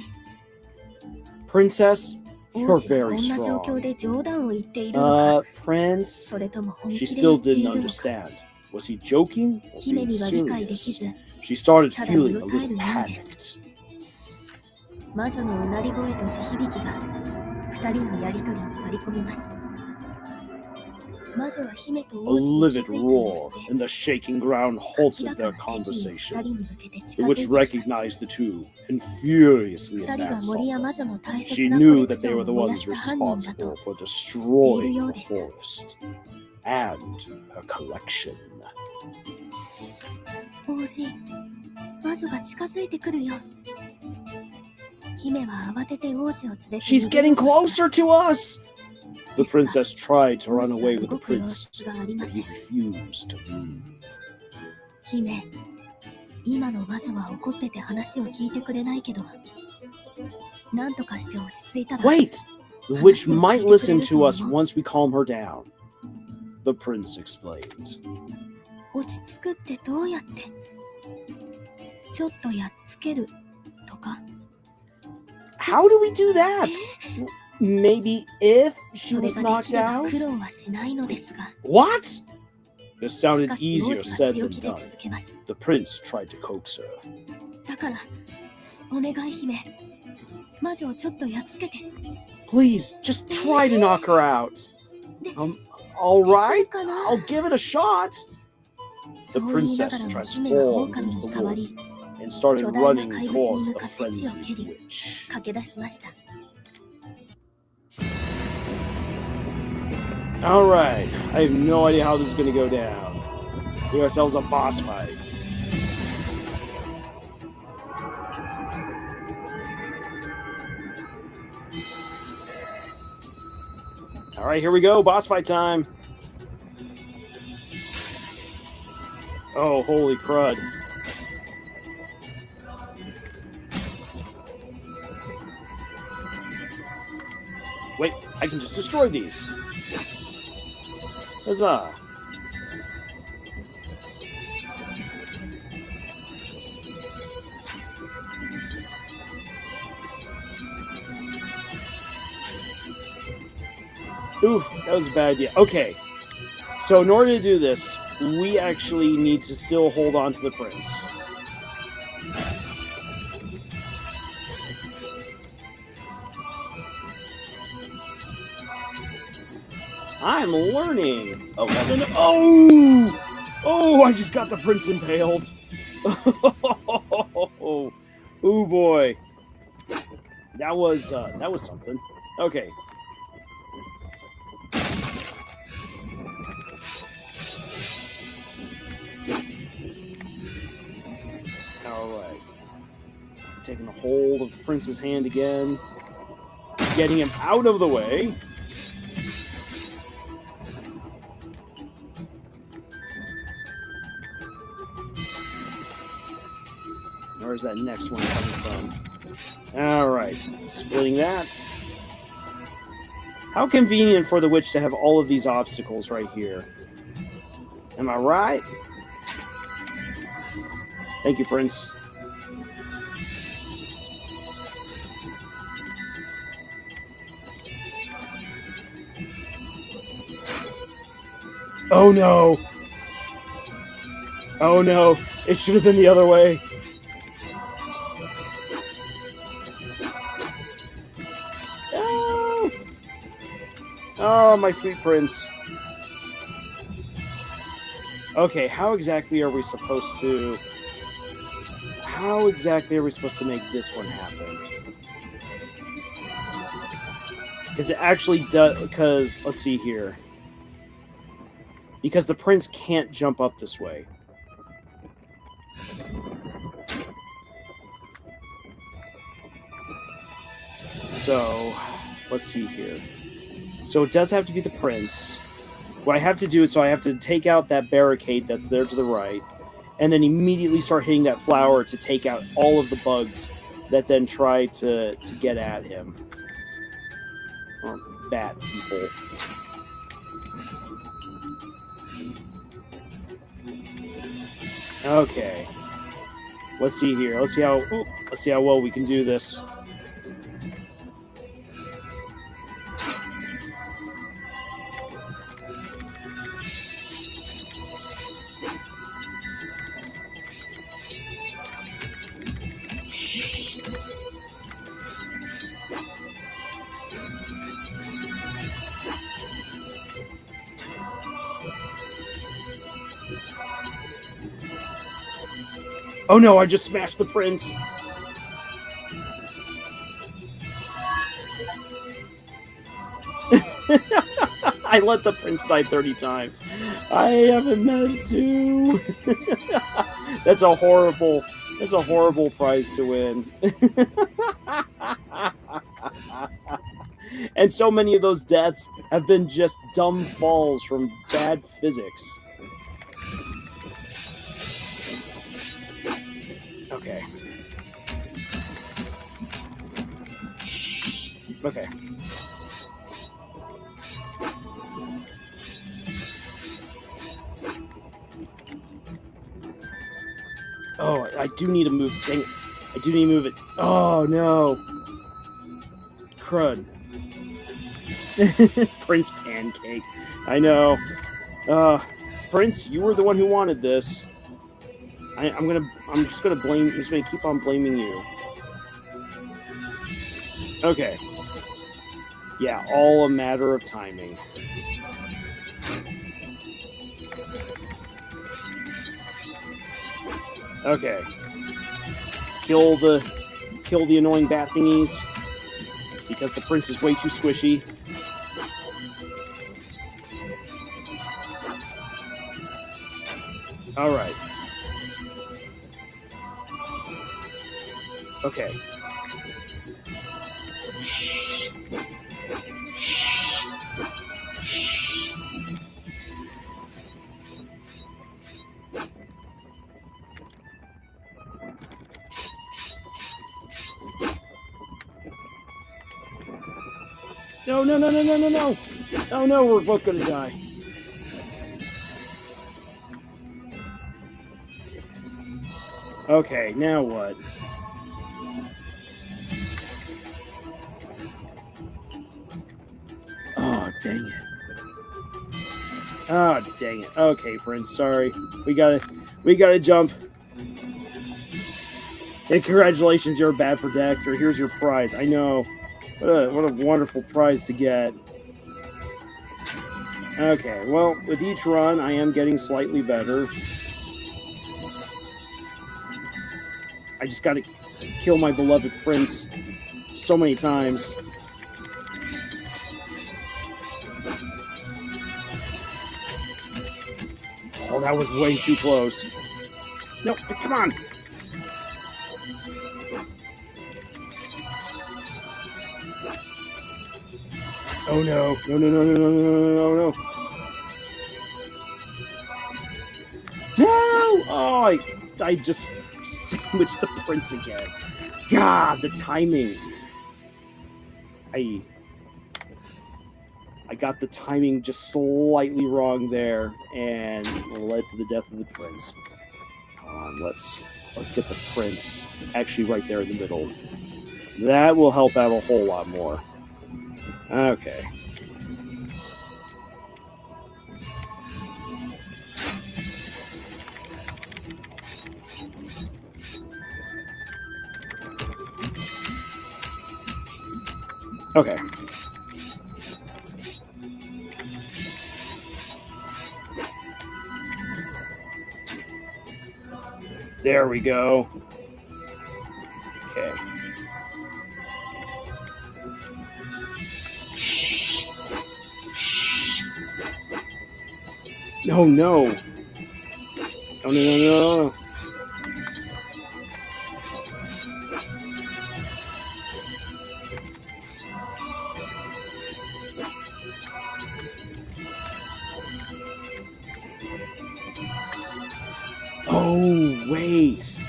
Speaker 1: Princess,
Speaker 2: 王
Speaker 1: you're
Speaker 2: 子が
Speaker 1: very
Speaker 2: こんな状況
Speaker 1: strong.
Speaker 2: で冗談を言っているのか、
Speaker 1: Prince?
Speaker 2: それとも本
Speaker 1: She
Speaker 2: 気で
Speaker 1: still
Speaker 2: 言ってい
Speaker 1: didn't
Speaker 2: るのか。
Speaker 1: understand. Was he joking or
Speaker 2: 姫
Speaker 1: being
Speaker 2: には理解でき
Speaker 1: serious?
Speaker 2: ず、
Speaker 1: She started
Speaker 2: ただ
Speaker 1: feeling a
Speaker 2: うろたえ
Speaker 1: little
Speaker 2: るのみです。
Speaker 1: panicked.
Speaker 2: 魔女のうなり声と地響きが二人のやりとりに割り込みます。魔女は姫と
Speaker 1: A
Speaker 2: 王子に気
Speaker 1: livid
Speaker 2: づいた様
Speaker 1: roar
Speaker 2: 子
Speaker 1: and the shaking ground
Speaker 2: で、
Speaker 1: halted
Speaker 2: 明ら
Speaker 1: their かな敵に二
Speaker 3: conversation.
Speaker 2: 人に向けて
Speaker 1: The
Speaker 2: 近づい
Speaker 1: witch
Speaker 2: てきます。
Speaker 1: recognized the two and furiously
Speaker 2: 二人は
Speaker 1: advanced
Speaker 2: 森
Speaker 1: on
Speaker 2: や
Speaker 1: them.
Speaker 2: 魔女の大
Speaker 1: She
Speaker 2: 切なコ
Speaker 1: knew
Speaker 2: レク
Speaker 1: that
Speaker 2: シ
Speaker 1: they
Speaker 2: ョン
Speaker 1: were
Speaker 2: を
Speaker 1: the
Speaker 2: 燃や
Speaker 1: ones
Speaker 2: した犯人だと
Speaker 1: responsible for destroying the forest and her collection.
Speaker 2: 王子、魔女が近づいてくるよ。姫は慌てて王子を連れて
Speaker 1: She's
Speaker 2: 逃げよ
Speaker 1: getting
Speaker 2: うとします。
Speaker 1: closer to us! The princess tried to
Speaker 2: 王
Speaker 1: run
Speaker 2: 子
Speaker 1: away
Speaker 2: は
Speaker 1: with the
Speaker 2: 動く様
Speaker 1: prince,
Speaker 2: 子がありま
Speaker 1: but
Speaker 2: せ
Speaker 1: he
Speaker 2: ん。
Speaker 1: refused to move.
Speaker 2: 姫、今の魔女は怒ってて話を聞いてくれないけど、なんとかして落ち着いたら。
Speaker 1: Wait! The witch might listen to us once we calm her down, the prince explained.
Speaker 2: 落ち着くってどうやって？ちょっとやっつけるとか。
Speaker 1: How do we do that? Maybe if she
Speaker 2: それ
Speaker 1: was
Speaker 2: がで
Speaker 1: knocked
Speaker 2: きれば
Speaker 1: out?
Speaker 2: 苦労はしないのですが。
Speaker 1: What? This
Speaker 2: し
Speaker 1: sounded
Speaker 2: かし王
Speaker 1: easier
Speaker 2: 子は
Speaker 1: said
Speaker 2: 強
Speaker 1: than
Speaker 2: 気で
Speaker 1: done.
Speaker 2: 続けます。
Speaker 1: The prince tried to coax her.
Speaker 2: だから、お願い姫。魔女をちょっとやっつけて。
Speaker 1: Please, just try to knock her out. All
Speaker 2: でき
Speaker 1: right,
Speaker 2: るかな？
Speaker 1: I'll give it a shot.
Speaker 2: そ
Speaker 1: The
Speaker 2: う言いなが
Speaker 1: princess
Speaker 2: らも姫は
Speaker 1: transformed
Speaker 2: 狼
Speaker 1: into
Speaker 2: に
Speaker 1: the
Speaker 2: 変わ
Speaker 1: wolf
Speaker 2: り、
Speaker 1: and started
Speaker 2: 巨大な
Speaker 1: running
Speaker 2: 怪物に
Speaker 1: towards
Speaker 2: 向
Speaker 1: the
Speaker 2: かって地を
Speaker 1: frenzied
Speaker 2: 蹴り、
Speaker 1: witch.
Speaker 2: 駆け出しました。
Speaker 1: All right, I have no idea how this is going to go down. We have ourselves a boss fight. All right, here we go. Boss fight time. Oh, holy crud. Wait, I can just destroy these. Huzzah. Oof, that was a bad idea. Okay, so in order to do this, we actually need to still hold on to the prince. I'm learning. 11. Oh, I just got the prince impaled. Oh boy. That was something. Okay. Taking a hold of the prince's hand again. Getting him out of the way. Where's that next one coming from? Alright, splitting that. How convenient for the witch to have all of these obstacles right here. Am I right? Thank you, Prince. Oh no! Oh no! It should have been the other way. Oh! Oh, my sweet prince. Okay, how exactly are we supposed to... How exactly are we supposed to make this one happen? Because it actually does... Because, let's see here. Because the prince can't jump up this way. So, let's see here. So it does have to be the prince. What I have to do is, so I have to take out that barricade that's there to the right, and then immediately start hitting that flower to take out all of the bugs that then try to get at him. Or bat people. Okay. Let's see here. Let's see how well we can do this. Oh no, I just smashed the prince. I let the prince die 30 times. I haven't meant to. That's a horrible prize to win. And so many of those deaths have been just dumb falls from bad physics. Okay. Okay. Oh, I do need to move. Dang it. I do need to move it. Oh, no. Crud. Prince Pancake. I know. Prince, you were the one who wanted this. I'm just gonna keep on blaming you. Okay. Yeah, all a matter of timing. Okay. Kill the annoying bat thingies. Because the prince is way too squishy. Alright. Okay. No, no, no, no, no, no, no! Oh no, we're both gonna die. Okay, now what? Oh, dang it. Oh, dang it. Okay, Prince, sorry. We gotta jump. Hey, congratulations, you're a bad protector. Here's your prize. I know. What a wonderful prize to get. Okay, well, with each run, I am getting slightly better. I just gotta kill my beloved prince so many times. Oh, that was way too close. No, come on! Oh no. No, no, no, no, no, no, no, no. No! Oh, I just sandwiched the prince again. God, the timing. I got the timing just slightly wrong there, and it led to the death of the prince. Come on, let's get the prince actually right there in the middle. That will help out a whole lot more. Okay. Okay. There we go. Okay. No, no. No, no, no, no. Oh, wait.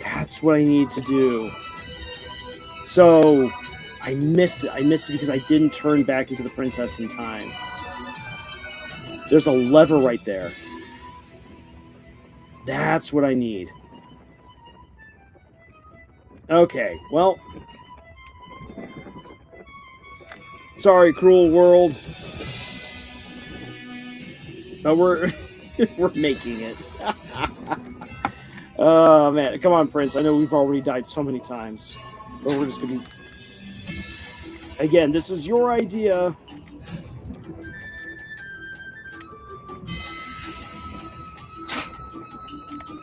Speaker 1: That's what I need to do. So, I missed it. I missed it because I didn't turn back into the princess in time. There's a lever right there. That's what I need. Okay, well. Sorry, cruel world. But we're making it. Oh, man. Come on, Prince. I know we've already died so many times. But we're just going to... Again, this is your idea.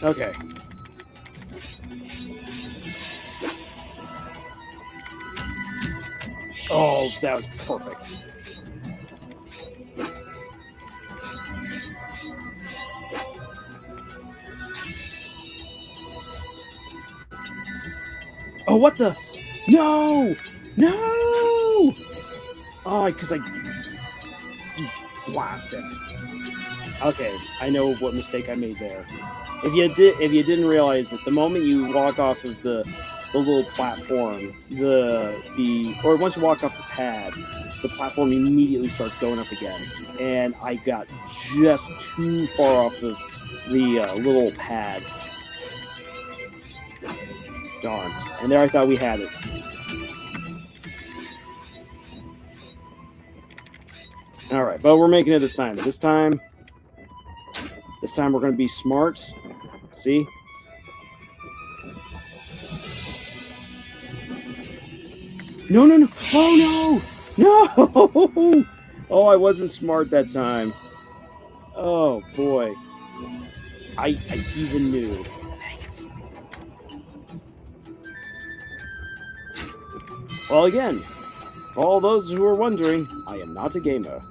Speaker 1: Okay. Oh, that was perfect. Oh, what the? No! No! Oh, because I blast it. Okay, I know what mistake I made there. If you didn't realize that the moment you walk off of the little platform, or once you walk off the pad, the platform immediately starts going up again. And I got just too far off of the little pad. Darn. And there I thought we had it. Alright, but we're making it this time. This time we're going to be smart. See? No, no, no. Oh, no. No. Oh, I wasn't smart that time. Oh, boy. I even knew. Dang it. Well, again, for all those who are wondering, I am not a gamer.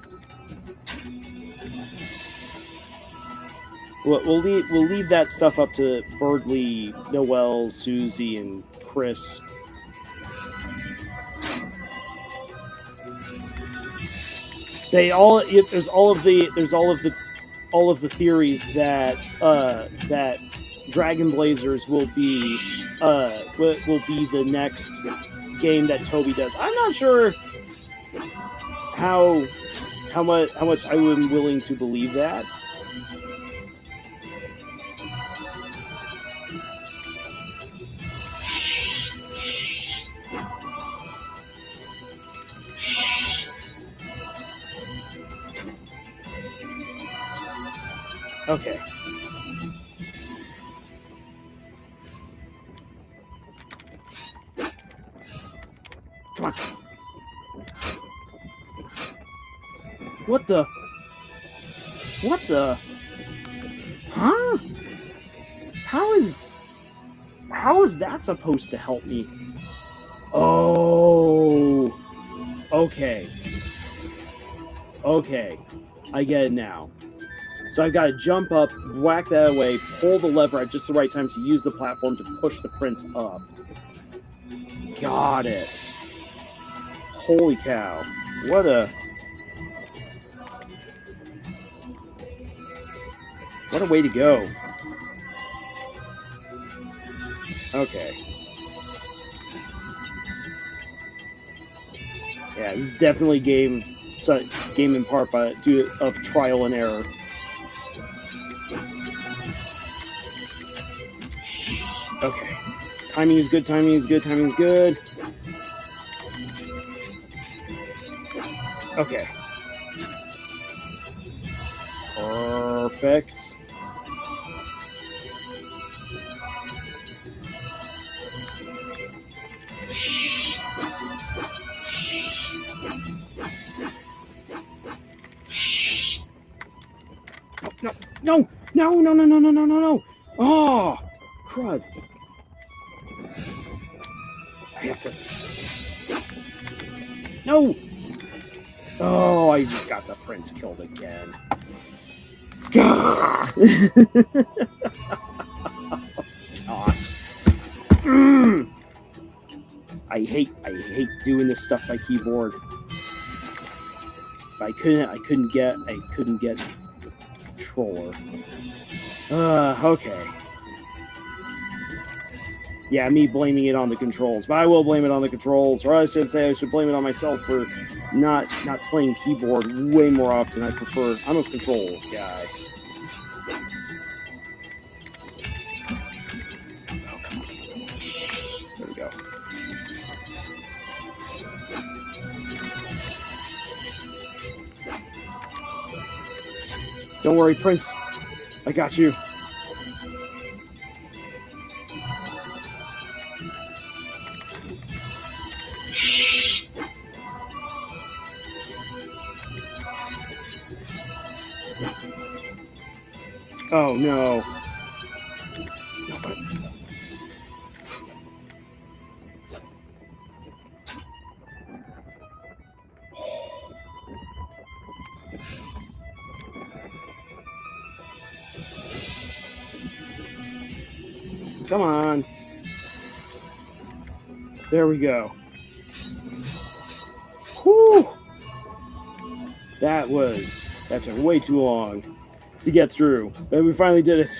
Speaker 1: We'll leave that stuff up to Birdly, Noelle, Susie, and Chris. Say there's all of the theories that Dragon Blazers will be the next game that Toby does. I'm not sure how much I am willing to believe that. Okay. Come on. What the? What the? Huh? How is that supposed to help me? Oh. Okay. Okay. I get it now. So I've got to jump up, whack that away, pull the lever at just the right time to use the platform to push the prince up. Got it. Holy cow. What a way to go. Okay. Yeah, this is definitely game in part due of trial and error. Okay. Timing is good, timing is good, timing is good. Okay. Perfect. No! No! Oh! Crud. I have to... No! Oh, I just got the prince killed again. Gosh. I hate doing this stuff by keyboard. But I couldn't get controller. Okay. Yeah, me blaming it on the controls, but I will blame it on the controls, or I should say I should blame it on myself for not playing keyboard way more often. I'm a control guy. Oh, come on. There we go. Don't worry, Prince. I got you. Oh no. Come on. There we go. Whew. That took way too long to get through, but we finally did it.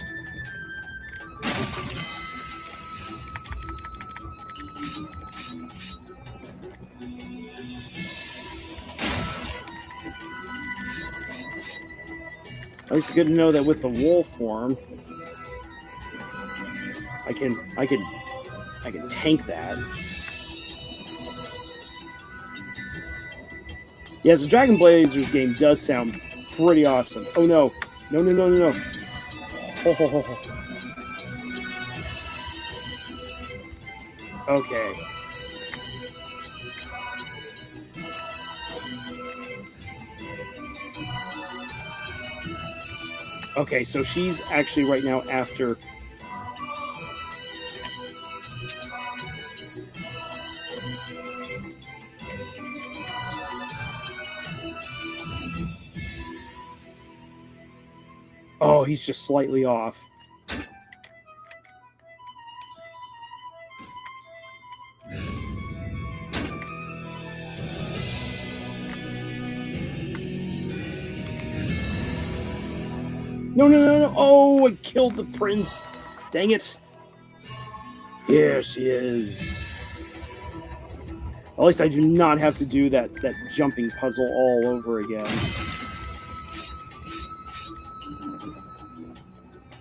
Speaker 1: At least it's good to know that with the wolf form, I can tank that. Yeah, so Dragon Blazers game does sound pretty awesome. Oh no. No. Oh. Okay. Okay, so she's actually right now after... Oh, he's just slightly off. No. Oh, I killed the prince. Dang it. Here she is. At least I do not have to do that jumping puzzle all over again.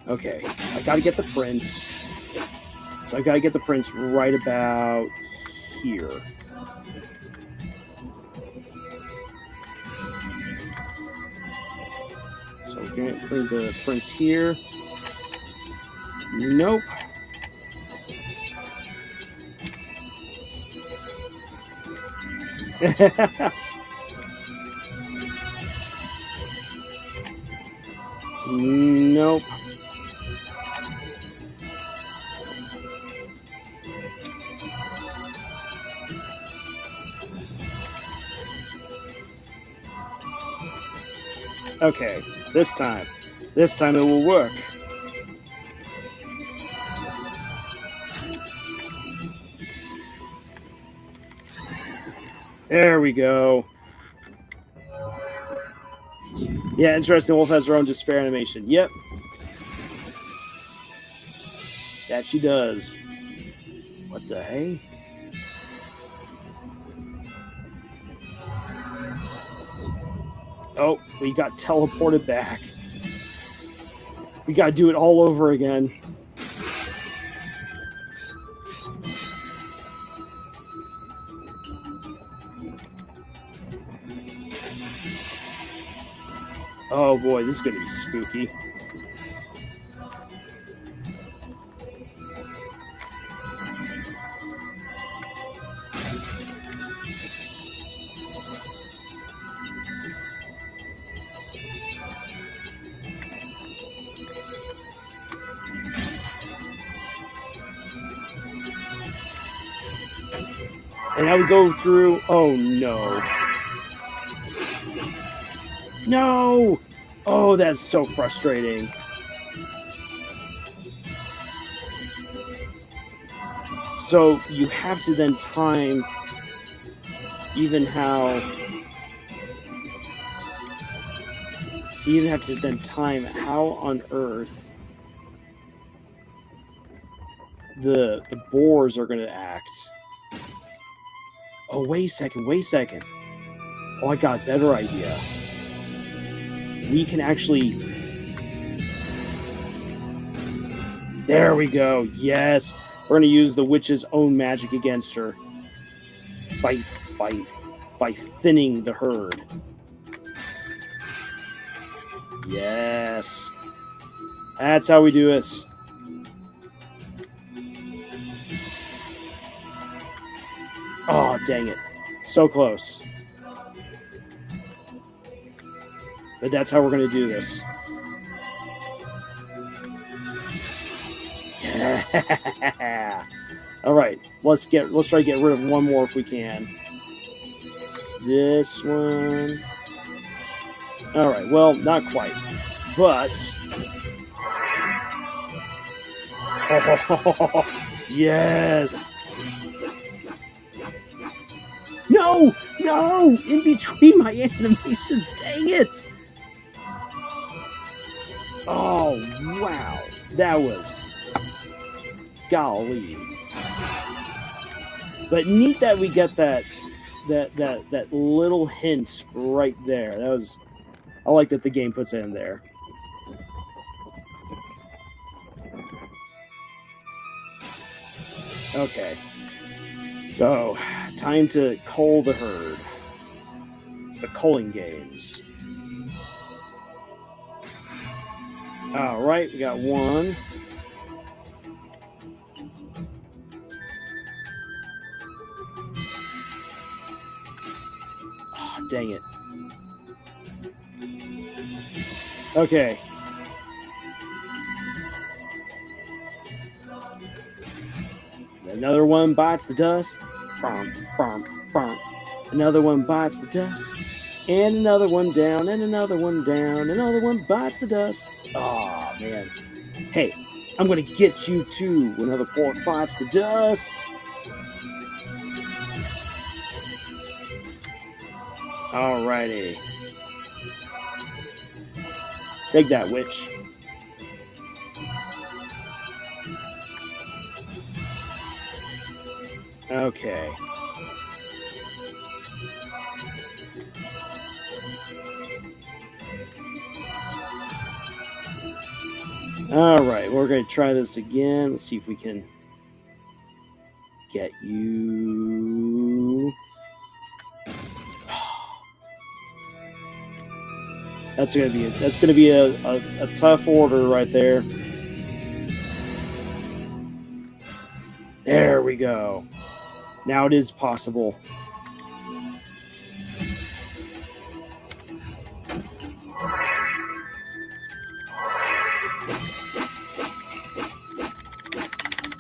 Speaker 1: Okay, I gotta get the prince. So I gotta get the prince right about here. So we're gonna put the prince here. Nope. Nope. Okay, this time it will work. There we go. Yeah, interesting. Wolf has her own despair animation. Yep. That she does. What the hey? Oh, we got teleported back. We gotta do it all over again. Oh boy, this is gonna be spooky. And I would go through. Oh no. No! Oh, that's so frustrating. So you have to then time even how. So you even have to then time how on earth the boars are going to act. Oh, wait a second. Oh, I got a better idea. We can actually... There we go. Yes. We're going to use the witch's own magic against her. By thinning the herd. Yes. That's how we do this. Oh, dang it. So close. But that's how we're going to do this. Yeah. All right. Let's try to get rid of one more if we can. This one. All right. Well, not quite. But yes. No! In between my animation. Dang it. Oh, wow. That was golly. But neat that we get that little hint right there. That was, I like that the game puts it in there. Okay. So, time to cull the herd. It's the culling games. Alright, we got one. Oh, dang it. Okay. Another one bites the dust. Another one bites the dust. And another one down, and another one down. Another one bites the dust. Oh, man. Hey, I'm going to get you too. Another pork bites the dust. Alrighty. Take that, witch. Okay. Alright, we're going to try this again. Let's see if we can get you. That's gonna be a tough order right there. There we go. Now it is possible.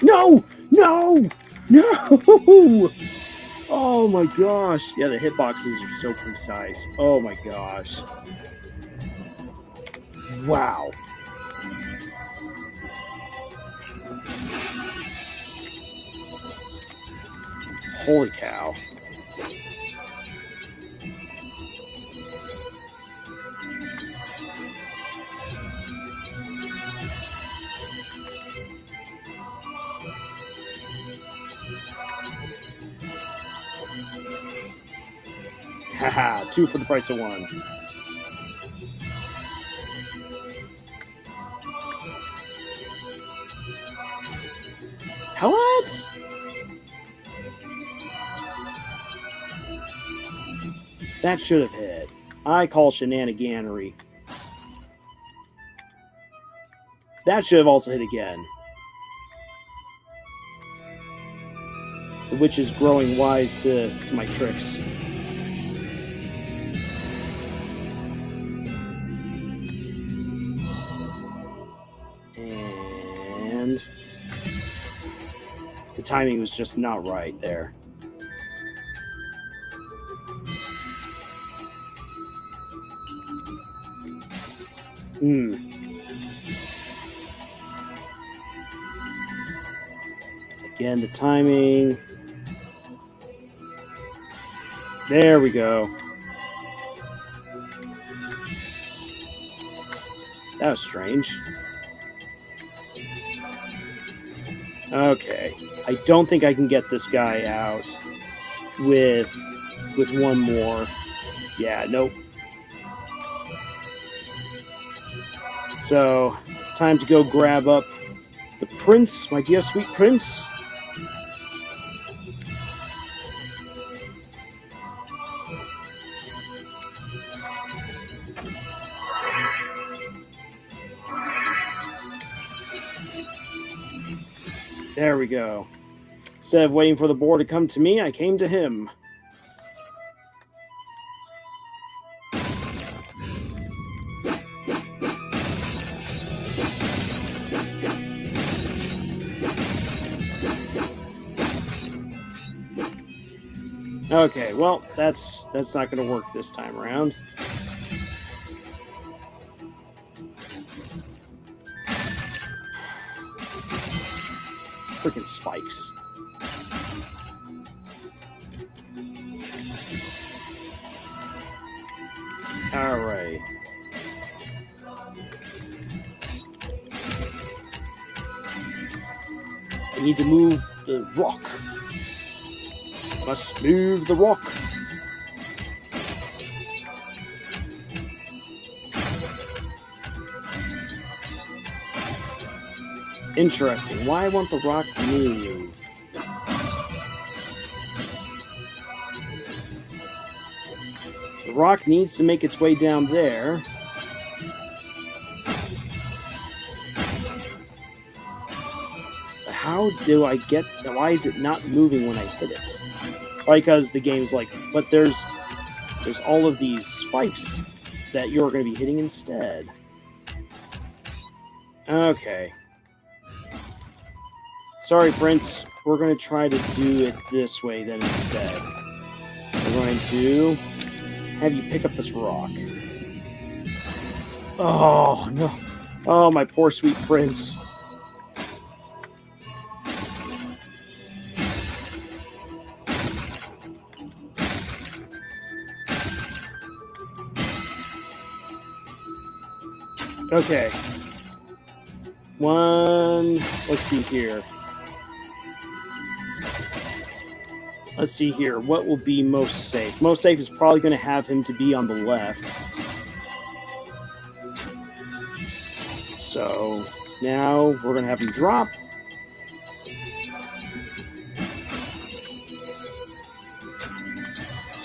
Speaker 1: No! Oh my gosh. Yeah, the hitboxes are so precise. Oh my gosh. Wow. Holy cow. Haha, 2 for the price of 1. What? That should have hit. I call shenaniganery. That should have also hit again. The witch is growing wise to my tricks. And the timing was just not right there. Again, the timing. There we go. That was strange. Okay. I don't think I can get this guy out with one more. Yeah, nope. So, time to go grab up the prince, my dear sweet prince. There we go. Instead of waiting for the boar to come to me, I came to him. Okay, well, that's not going to work this time around. Freaking spikes. Alright. I need to move the rock. Must move the rock. Interesting. Why won't the rock move? The rock needs to make its way down there. How do I get... Why is it not moving when I hit it? Because the game's like, but there's all of these spikes that you're going to be hitting instead. Okay. Sorry, Prince. We're going to try to do it this way then instead. We're going to have you pick up this rock. Oh, no. Oh, my poor sweet Prince. Okay. Let's see here. Let's see here. What will be most safe? Most safe is probably going to have him to be on the left. So now we're going to have him drop.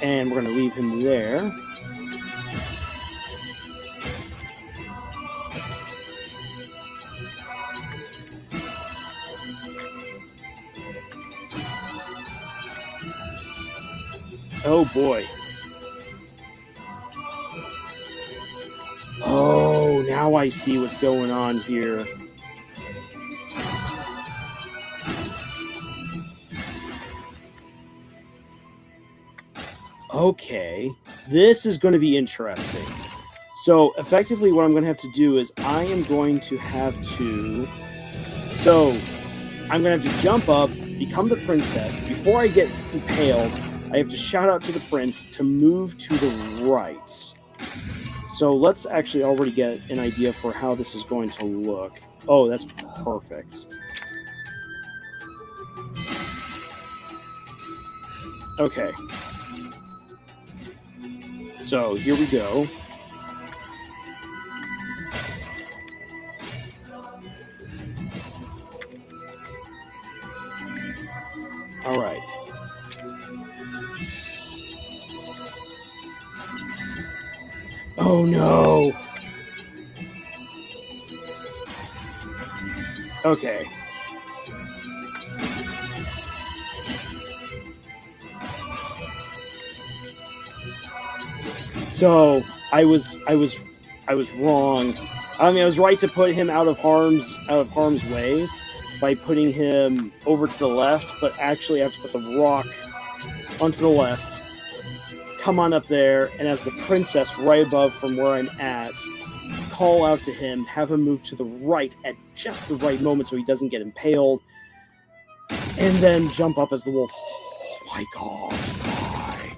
Speaker 1: And we're going to leave him there. Oh boy. Oh, now I see what's going on here. Okay, this is going to be interesting. So, effectively what I'm going to have to do is I am going to have to... So, I'm going to have to jump up, become the princess. Before I get impaled, I have to shout out to the prince to move to the right. So let's actually already get an idea for how this is going to look. Oh, that's perfect. Okay. So here we go. All right. Oh no. Okay. So I was wrong. I mean, I was right to put him out of harm's way by putting him over to the left, but actually I have to put the rock onto the left. Come on up there, and as the princess right above from where I'm at, call out to him, have him move to the right at just the right moment so he doesn't get impaled, and then jump up as the wolf. Oh my gosh, why?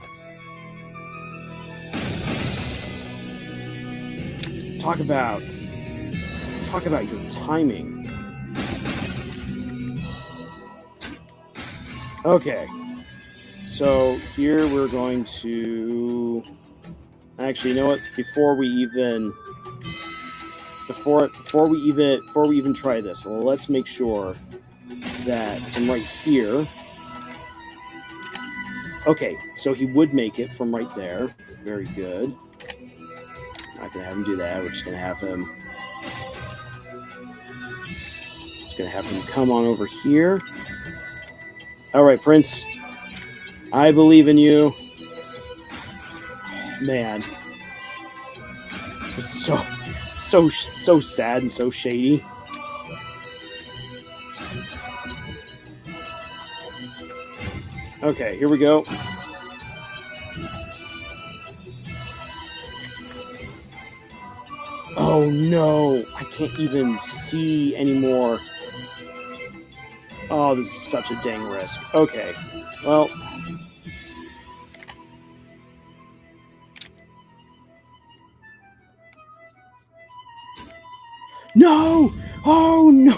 Speaker 1: Talk about your timing. Okay. So here we're going to actually, you know what? Before we even try this, let's make sure that from right here. Okay, so he would make it from right there. Very good. Not gonna have him do that. We're just gonna have him come on over here. All right, Prince. I believe in you. Oh, man. This is so sad and so shady. Okay, here we go. Oh no, I can't even see anymore. Oh, this is such a dang risk. Okay, well. No! Oh no!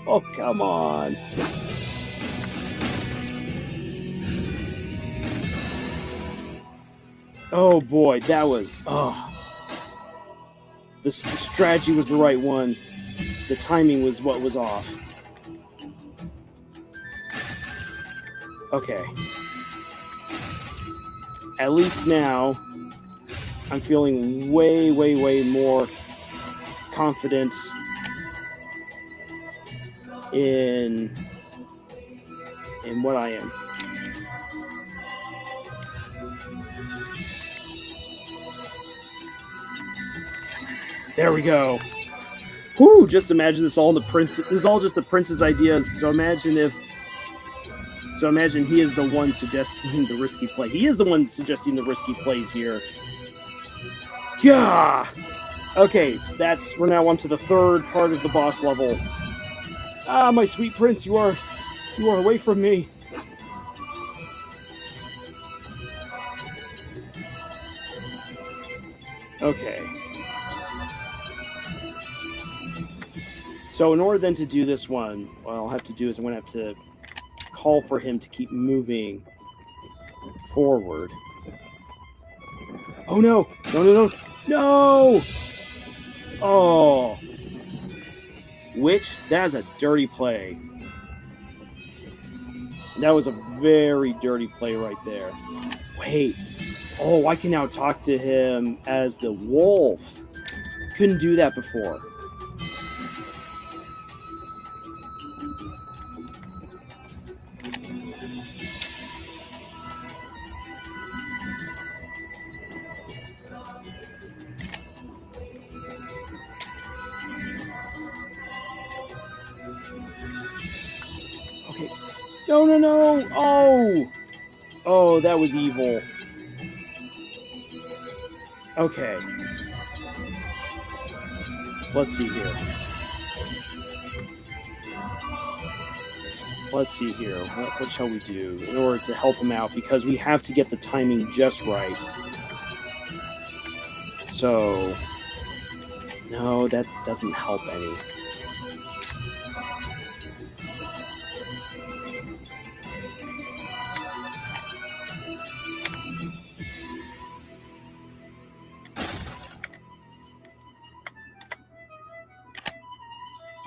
Speaker 1: Oh, come on. Oh boy, that was. Oh. The strategy was the right one. The timing was what was off. Okay. At least now, I'm feeling way more confident in what I am. There we go. Whoo! Just imagine this all in the prince. This is all just the prince's ideas. So imagine he is the one suggesting the risky play. He is the one suggesting the risky plays here. Yeah. Okay, we're now on to the third part of the boss level. Ah, my sweet prince, you are away from me. Okay. So in order then to do this one, what I'll have to do is I'm going to have to call for him to keep moving forward. Oh no! No! Oh! That is a dirty play. That was a very dirty play right there. Wait. Oh, I can now talk to him as the wolf. Couldn't do that before. Okay. No. Oh, that was evil. Okay. Let's see here. What shall we do in order to help him out? Because we have to get the timing just right. So, no, that doesn't help any.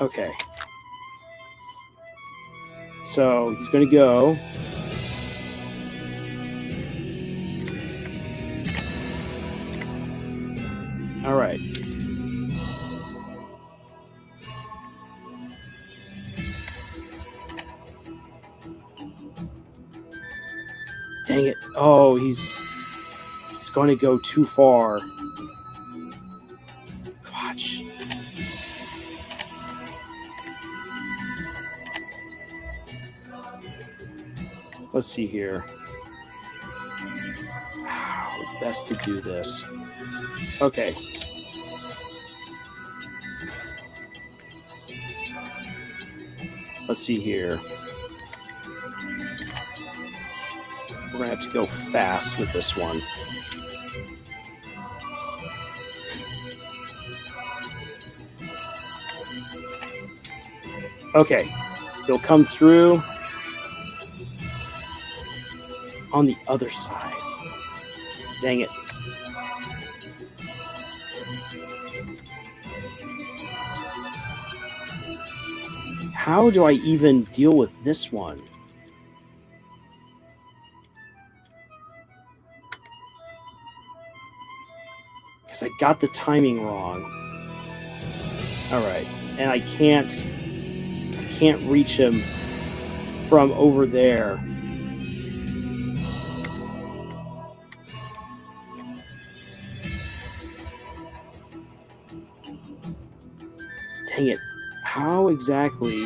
Speaker 1: Okay. So he's going to go. All right. Dang it. Oh, he's going to go too far. Watch. Let's see here. How best to do this. Okay. Let's see here. We're going to have to go fast with this one. Okay. He'll come through on the other side. Dang it. How do I even deal with this one? Because I got the timing wrong. All right. And I can't reach him from over there. Dang it. How exactly...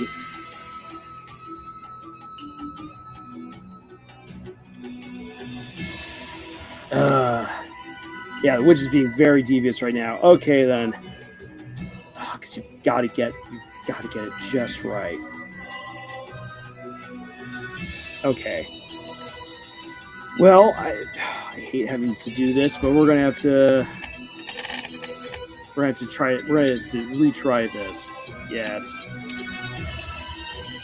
Speaker 1: yeah, the witch is being very devious right now. Okay, then. Because you've got to get it just right. Okay. Well, I hate having to do this, but we're gonna have to try it. We're gonna have to retry this. Yes.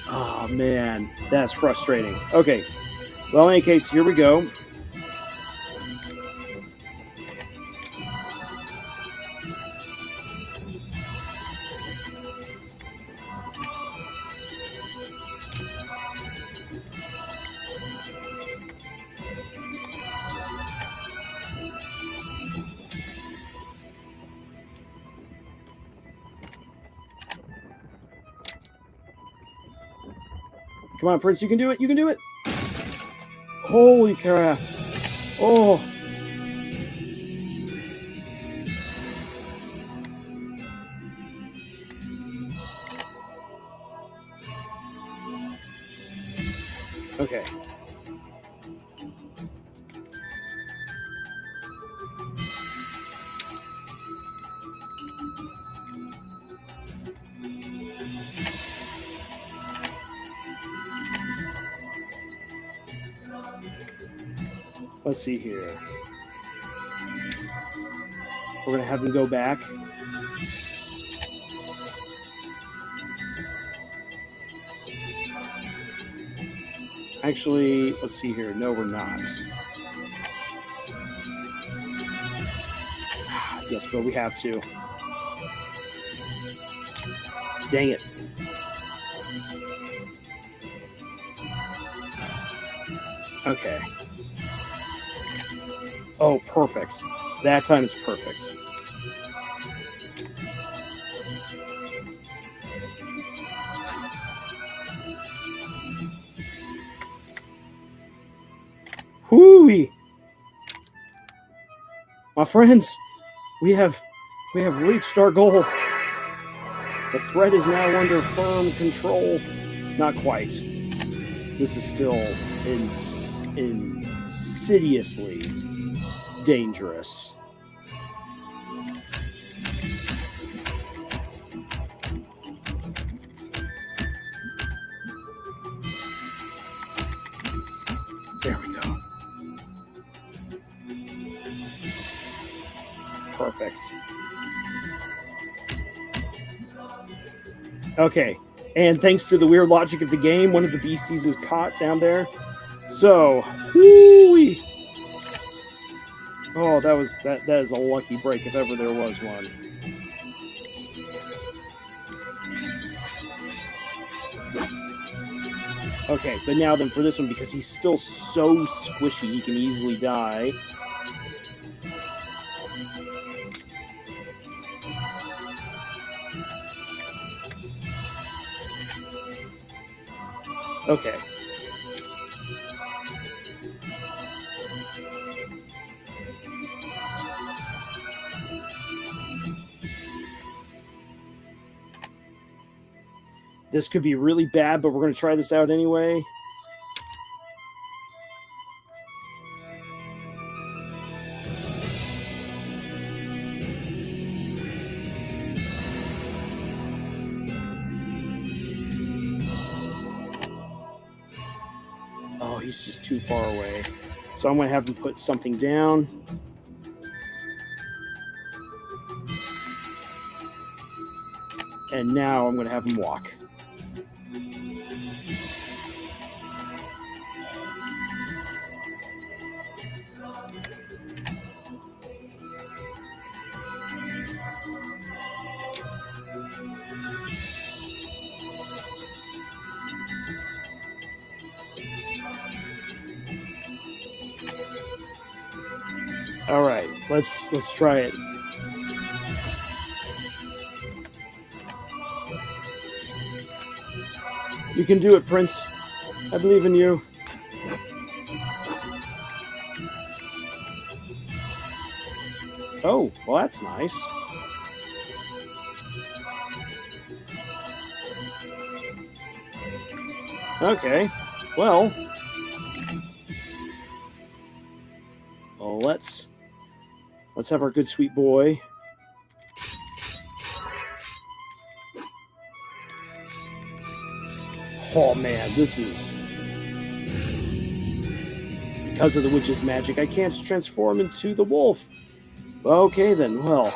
Speaker 1: Oh man, that's frustrating. Okay. Well, in any case, here we go. Come on, Prince, you can do it. You can do it. Holy crap. Oh. Okay. Let's see here. We're going to have him go back. Actually, let's see here. No, we're not. Yes, but we have to. Dang it. Okay. Oh, perfect. That time it's perfect. Whoo-wee! My friends, we have reached our goal. The threat is now under firm control. Not quite. This is still insidiously dangerous. There we go. Perfect. Okay, and thanks to the weird logic of the game, one of the beasties is caught down there. So, whoo-wee. Oh, that is a lucky break if ever there was one. Okay, but now then for this one, because he's still so squishy, he can easily die. Okay. This could be really bad, but we're going to try this out anyway. Oh, he's just too far away. So I'm going to have him put something down. And now I'm going to have him walk. All right, let's try it. You can do it, Prince. I believe in you. Oh, well, that's nice. Okay, well, let's have our good sweet boy. Oh man, this is... Because of the witch's magic, I can't transform into the wolf. Okay then, well...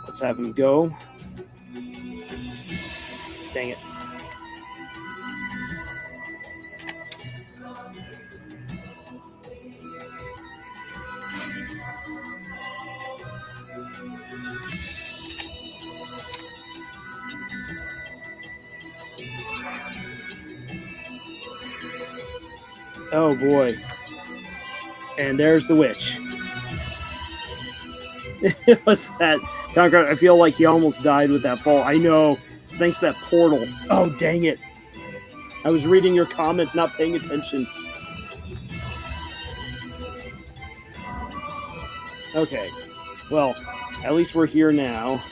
Speaker 1: Let's have him go. Dang it. Oh boy. And there's the witch. It was that... I feel like he almost died with that fall. I know. It's thanks to that portal. Oh, dang it. I was reading your comment, not paying attention. Okay. Well, at least we're here now.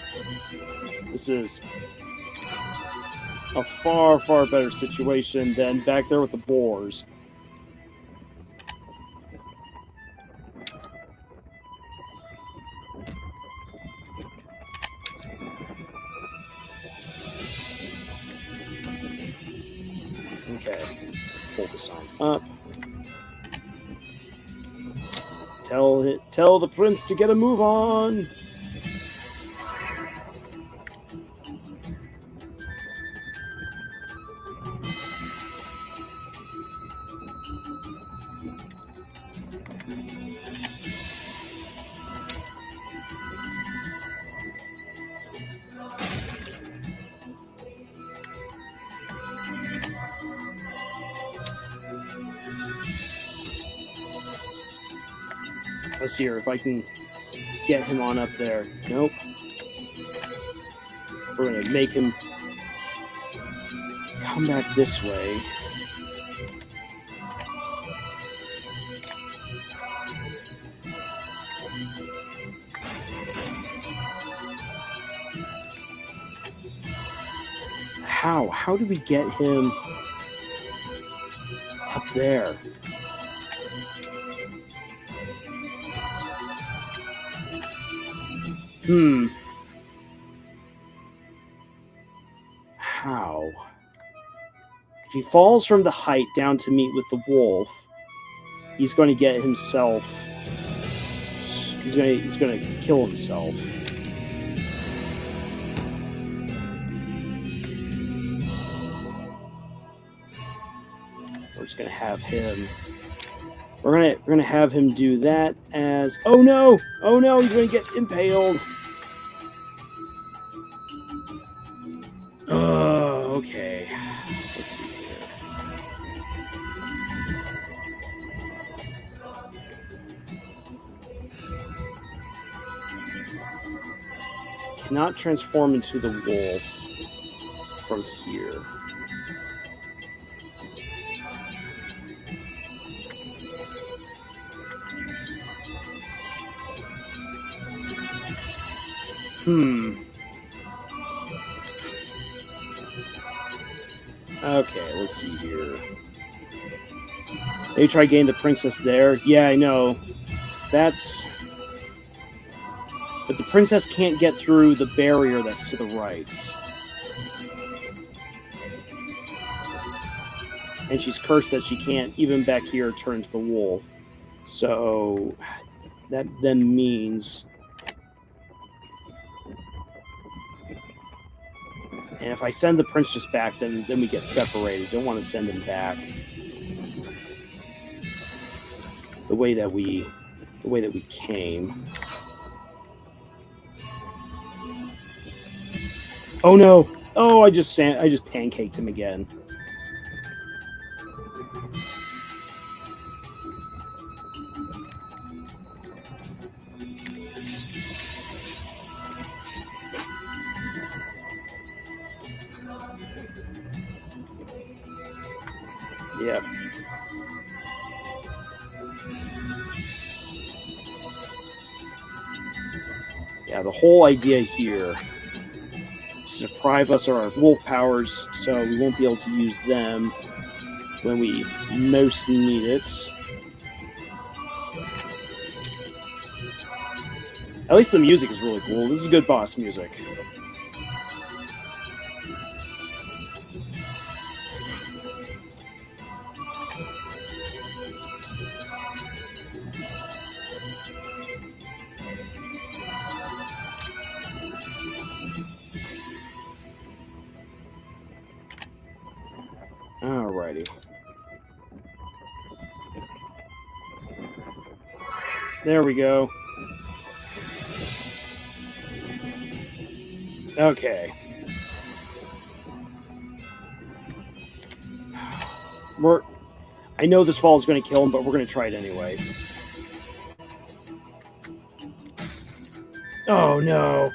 Speaker 1: This is a far, far better situation than back there with the boars. Okay, pull this on up. Tell the prince to get a move on. Let's see here if I can get him on up there. Nope. We're going to make him come back this way. How do we get him up there? How? If he falls from the height down to meet with the wolf, he's going to get himself... He's going to kill himself. We're just going to have him We're gonna have him do that as... Oh no! Oh no, he's gonna get impaled! Oh, okay. Let's see here. Cannot transform into the wolf from here. Okay, let's see here. They try getting the princess there. Yeah, I know. That's... But the princess can't get through the barrier that's to the right. And she's cursed that she can't, even back here, turn into the wolf. So that then means... And if I send the prince just back, then we get separated. Don't want to send him back the way that we came. Oh no! Oh, I just pancaked him again. Yep. Yeah, the whole idea here is to deprive us of our wolf powers so we won't be able to use them when we most need it. At least the music is really cool. This is good boss music. Alrighty. There we go. Okay. I know this fall is going to kill him, but we're going to try it anyway. Oh no.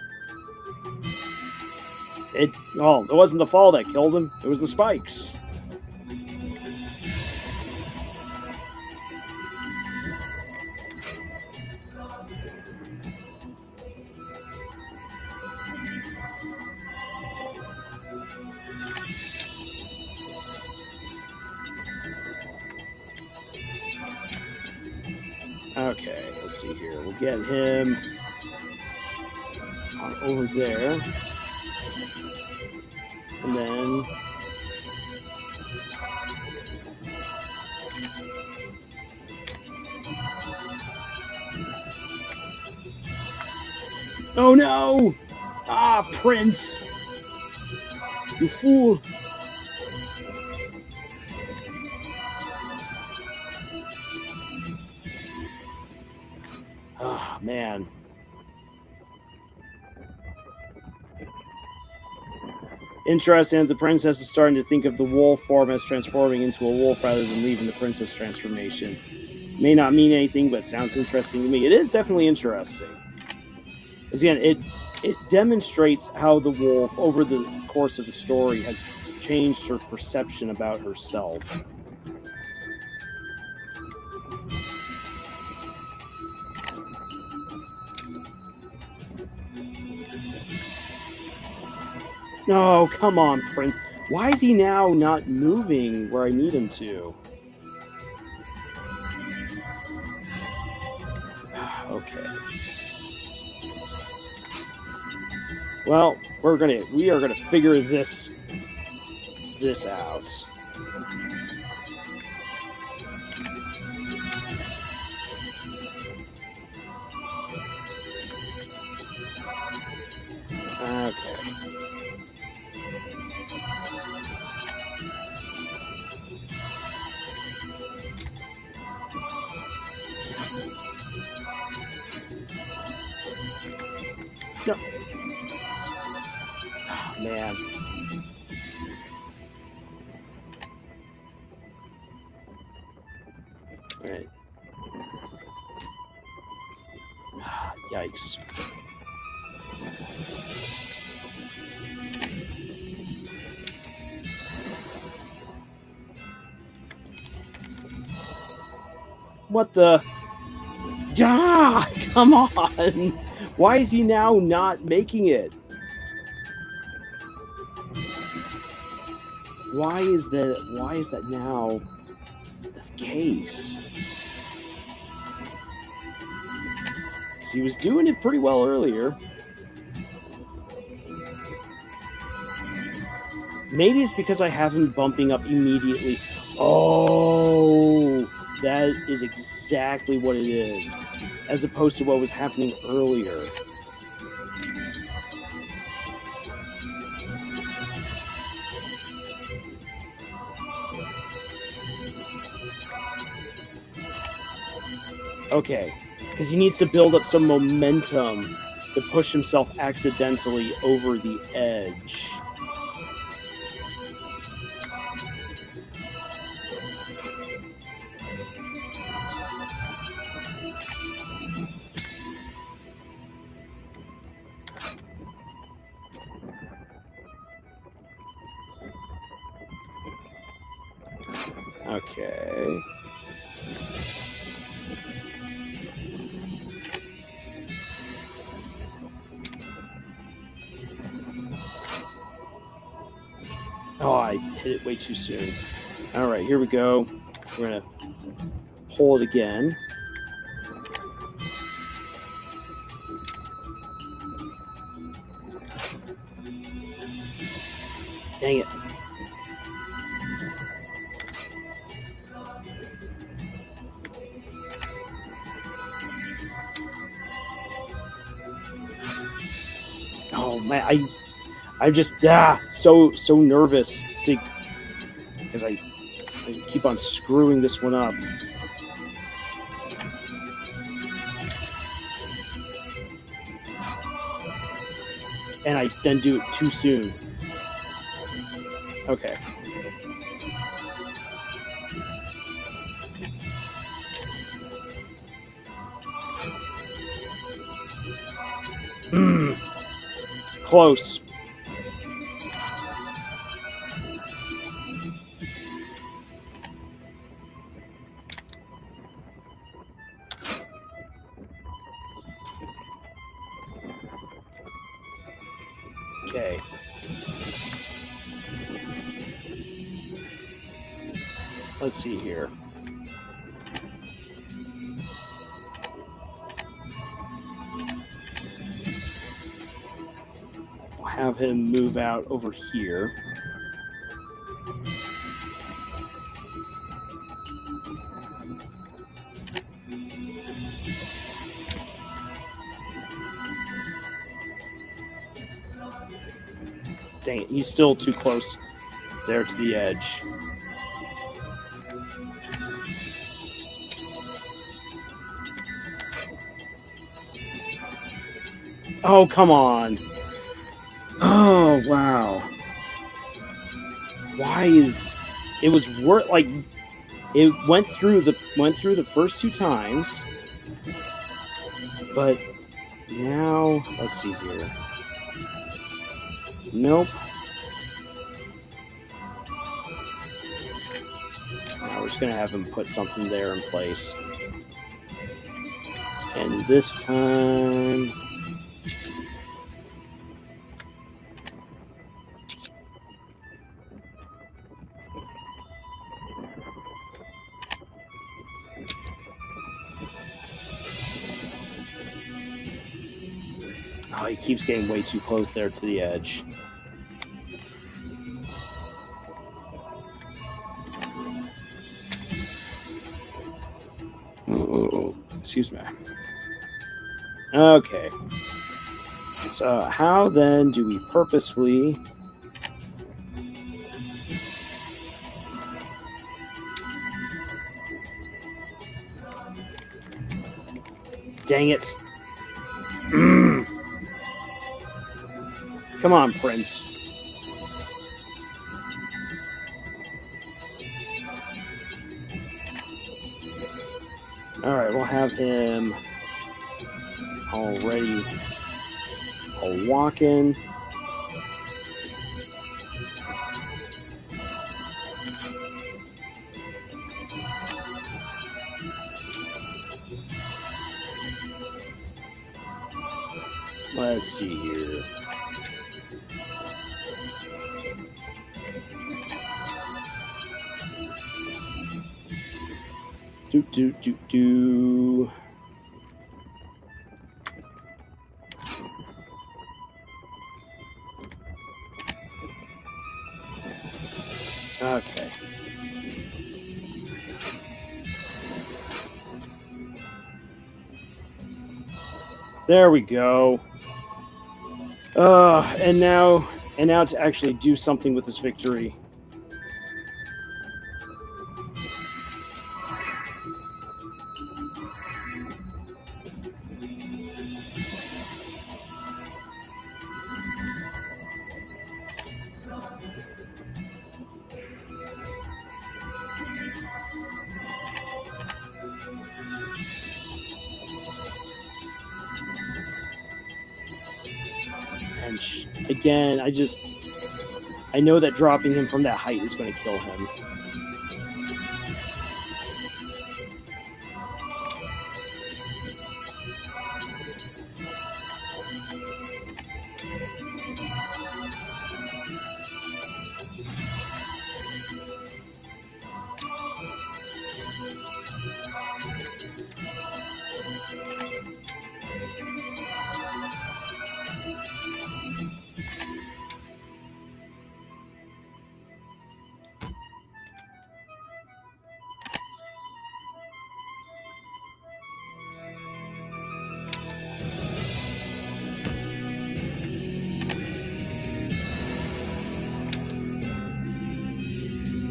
Speaker 1: It wasn't the fall that killed him. It was the spikes. Okay, let's see here. We'll get him on over there. And then... Oh no! Ah, Prince! You fool! Ah, man. Interesting that the princess is starting to think of the wolf form as transforming into a wolf rather than leaving the princess transformation. May not mean anything, but sounds interesting to me. It is definitely interesting. Because again, it demonstrates how the wolf, over the course of the story, has changed her perception about herself. No, come on, Prince. Why is he now not moving where I need him to? Okay. Well, we are gonna figure this out. Okay. No. Oh, man. All right. Yikes. What the? Ah, come on! Why is he now not making it? Why is that now the case? Because he was doing it pretty well earlier. Maybe it's because I have him bumping up immediately. Oh, that is exactly what it is, as opposed to what was happening earlier. Okay, because he needs to build up some momentum to push himself accidentally over the edge. Okay. Oh, I hit it way too soon. All right, here we go. We're going to pull it again. Dang it. Oh, man, I'm just so nervous because I keep on screwing this one up. And I then do it too soon. Okay. Close. Okay. Let's see here. We'll have him move out over here. Dang it, he's still too close there to the edge. Oh, come on. Oh, wow. Why is it was worth like it went through the first two times, but now let's see here. Nope. Now we're just gonna have him put something there in place, and this time. Oh, he keeps getting way too close there to the edge. Excuse me. Okay. So how then do we purposefully... Dang it. Come on, Prince. All right, we'll have him already walking. Let's see here. Do. Okay. There we go. And now to actually do something with this victory. And again, I know that dropping him from that height is going to kill him.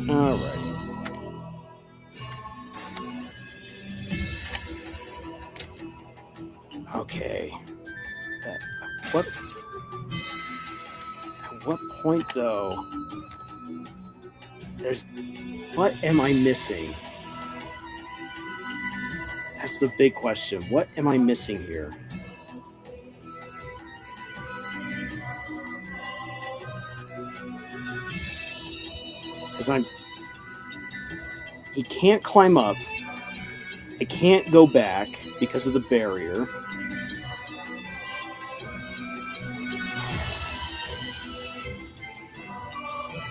Speaker 1: All right. Okay. At what point, though? What am I missing? That's the big question. What am I missing here? Because he can't climb up. I can't go back because of the barrier.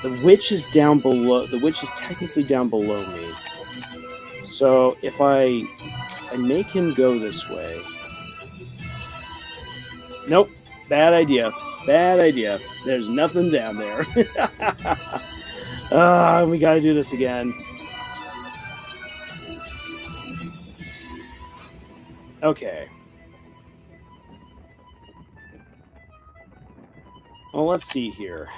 Speaker 1: The witch is down below. The witch is technically down below me. So if I make him go this way. Nope. Bad idea. Bad idea. There's nothing down there. We gotta do this again. Okay. Well, let's see here.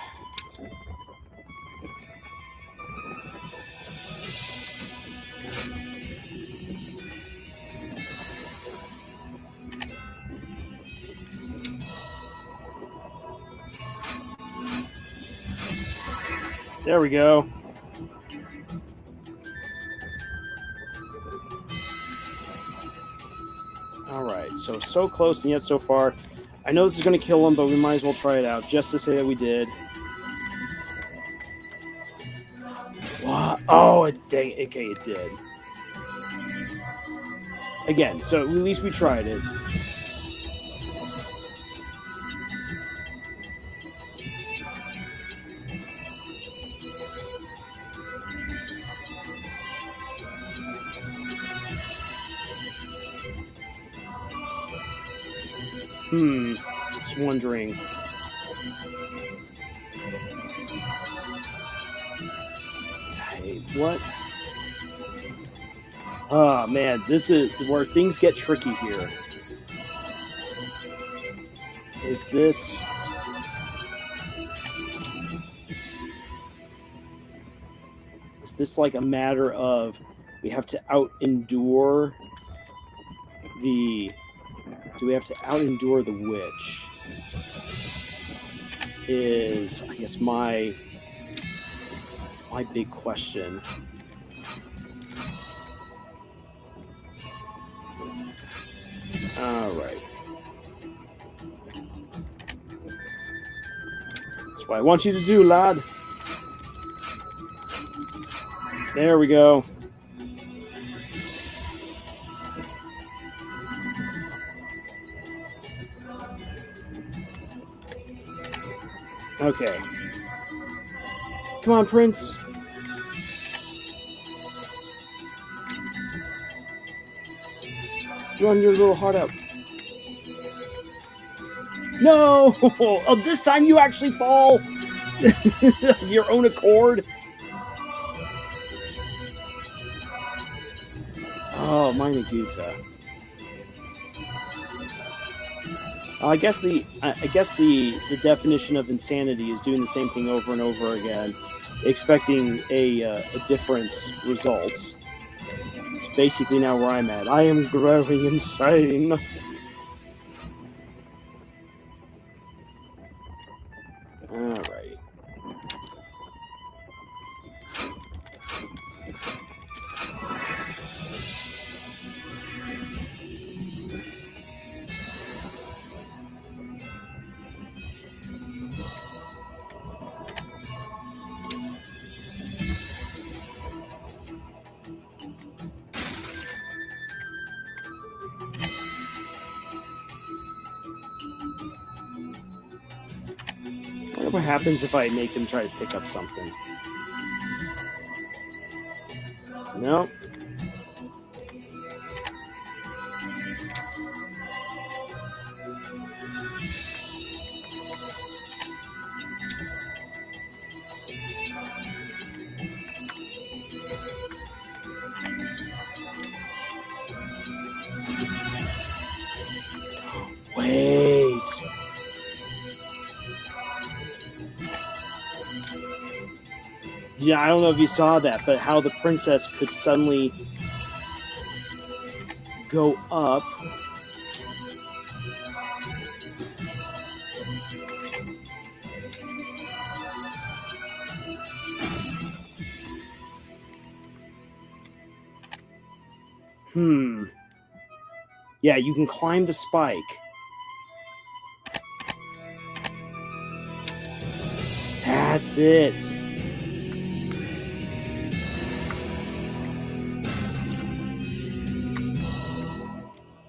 Speaker 1: There we go. Alright, so close and yet so far. I know this is going to kill him, but we might as well try it out, just to say that we did. What? Oh, dang. Okay, it did. Again, so at least we tried it. Just wondering. What? Oh, man, this is where things get tricky here. Is this... Is this like a matter of we have to out-endure the... Do we have to out-endure the witch? is, I guess, my big question. All right. That's what I want you to do, lad. There we go. Okay. Come on, Prince. Run your little heart out. No! Oh, this time you actually fall of your own accord. Oh, meine Güte. I guess the definition of insanity is doing the same thing over and over again, expecting a different result. Basically, now where I'm at, I am growing insane. Alright. What happens if I make him try to pick up something? No. Wait. Yeah, I don't know if you saw that, but how the princess could suddenly go up. Yeah, you can climb the spike. That's it.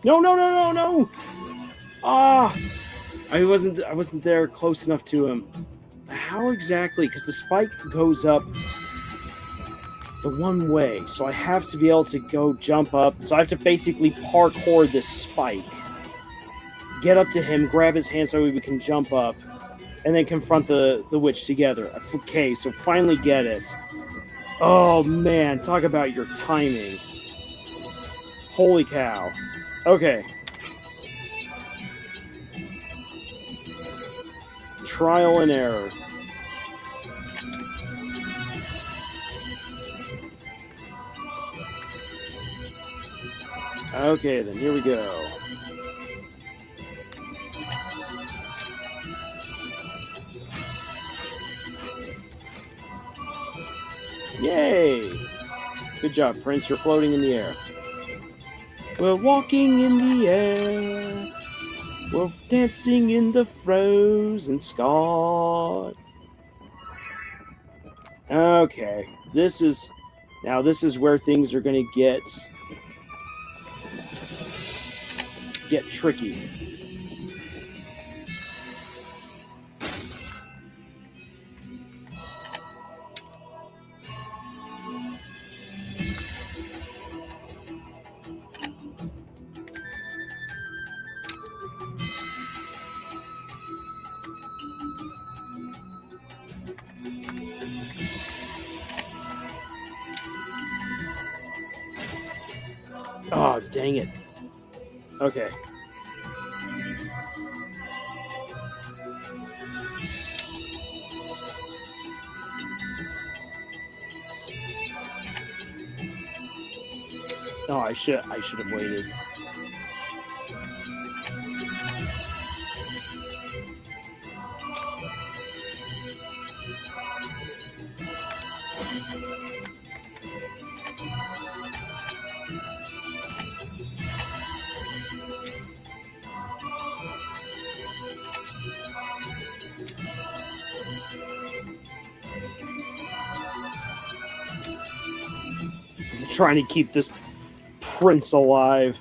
Speaker 1: No! Ah, I wasn't there close enough to him. How exactly? Because the spike goes up the one way, so I have to be able to go jump up. So I have to basically parkour this spike, get up to him, grab his hand so we can jump up, and then confront the witch together. Okay, so finally get it. Oh man, talk about your timing. Holy cow. Okay. Trial and error. Okay, then here we go. Yay! Good job, Prince. You're floating in the air. We're walking in the air. We're dancing in the frozen sky. Okay, this is where things are going to get tricky. Oh, dang it. Okay. Oh, I should have waited. trying to keep this prince alive.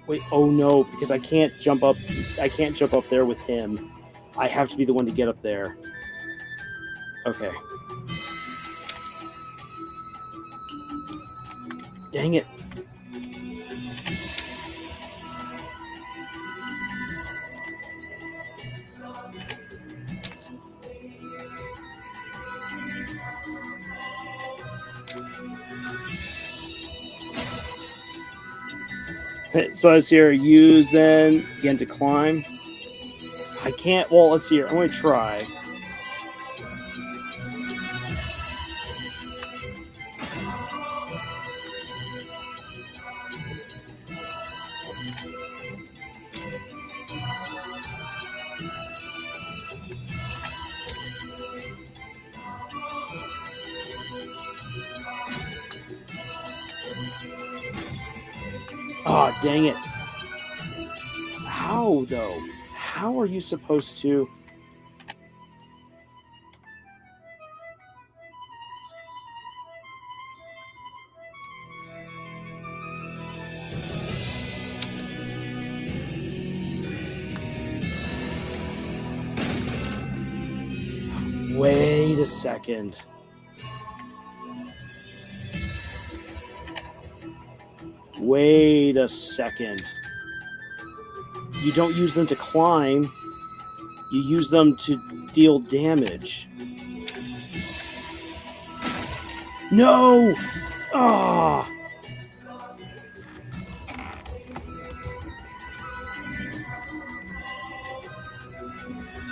Speaker 1: Wait. Oh no, because I can't jump up. I can't jump up there with him. I have to be the one to get up there. Okay. Dang it. So let's see here. Use then again to climb. I can't. Well, let's see here. I'm going to try. Oh, dang it. How, though? How are you supposed to... Wait a second. Wait a second. You don't use them to climb. You use them to deal damage. No! Ah!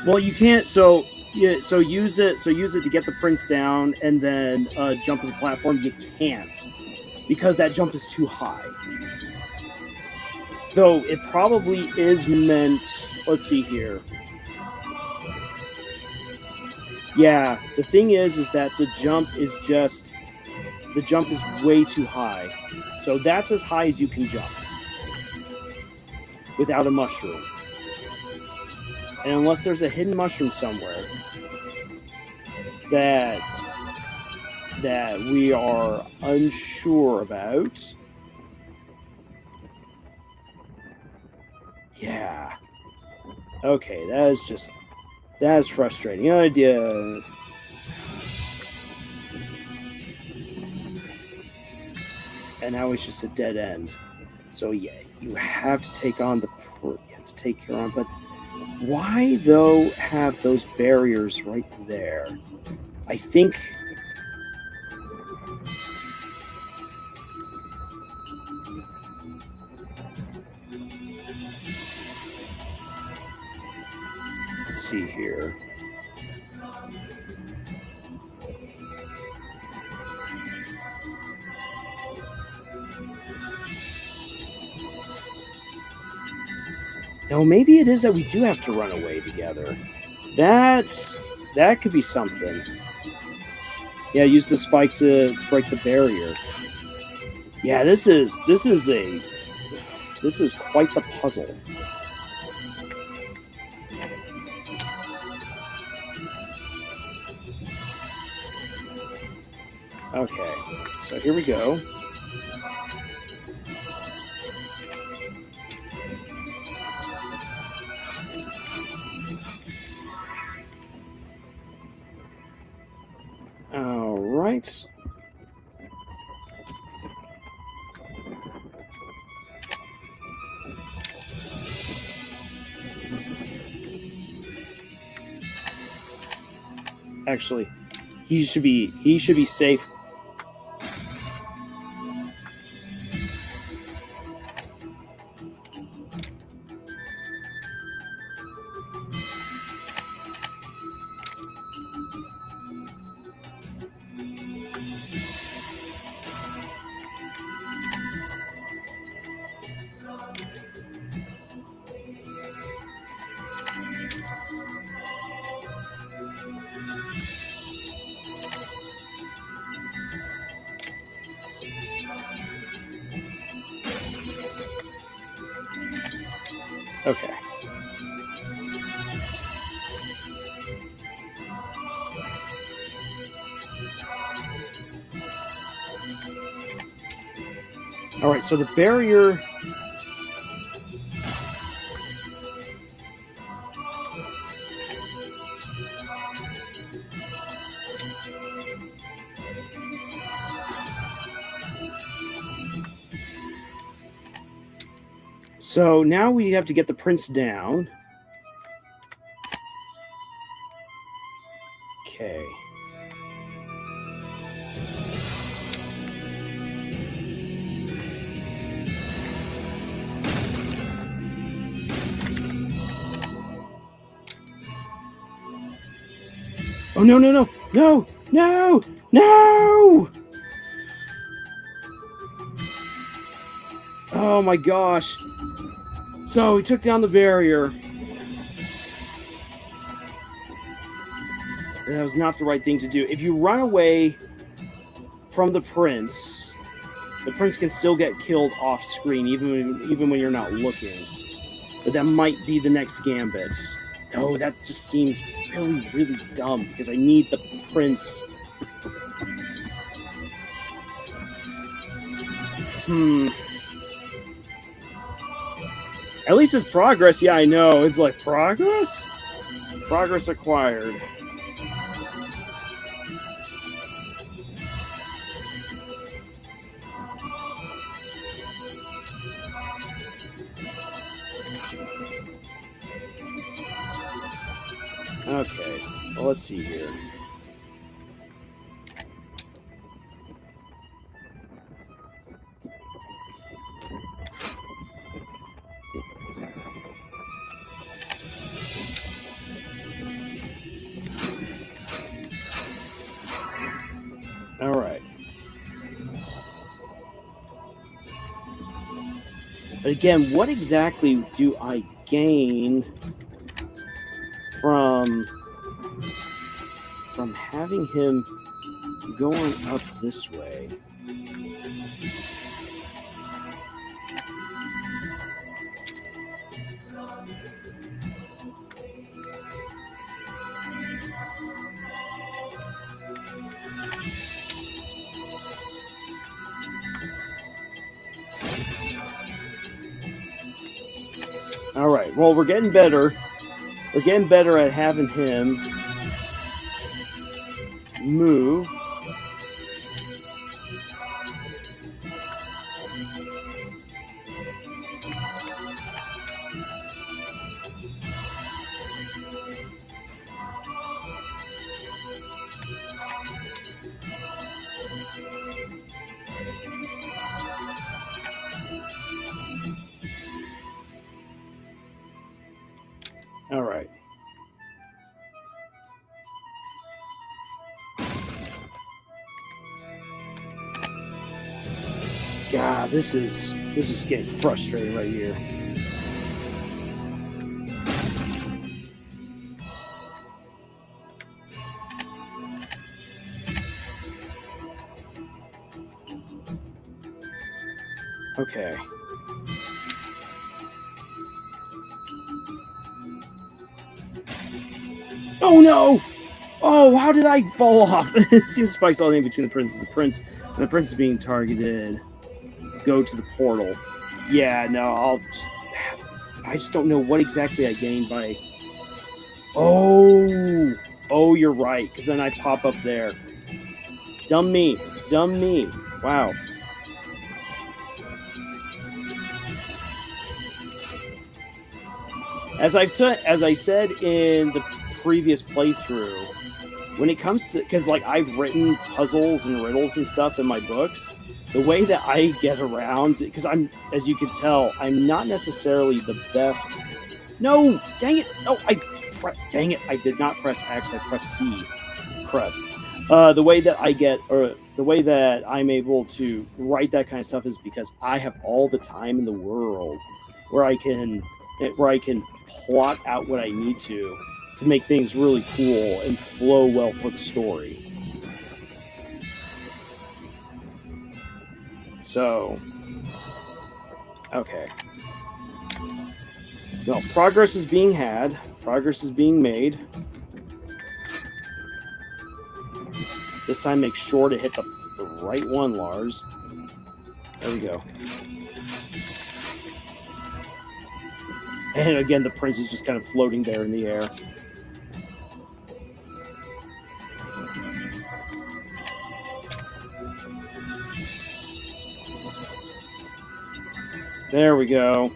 Speaker 1: Well, you can't. So use it. So use it to get the prince down, and then jump to the platform. You can't, because that jump is too high. Though it probably is meant. Let's see here. Yeah, the thing is that the jump is way too high. So that's as high as you can jump without a mushroom. And unless there's a hidden mushroom somewhere that we are unsure about. Yeah. Okay, that's frustrating. Idea. And now it's just a dead end. So yeah, you have to take on her on, but why though have those barriers right there? I think let's see here. No, maybe it is that we do have to run away together. That could be something. Yeah, use the spike to break the barrier. Yeah, this is quite the puzzle. Okay, so here we go. All right. Actually, he should be safe. Okay. All right, so the barrier... So now we have to get the prince down. Okay. Oh, no, no, no, no, no, no! Oh my gosh. So he took down the barrier. That was not the right thing to do. If you run away from the prince can still get killed off screen, even when you're not looking. But that might be the next gambit. Oh, that just seems really, really dumb because I need the prince. At least it's progress. Yeah, I know. It's like progress? Progress acquired. Okay, well, let's see here. All right. Again, what exactly do I gain from having him going up this way? All right. Well, we're getting better. We're getting better at having him move. All right. God, this is getting frustrating right here. Okay. Oh no! Oh, how did I fall off? It seems Spike's all in between the prince and the prince is being targeted. Go to the portal. Yeah, no, I just don't know what exactly I gained by... Oh, you're right, because then I pop up there. Dumb me. Wow. As I said in the previous playthrough, when it comes to... Because, like, I've written puzzles and riddles and stuff in my books, the way that I get around... Because I'm, as you can tell, I'm not necessarily the best... No! Dang it! No, dang it, I did not press X, I pressed C. Crud. The way that I get... Or the way that I'm able to write that kind of stuff is because I have all the time in the world where I can plot out what I need to make things really cool and flow well for the story. So, okay. Well, progress is being had. Progress is being made. This time, make sure to hit the right one, Lars. There we go. And again, the prince is just kind of floating there in the air. There we go.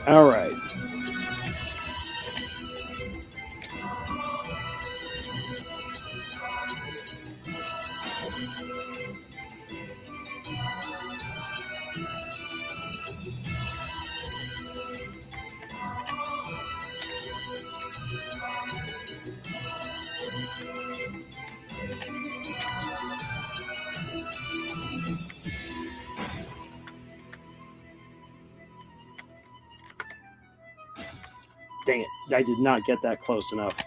Speaker 1: All right. Dang it. I did not get that close enough.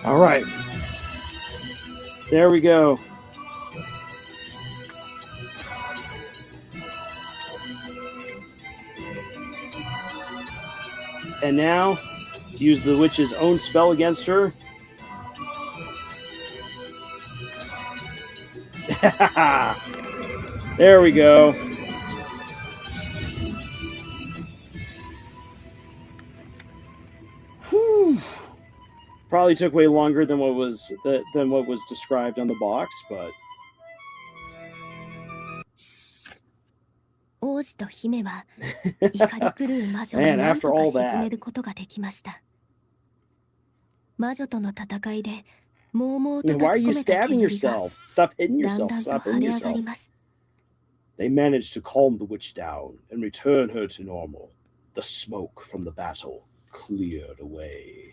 Speaker 1: All right. There we go. And now, to use the witch's own spell against her. There we go. Whew. Probably took way longer than what was described on the box, but
Speaker 2: 王子と姫は怒り狂う魔女を
Speaker 1: Man,
Speaker 2: 何
Speaker 1: after
Speaker 2: とか
Speaker 1: all
Speaker 2: 鎮め
Speaker 1: that.
Speaker 2: ることができました。魔女との戦いでもうもうと
Speaker 1: I mean, why
Speaker 2: 立
Speaker 1: are
Speaker 2: ち込
Speaker 1: you
Speaker 2: めた
Speaker 1: stabbing
Speaker 2: 煙が
Speaker 1: yourself? Stop hitting
Speaker 2: だん
Speaker 1: yourself.
Speaker 2: だんと
Speaker 1: Stop
Speaker 2: 晴
Speaker 1: hitting
Speaker 2: れ上がり
Speaker 1: yourself.
Speaker 2: ます。
Speaker 1: They managed to calm the witch down and return her to normal. The smoke from the battle cleared away.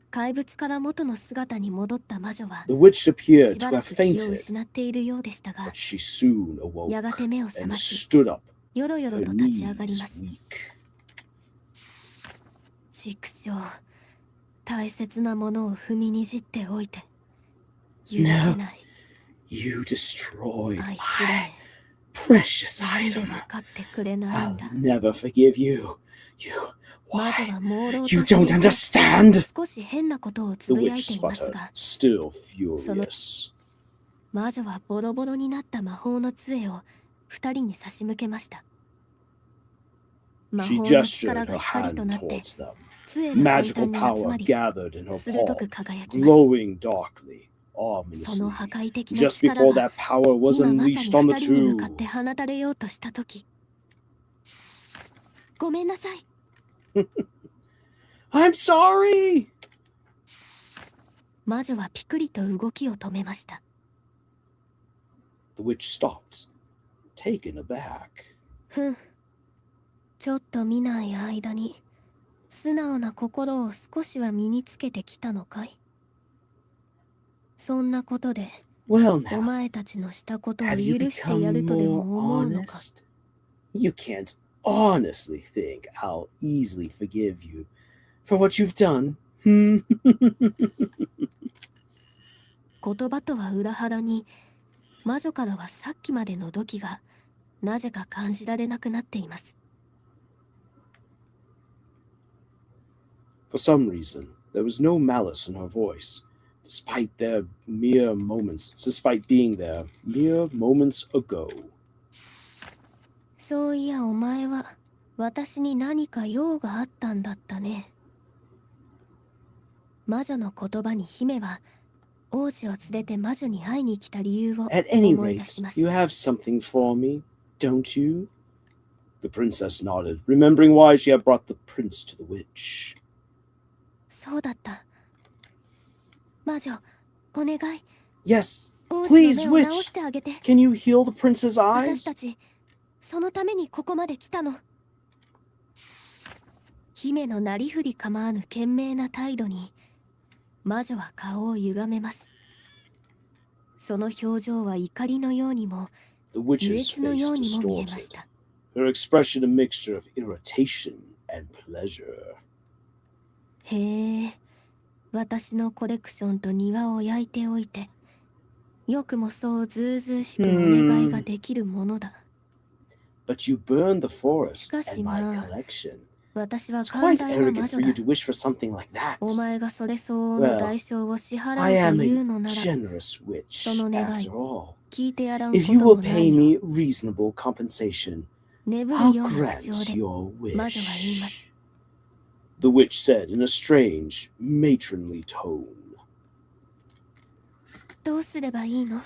Speaker 2: 怪物から元の姿に戻った魔女は
Speaker 1: The witch
Speaker 2: し
Speaker 1: appeared
Speaker 2: ば
Speaker 1: to
Speaker 2: ら
Speaker 1: have
Speaker 2: く気を
Speaker 1: fainted,
Speaker 2: 失っているようでしたが
Speaker 1: but she soon awoke
Speaker 2: やがて目を
Speaker 1: and
Speaker 2: 覚まし
Speaker 1: stood up,
Speaker 2: よろよろ
Speaker 1: her
Speaker 2: と立ち上がり
Speaker 1: knees
Speaker 2: ます。
Speaker 1: weak.
Speaker 2: 畜生、大切なものを踏みにじっておいて許せない。
Speaker 1: You destroyed
Speaker 2: あい
Speaker 1: my
Speaker 2: つらへ
Speaker 1: precious
Speaker 2: 何で
Speaker 1: item.
Speaker 2: 向かってくれないん
Speaker 1: I'll
Speaker 2: だ。
Speaker 1: never forgive you. You,
Speaker 2: 魔女
Speaker 1: why?
Speaker 2: は朦朧と
Speaker 1: You
Speaker 2: してい
Speaker 1: don't
Speaker 2: て
Speaker 1: understand.
Speaker 2: 少し変なことをつ
Speaker 1: The
Speaker 2: ぶやい
Speaker 1: witch
Speaker 2: ています
Speaker 1: sputtered,
Speaker 2: が
Speaker 1: still furious.
Speaker 2: 魔女はボロボロになった魔法の杖を二人に差し向けました。魔
Speaker 1: She
Speaker 2: 法の
Speaker 1: gestured
Speaker 2: 力が
Speaker 1: her
Speaker 2: 光と
Speaker 1: hand
Speaker 2: なって
Speaker 1: towards them.
Speaker 2: 杖の先
Speaker 1: Magical
Speaker 2: 端に集
Speaker 1: power
Speaker 2: まり
Speaker 1: gathered in her
Speaker 2: 鋭
Speaker 1: palm,
Speaker 2: く輝きます。
Speaker 1: glowing darkly,
Speaker 2: その
Speaker 1: ominously.
Speaker 2: 破壊的な
Speaker 1: Just
Speaker 2: 力
Speaker 1: before
Speaker 2: が
Speaker 1: that power was
Speaker 2: 今まさに
Speaker 1: unleashed on
Speaker 2: 二
Speaker 1: the
Speaker 2: 人に向か
Speaker 1: two.
Speaker 2: って放たれようとしたとき、ごめんなさい。
Speaker 1: I'm sorry.
Speaker 2: 魔女はピクリと動きを止めました。
Speaker 1: The witch stopped, taken aback.
Speaker 2: ふん。ちょっと見ない間に素直な心を少しは身につけてきたのかい？そんなことで
Speaker 1: Well
Speaker 2: お
Speaker 1: now,
Speaker 2: 前たちのしたことを許
Speaker 1: have you
Speaker 2: してやる
Speaker 1: become
Speaker 2: とでも
Speaker 1: more
Speaker 2: 思うのか？
Speaker 1: honest? You can't honestly think I'll easily forgive you for what you've done.
Speaker 2: 言葉とは裏腹に魔女からはさっきまでの怒気がなぜか感じられなくなっています。
Speaker 1: For some reason, there was no malice in her voice, despite being there mere moments ago.
Speaker 2: そういやお前は私に何か用があったんだったね。魔女の言葉に姫は王子を連れて魔女に会いに来た理由を
Speaker 1: At any
Speaker 2: 思い出
Speaker 1: rate,
Speaker 2: します。
Speaker 1: you have something for me, don't you? The princess nodded, remembering why she had brought the prince to the witch.
Speaker 2: そうだった。魔女、お願い。
Speaker 1: Yes,
Speaker 2: 王子の
Speaker 1: please,
Speaker 2: 目を治
Speaker 1: witch.
Speaker 2: してあげて。
Speaker 1: Can you heal the prince's
Speaker 2: 私
Speaker 1: eyes?
Speaker 2: たち、そのためにここまで来たの。姫のなりふり構わぬ賢明な態度に魔女は顔を歪めます。その表情は怒りのようにも
Speaker 1: The
Speaker 2: 愉
Speaker 1: witch's
Speaker 2: 悦のよ
Speaker 1: face
Speaker 2: うにも見えま
Speaker 1: distorted,
Speaker 2: した。
Speaker 1: her expression a mixture of irritation and pleasure.
Speaker 2: へえ、私のコレクションと庭を焼いておいて、よくもそうずうずうしくお願いができるものだ。
Speaker 1: But you burned the forest
Speaker 2: しかし
Speaker 1: and my
Speaker 2: まあ、
Speaker 1: collection.
Speaker 2: 私は
Speaker 1: It's
Speaker 2: 寛
Speaker 1: quite
Speaker 2: 大な魔
Speaker 1: arrogant
Speaker 2: 女
Speaker 1: for you
Speaker 2: だ。
Speaker 1: to wish for something like that.
Speaker 2: お前がそれ相応の代償を支
Speaker 1: I
Speaker 2: 払う
Speaker 1: am
Speaker 2: と
Speaker 1: a
Speaker 2: いうのなら、
Speaker 1: generous witch,
Speaker 2: その願い、
Speaker 1: after all.
Speaker 2: 聞いてやらんこ
Speaker 1: If
Speaker 2: と
Speaker 1: you
Speaker 2: も
Speaker 1: will
Speaker 2: な
Speaker 1: pay
Speaker 2: いよ。
Speaker 1: me reasonable compensation,
Speaker 2: 眠
Speaker 1: I'll
Speaker 2: るような
Speaker 1: grant
Speaker 2: 口調で
Speaker 1: your
Speaker 2: 魔女は言いま
Speaker 1: wish.
Speaker 2: す。
Speaker 1: The witch said in a strange, matronly tone.
Speaker 2: どうすればいいの？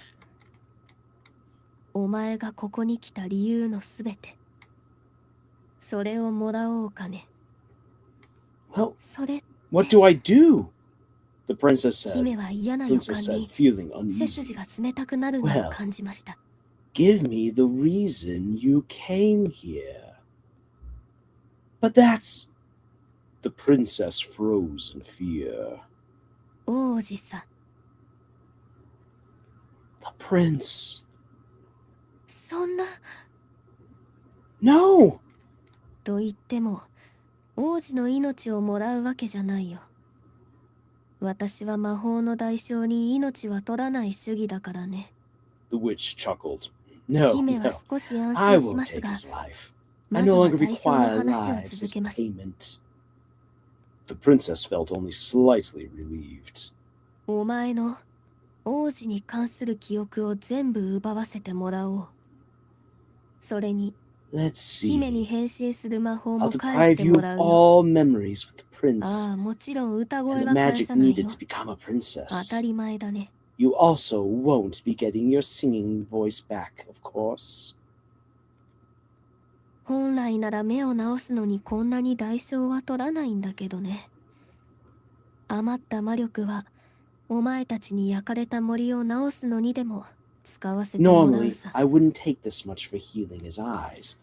Speaker 2: お前がここに来た理由のすべて。それをもらおうかね。
Speaker 1: Well,
Speaker 2: それ、
Speaker 1: what do I do? The princess said.
Speaker 2: 姫は嫌な予
Speaker 1: Princess
Speaker 2: 感
Speaker 1: said,
Speaker 2: に
Speaker 1: feeling
Speaker 2: 背
Speaker 1: uneasy.
Speaker 2: 筋が冷たくなるのを感じました。
Speaker 1: Give me the reason you came here. But that's... The princess froze in fear.
Speaker 2: 王子さ、
Speaker 1: The prince.
Speaker 2: そんな、
Speaker 1: No!
Speaker 2: と言っても、王子の命をもらうわけじゃないよ。私は魔法の代償に命は取らない主義だからね。
Speaker 1: The witch chuckled. No,
Speaker 2: 姫は
Speaker 1: no.
Speaker 2: 少し安
Speaker 1: I
Speaker 2: 心し
Speaker 1: won't
Speaker 2: ます
Speaker 1: take
Speaker 2: が、
Speaker 1: his life.
Speaker 2: 魔
Speaker 1: I
Speaker 2: 女
Speaker 1: no
Speaker 2: は
Speaker 1: longer
Speaker 2: 代償の
Speaker 1: require
Speaker 2: 話を
Speaker 1: lives
Speaker 2: 続
Speaker 1: as
Speaker 2: けます。
Speaker 1: payment. The princess felt only slightly relieved.
Speaker 2: お前の王子に関する記憶を全部奪わせてもらおう。それに、
Speaker 1: Let's
Speaker 2: 姫に
Speaker 1: see.
Speaker 2: 変身する魔法
Speaker 1: I'll
Speaker 2: も返し
Speaker 1: deprive
Speaker 2: て
Speaker 1: you
Speaker 2: も
Speaker 1: of
Speaker 2: らうよ。
Speaker 1: all memories with the prince
Speaker 2: ああ、もちろん歌
Speaker 1: and
Speaker 2: 声
Speaker 1: the
Speaker 2: は返
Speaker 1: magic
Speaker 2: さない
Speaker 1: needed
Speaker 2: よ。
Speaker 1: to become a
Speaker 2: 当た
Speaker 1: princess.
Speaker 2: り前だね。
Speaker 1: You also won't be getting your singing voice back, of course.
Speaker 2: 本来なら目を直すのにこんなに代償は取らないんだけどね。余った魔力はお前たちに焼かれた森を直すのにでも使わせてもらう
Speaker 1: Normally,
Speaker 2: さ。
Speaker 1: I wouldn't take this much for healing his eyes,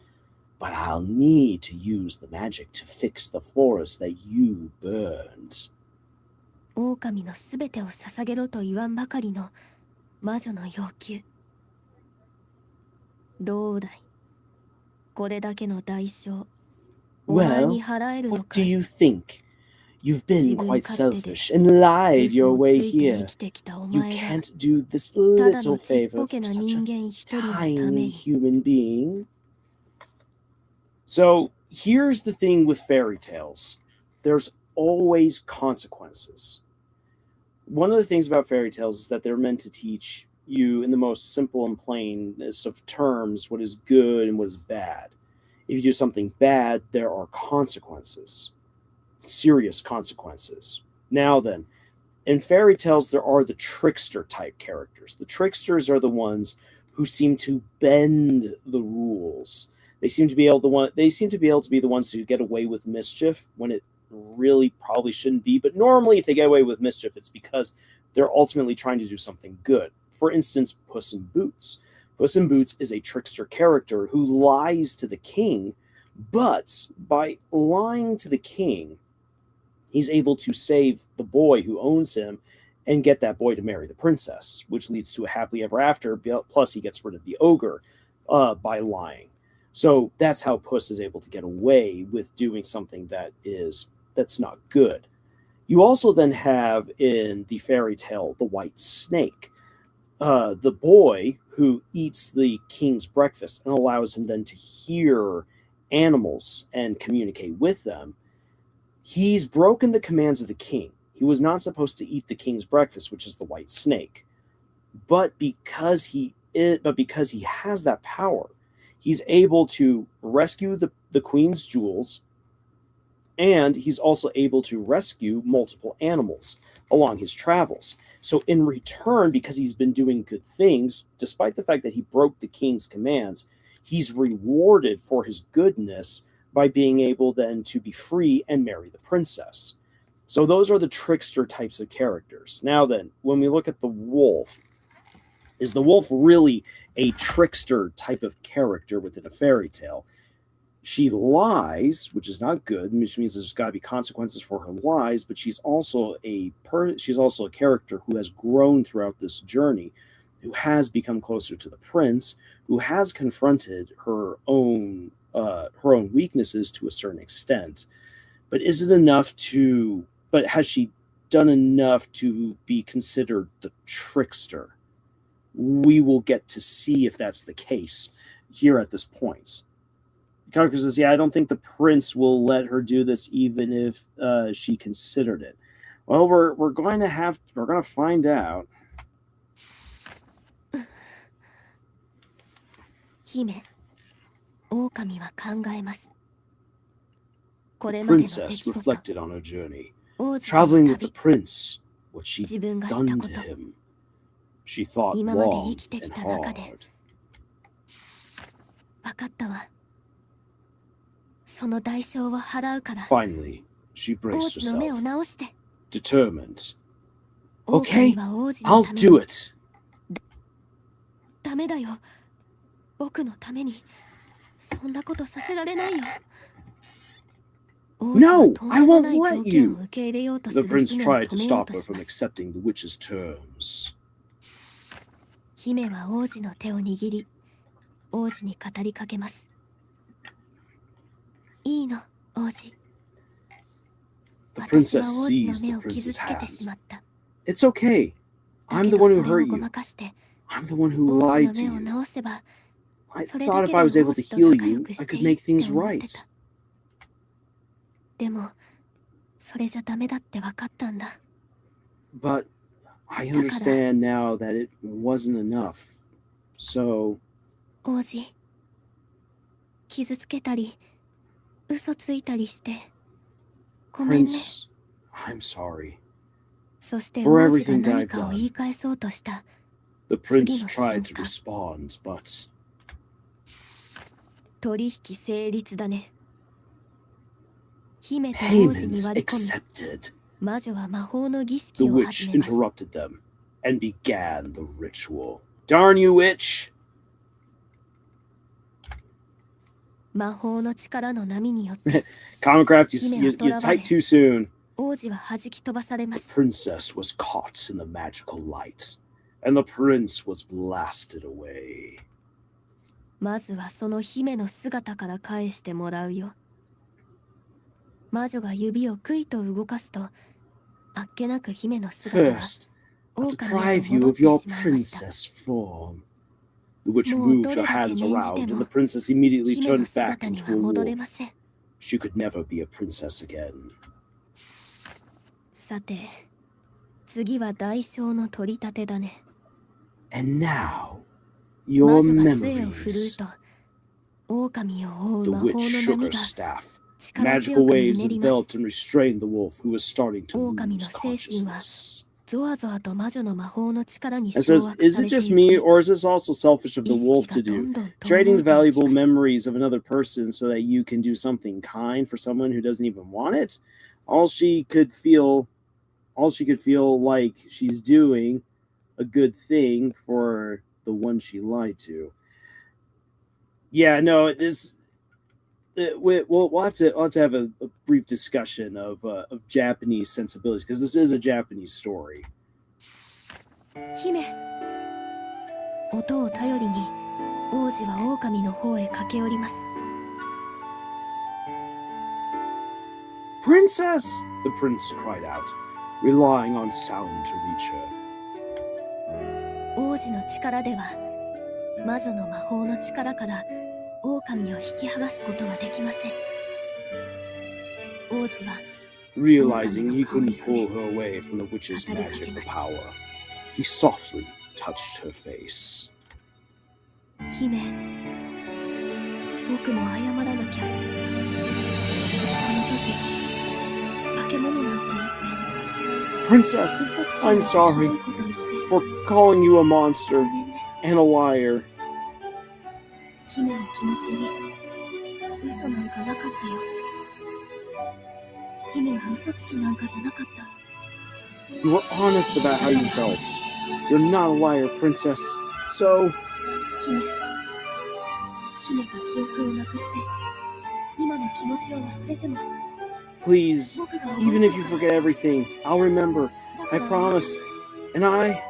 Speaker 1: but I'll need to use the magic to fix the forest that you burned.
Speaker 2: 狼のすべてを捧げろと言わんばかりの魔女の要求。どうだい、これだけの代償、お前
Speaker 1: Well,
Speaker 2: に払えるの
Speaker 1: what
Speaker 2: か
Speaker 1: do
Speaker 2: い。
Speaker 1: you think? You've been
Speaker 2: Zibun
Speaker 1: quite
Speaker 2: katte de
Speaker 1: selfish and lied
Speaker 2: 嘘
Speaker 1: your
Speaker 2: をつ
Speaker 1: way
Speaker 2: いて
Speaker 1: here.
Speaker 2: 生きてきたお
Speaker 1: You
Speaker 2: 前が
Speaker 1: can't do this
Speaker 2: ただ
Speaker 1: little
Speaker 2: のちっ
Speaker 1: favor
Speaker 2: ぽけ
Speaker 1: for
Speaker 2: な
Speaker 1: such
Speaker 2: 人
Speaker 1: a
Speaker 2: 間一人のため
Speaker 1: tiny
Speaker 2: に。
Speaker 1: human being. So here's the thing with fairy tales. There's always consequences. One of the things about fairy tales is that they're meant to teach you in the most simple and plainness of terms what is good and what is bad. If you do something bad, there are consequences. Serious consequences. Now then, in fairy tales, there are the trickster type characters. The tricksters are the ones who seem to bend the rules. They seem to be able to be the ones who get away with mischief when it really probably shouldn't be. But normally, if they get away with mischief, it's because they're ultimately trying to do something good. For instance, Puss in Boots. Puss in Boots is a trickster character who lies to the king, but by lying to the king, he's able to save the boy who owns him and get that boy to marry the princess, which leads to a happily ever after, plus he gets rid of the ogre by lying. So that's how Puss is able to get away with doing something that's not good. You also then have in the fairy tale the white snake, the boy who eats the king's breakfast and allows him then to hear animals and communicate with them. He's broken the commands of the king. He was not supposed to eat the king's breakfast, which is the white snake. But because he has that power, he's able to rescue the queen's jewels And he's also able to rescue multiple animals along his travels. So, in return, because he's been doing good things, despite the fact that he broke the king's commands, he's rewarded for his goodness by being able then to be free and marry the princess. So, those are the trickster types of characters. Now, then, when we look at the wolf, is the wolf really a trickster type of character within a fairy tale? She lies, which is not good, which means there's got to be consequences for her lies. But she's also a character who has grown throughout this journey, who has become closer to the prince, who has confronted her own weaknesses to a certain extent. But is it enough to? But has she done enough to be considered the trickster? We will get to see if that's the case here at this point. Conqueror says, yeah, I don't think the prince will let her do this even if she considered it. Well, we're going to find out.
Speaker 2: 姫、狼は考えます。こ
Speaker 1: The
Speaker 2: れまでの出
Speaker 1: princess
Speaker 2: 来事、
Speaker 1: reflected on her journey,
Speaker 2: 王子と
Speaker 1: traveling
Speaker 2: の
Speaker 1: with the
Speaker 2: 旅、
Speaker 1: prince, what she'd
Speaker 2: 自分がした
Speaker 1: done
Speaker 2: こ
Speaker 1: to
Speaker 2: と、
Speaker 1: him. She thought
Speaker 2: 今まで
Speaker 1: long
Speaker 2: 生きてき
Speaker 1: and
Speaker 2: た中で、
Speaker 1: hard.
Speaker 2: 分かったわ。その代償を払うから、
Speaker 1: Finally, she
Speaker 2: 王
Speaker 1: braced
Speaker 2: 子の目を
Speaker 1: herself,
Speaker 2: 直して。
Speaker 1: determined.
Speaker 2: 狼
Speaker 1: Okay,
Speaker 2: は王子の
Speaker 1: I'll
Speaker 2: ため
Speaker 1: do
Speaker 2: に。
Speaker 1: it.
Speaker 2: ダメだよ。僕のために。そんなことさせられないよ。
Speaker 1: No, I won't let
Speaker 2: 条件
Speaker 1: you.
Speaker 2: を受け入れようとす
Speaker 1: The
Speaker 2: る
Speaker 1: prince
Speaker 2: 姫を
Speaker 1: tried
Speaker 2: 止
Speaker 1: to
Speaker 2: めよう
Speaker 1: stop
Speaker 2: と
Speaker 1: her
Speaker 2: し
Speaker 1: from
Speaker 2: ます。
Speaker 1: accepting the witch's terms.
Speaker 2: 姫は王子の手を握り、王子に語りかけます。いいの、王子。
Speaker 1: The
Speaker 2: 私は
Speaker 1: princess
Speaker 2: 王子の
Speaker 1: seized
Speaker 2: 目
Speaker 1: the
Speaker 2: を傷
Speaker 1: prince's
Speaker 2: つけてし
Speaker 1: hand.
Speaker 2: まった。
Speaker 1: It's okay.
Speaker 2: だ
Speaker 1: I'm
Speaker 2: け
Speaker 1: the
Speaker 2: ど
Speaker 1: one who
Speaker 2: それを
Speaker 1: hurt
Speaker 2: ご
Speaker 1: you.
Speaker 2: まかして、
Speaker 1: I'm the one who
Speaker 2: 王子
Speaker 1: lied
Speaker 2: の
Speaker 1: to
Speaker 2: 目を
Speaker 1: you.
Speaker 2: 直せば、
Speaker 1: I
Speaker 2: それ
Speaker 1: thought
Speaker 2: だ
Speaker 1: if
Speaker 2: け
Speaker 1: I
Speaker 2: で
Speaker 1: was
Speaker 2: 王
Speaker 1: able to
Speaker 2: 子と
Speaker 1: heal
Speaker 2: 仲良
Speaker 1: you,
Speaker 2: く
Speaker 1: I
Speaker 2: して
Speaker 1: could
Speaker 2: いい
Speaker 1: make
Speaker 2: って
Speaker 1: things
Speaker 2: 思って
Speaker 1: right.
Speaker 2: た。でも、それじゃダメだって分かったんだ。
Speaker 1: But I understand now that it wasn't enough. So,
Speaker 2: 王子、傷つけたり、嘘ついたりして、ごめんね。
Speaker 1: Prince, I'm sorry.
Speaker 2: そして
Speaker 1: For
Speaker 2: 王子が
Speaker 1: everything that
Speaker 2: 何
Speaker 1: I've
Speaker 2: かを
Speaker 1: done.
Speaker 2: 言い返そうとした。
Speaker 1: The prince
Speaker 2: 次の
Speaker 1: tried to
Speaker 2: 瞬間。
Speaker 1: respond, but
Speaker 2: 取引成立だね。姫と王子に
Speaker 1: payments
Speaker 2: 割り込み、
Speaker 1: accepted.
Speaker 2: 魔女は魔法の儀
Speaker 1: The
Speaker 2: 式を
Speaker 1: witch
Speaker 2: 始めます。
Speaker 1: interrupted them and began the ritual. Darn you, witch!
Speaker 2: 魔法の力の波によって、
Speaker 1: Comicraft, you typed too soon.
Speaker 2: 王子は弾き飛ばされま
Speaker 1: The
Speaker 2: す。
Speaker 1: princess was caught in the magical light, and the prince was blasted away.
Speaker 2: まずはその姫の姿から返してもらうよ。魔女が指をクイと動かすと、あっけなく姫の姿が
Speaker 1: First, I'll
Speaker 2: 狼へ
Speaker 1: deprive
Speaker 2: と
Speaker 1: you
Speaker 2: 戻っ
Speaker 1: of
Speaker 2: て
Speaker 1: your
Speaker 2: しまいました。
Speaker 1: princess form. The witch
Speaker 2: もう
Speaker 1: moved
Speaker 2: ど
Speaker 1: her
Speaker 2: れだけ
Speaker 1: hands
Speaker 2: 念じて
Speaker 1: around,
Speaker 2: も
Speaker 1: and the princess immediately
Speaker 2: 姫の
Speaker 1: turned back
Speaker 2: 姿に
Speaker 1: into
Speaker 2: は
Speaker 1: a
Speaker 2: 戻れま
Speaker 1: wolf.
Speaker 2: せん。
Speaker 1: She could never be a princess again.
Speaker 2: さて、次は代償の取り立てだね。
Speaker 1: And now,
Speaker 2: 魔
Speaker 1: your
Speaker 2: 女が杖を振るう
Speaker 1: memories.
Speaker 2: と、狼を覆う
Speaker 1: The
Speaker 2: 魔法
Speaker 1: witch
Speaker 2: の
Speaker 1: shook
Speaker 2: 波
Speaker 1: her
Speaker 2: が
Speaker 1: staff.
Speaker 2: 力強
Speaker 1: Magical
Speaker 2: くう
Speaker 1: waves
Speaker 2: ねります。
Speaker 1: enveloped and restrained the wolf, who was starting to
Speaker 2: 狼の
Speaker 1: lose
Speaker 2: 精神は
Speaker 1: consciousness.
Speaker 2: ゾワゾワと魔女の魔法の力に
Speaker 1: And
Speaker 2: 掌
Speaker 1: says,
Speaker 2: 握
Speaker 1: is
Speaker 2: さ
Speaker 1: it
Speaker 2: れて
Speaker 1: just
Speaker 2: い
Speaker 1: me,
Speaker 2: き、
Speaker 1: or is this also selfish of the
Speaker 2: 意識
Speaker 1: wolf
Speaker 2: が
Speaker 1: to
Speaker 2: ど
Speaker 1: do?
Speaker 2: んどん遠
Speaker 1: Trading
Speaker 2: の
Speaker 1: the
Speaker 2: いていき
Speaker 1: valuable
Speaker 2: ます。
Speaker 1: memories of another person so that you can do something kind for someone who doesn't even want it? All she could feel like she's doing a good thing for the one she lied to. Yeah, no, this we'll have to have a brief discussion of Japanese sensibilities, because this is a Japanese story.
Speaker 2: 姫、音を頼りに王子は狼の方へ駆け寄ります。
Speaker 1: Princess! The prince cried out, relying on sound to reach her.
Speaker 2: 王子の力では魔女の魔法の力から狼を引き剥がすことはできません。王子は
Speaker 1: Realizing he couldn't pull her away from the witch's magic or power, he softly touched her face.
Speaker 2: 姫、僕も謝らなきゃ。あの時
Speaker 1: Princess, I'm sorry for calling you a monster and a liar.
Speaker 2: 姫の気持ちに嘘なんかなかったよ。姫は嘘つきなんかじゃなかった。
Speaker 1: You were honest about how you felt. You're not a liar, Princess. So...
Speaker 2: 姫が記憶をなくして今の気持ちを忘れても
Speaker 1: Please, even if you forget everything, I'll remember. I promise. And I...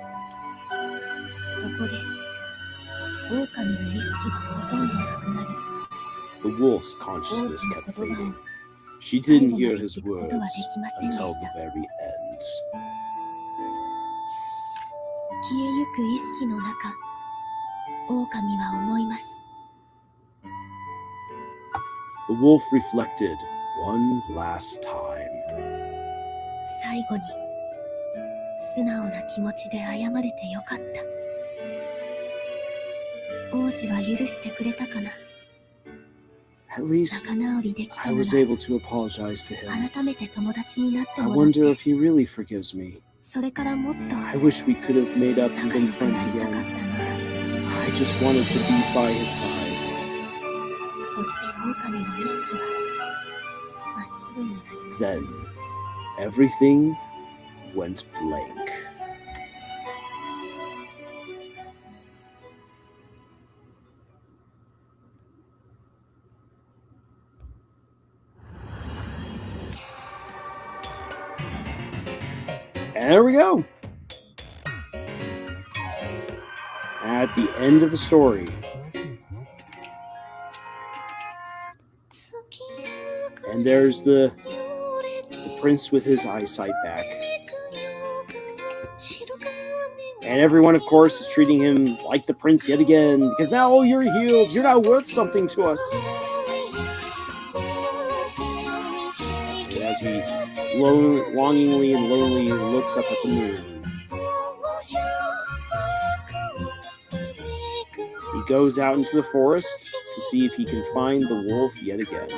Speaker 2: そこで狼の意識がほとんどなくなり
Speaker 1: The wolf's consciousness kept fading. She didn't hear his words until the very end.
Speaker 2: 消えゆく意識の中、狼は思います。
Speaker 1: The wolf reflected one last time.
Speaker 2: 最後に素直な気持ちで謝れてよかった。王子は許してくれたかな。
Speaker 1: At least
Speaker 2: 仲直りできた
Speaker 1: I
Speaker 2: な
Speaker 1: was
Speaker 2: ら
Speaker 1: able to apologize to him.
Speaker 2: 改めて友達になって
Speaker 1: I
Speaker 2: もらって
Speaker 1: wonder if he really forgives me.
Speaker 2: それからもっと
Speaker 1: I wish we could have made up and
Speaker 2: 仲
Speaker 1: been
Speaker 2: 良くなり
Speaker 1: friends
Speaker 2: たかった
Speaker 1: again.
Speaker 2: な。
Speaker 1: I just wanted to be by his side.
Speaker 2: そして狼の意識は真っ白になりました。
Speaker 1: Then, everything went blank. And there we go. At the end of the story. And there's the prince with his eyesight back. And everyone, of course, is treating him like the prince yet again. Because now, oh, you're healed. You're now worth something to us. And as he longingly and lonely looks up at the moon, he goes out into the forest to see if he can find the wolf yet again.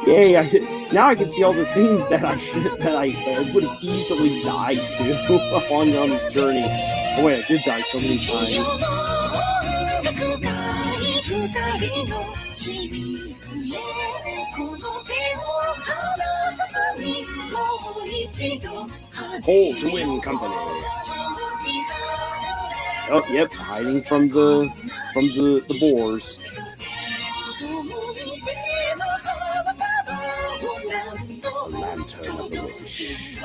Speaker 1: Yay! Now I can see all the things that I would have easily died to on this journey. Oh wait, I did die so many times. Whole to win company. Oh, yep, hiding from the boars. The lantern of the witch.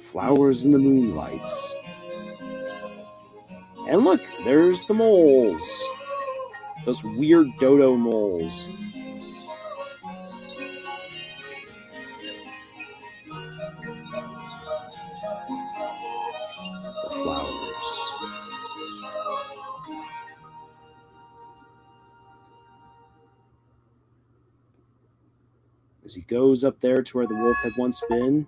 Speaker 1: Flowers in the moonlight. And look, there's the moles. Those weird dodo moles. The flowers. As he goes up there to where the wolf had once been,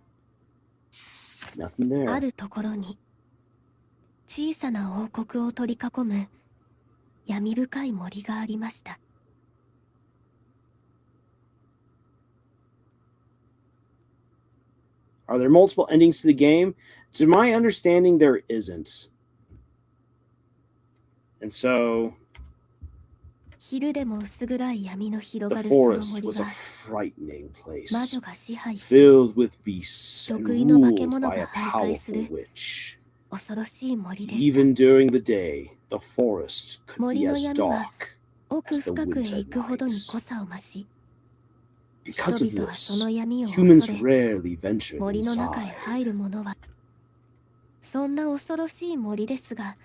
Speaker 1: nothing there.
Speaker 2: あるところに小さな王国を取り囲む闇深い森がありました。
Speaker 1: Are there multiple endings to the game? To my understanding, there isn't. And so,
Speaker 2: 昼でも薄暗い闇の広
Speaker 1: the
Speaker 2: がるその
Speaker 1: forest
Speaker 2: 森
Speaker 1: was a
Speaker 2: は
Speaker 1: frightening
Speaker 2: 魔
Speaker 1: place,
Speaker 2: 女が支配し
Speaker 1: filled with beasts and
Speaker 2: 得意の化け
Speaker 1: ruled
Speaker 2: 物
Speaker 1: by a
Speaker 2: が徘徊す
Speaker 1: powerful
Speaker 2: る
Speaker 1: witch.
Speaker 2: 恐ろしい森でした。
Speaker 1: Even during the day, the forest could be
Speaker 2: 森の
Speaker 1: as
Speaker 2: 闇は
Speaker 1: dark
Speaker 2: 奥
Speaker 1: as the
Speaker 2: 深くへ
Speaker 1: winter
Speaker 2: 行くほどに
Speaker 1: nights.
Speaker 2: 濃さを増し、
Speaker 1: Because of
Speaker 2: 人々はそ
Speaker 1: this,
Speaker 2: の闇を
Speaker 1: humans
Speaker 2: 恐れ
Speaker 1: rarely ventured
Speaker 2: 森の中へ
Speaker 1: inside.
Speaker 2: 入る者はそんな恐ろしい森ですが、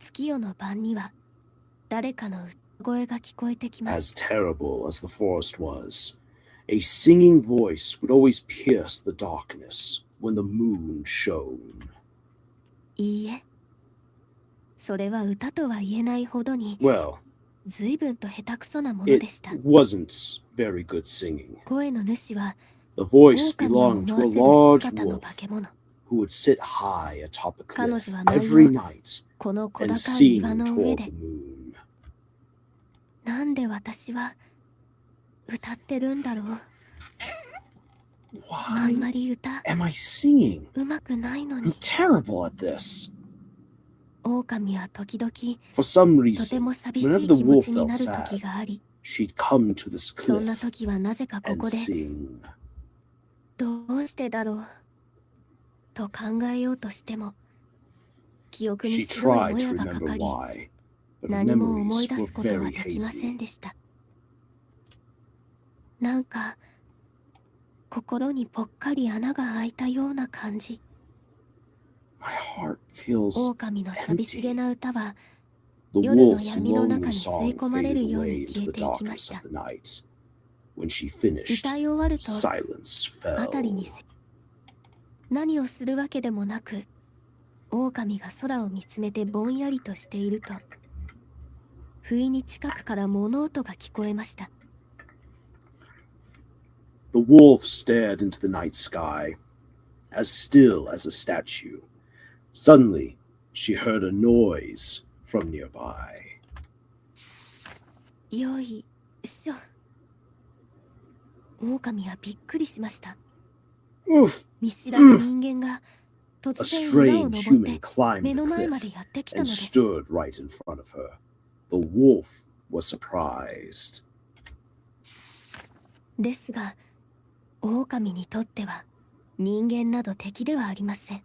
Speaker 2: 月夜の晩には誰かの歌声が聞こえてきます。
Speaker 1: As terrible as the forest was, a singing voice would always pierce the darkness when the moon shone.
Speaker 2: いいえ、それは歌とは言えないほどに
Speaker 1: Well,
Speaker 2: 随分と下手くそなものでした。
Speaker 1: it wasn't very good singing.
Speaker 2: 声の主は
Speaker 1: The voice
Speaker 2: 狼を
Speaker 1: belonged
Speaker 2: 思
Speaker 1: to
Speaker 2: わ
Speaker 1: a
Speaker 2: せる
Speaker 1: large
Speaker 2: 姿の
Speaker 1: wolf
Speaker 2: 化け物。
Speaker 1: who would sit high atop a
Speaker 2: 彼
Speaker 1: cliff
Speaker 2: 女は毎
Speaker 1: every
Speaker 2: 夜
Speaker 1: night
Speaker 2: この小
Speaker 1: and
Speaker 2: 高い
Speaker 1: sing
Speaker 2: 岩の上
Speaker 1: toward
Speaker 2: で
Speaker 1: the moon.
Speaker 2: なんで私は歌ってるんだろう。あん
Speaker 1: Why
Speaker 2: まり歌
Speaker 1: am I singing?
Speaker 2: うまくないの
Speaker 1: I'm
Speaker 2: に。
Speaker 1: terrible at this.
Speaker 2: 狼は時々
Speaker 1: For some
Speaker 2: とて
Speaker 1: reason,
Speaker 2: も寂し
Speaker 1: whenever
Speaker 2: い
Speaker 1: the
Speaker 2: 気持
Speaker 1: wolf
Speaker 2: ちに
Speaker 1: felt
Speaker 2: なる
Speaker 1: sad,
Speaker 2: 時があり、
Speaker 1: she'd come to this
Speaker 2: そんな
Speaker 1: cliff
Speaker 2: 時はなぜかこ
Speaker 1: and
Speaker 2: こで
Speaker 1: sing.
Speaker 2: どうしてだろうと考えようとしても、記憶に
Speaker 1: She
Speaker 2: 白い
Speaker 1: tried
Speaker 2: も
Speaker 1: to
Speaker 2: やがか
Speaker 1: remember
Speaker 2: かり、
Speaker 1: why, but her
Speaker 2: 何も思い
Speaker 1: memories
Speaker 2: 出
Speaker 1: were
Speaker 2: すことは
Speaker 1: very
Speaker 2: できません
Speaker 1: hazy.
Speaker 2: でした。なんか心にぽっかり穴が開いたような感じ。
Speaker 1: My heart feels
Speaker 2: 狼の寂しげ
Speaker 1: empty.
Speaker 2: な歌は
Speaker 1: The
Speaker 2: 夜の
Speaker 1: wolf's
Speaker 2: 闇の中
Speaker 1: lonely
Speaker 2: に吸い
Speaker 1: song
Speaker 2: 込まれ
Speaker 1: faded
Speaker 2: るように
Speaker 1: away
Speaker 2: 消
Speaker 1: into
Speaker 2: え
Speaker 1: the
Speaker 2: ていきま
Speaker 1: darkness
Speaker 2: した。
Speaker 1: of the night. When she finished,
Speaker 2: 歌い終わると
Speaker 1: silence
Speaker 2: 辺り
Speaker 1: fell.
Speaker 2: に何をするわけでもなく、狼が空を見つめてぼんやりとしていると、不意に近くから物音が聞こえました。
Speaker 1: The wolf stared into the night sky, as still as a statue. Suddenly, she heard a noise from nearby.
Speaker 2: よいしょ。狼はびっくりしました。
Speaker 1: Oof!
Speaker 2: 見知らぬ人間が
Speaker 1: A
Speaker 2: 突然岩を
Speaker 1: strange
Speaker 2: 登っ
Speaker 1: human
Speaker 2: て
Speaker 1: climbed
Speaker 2: 目
Speaker 1: the
Speaker 2: の前まで
Speaker 1: cliff
Speaker 2: やってきたの
Speaker 1: and
Speaker 2: です。
Speaker 1: stood right in front of her. The wolf was surprised.
Speaker 2: ですが、狼にとっては人間など敵ではありません。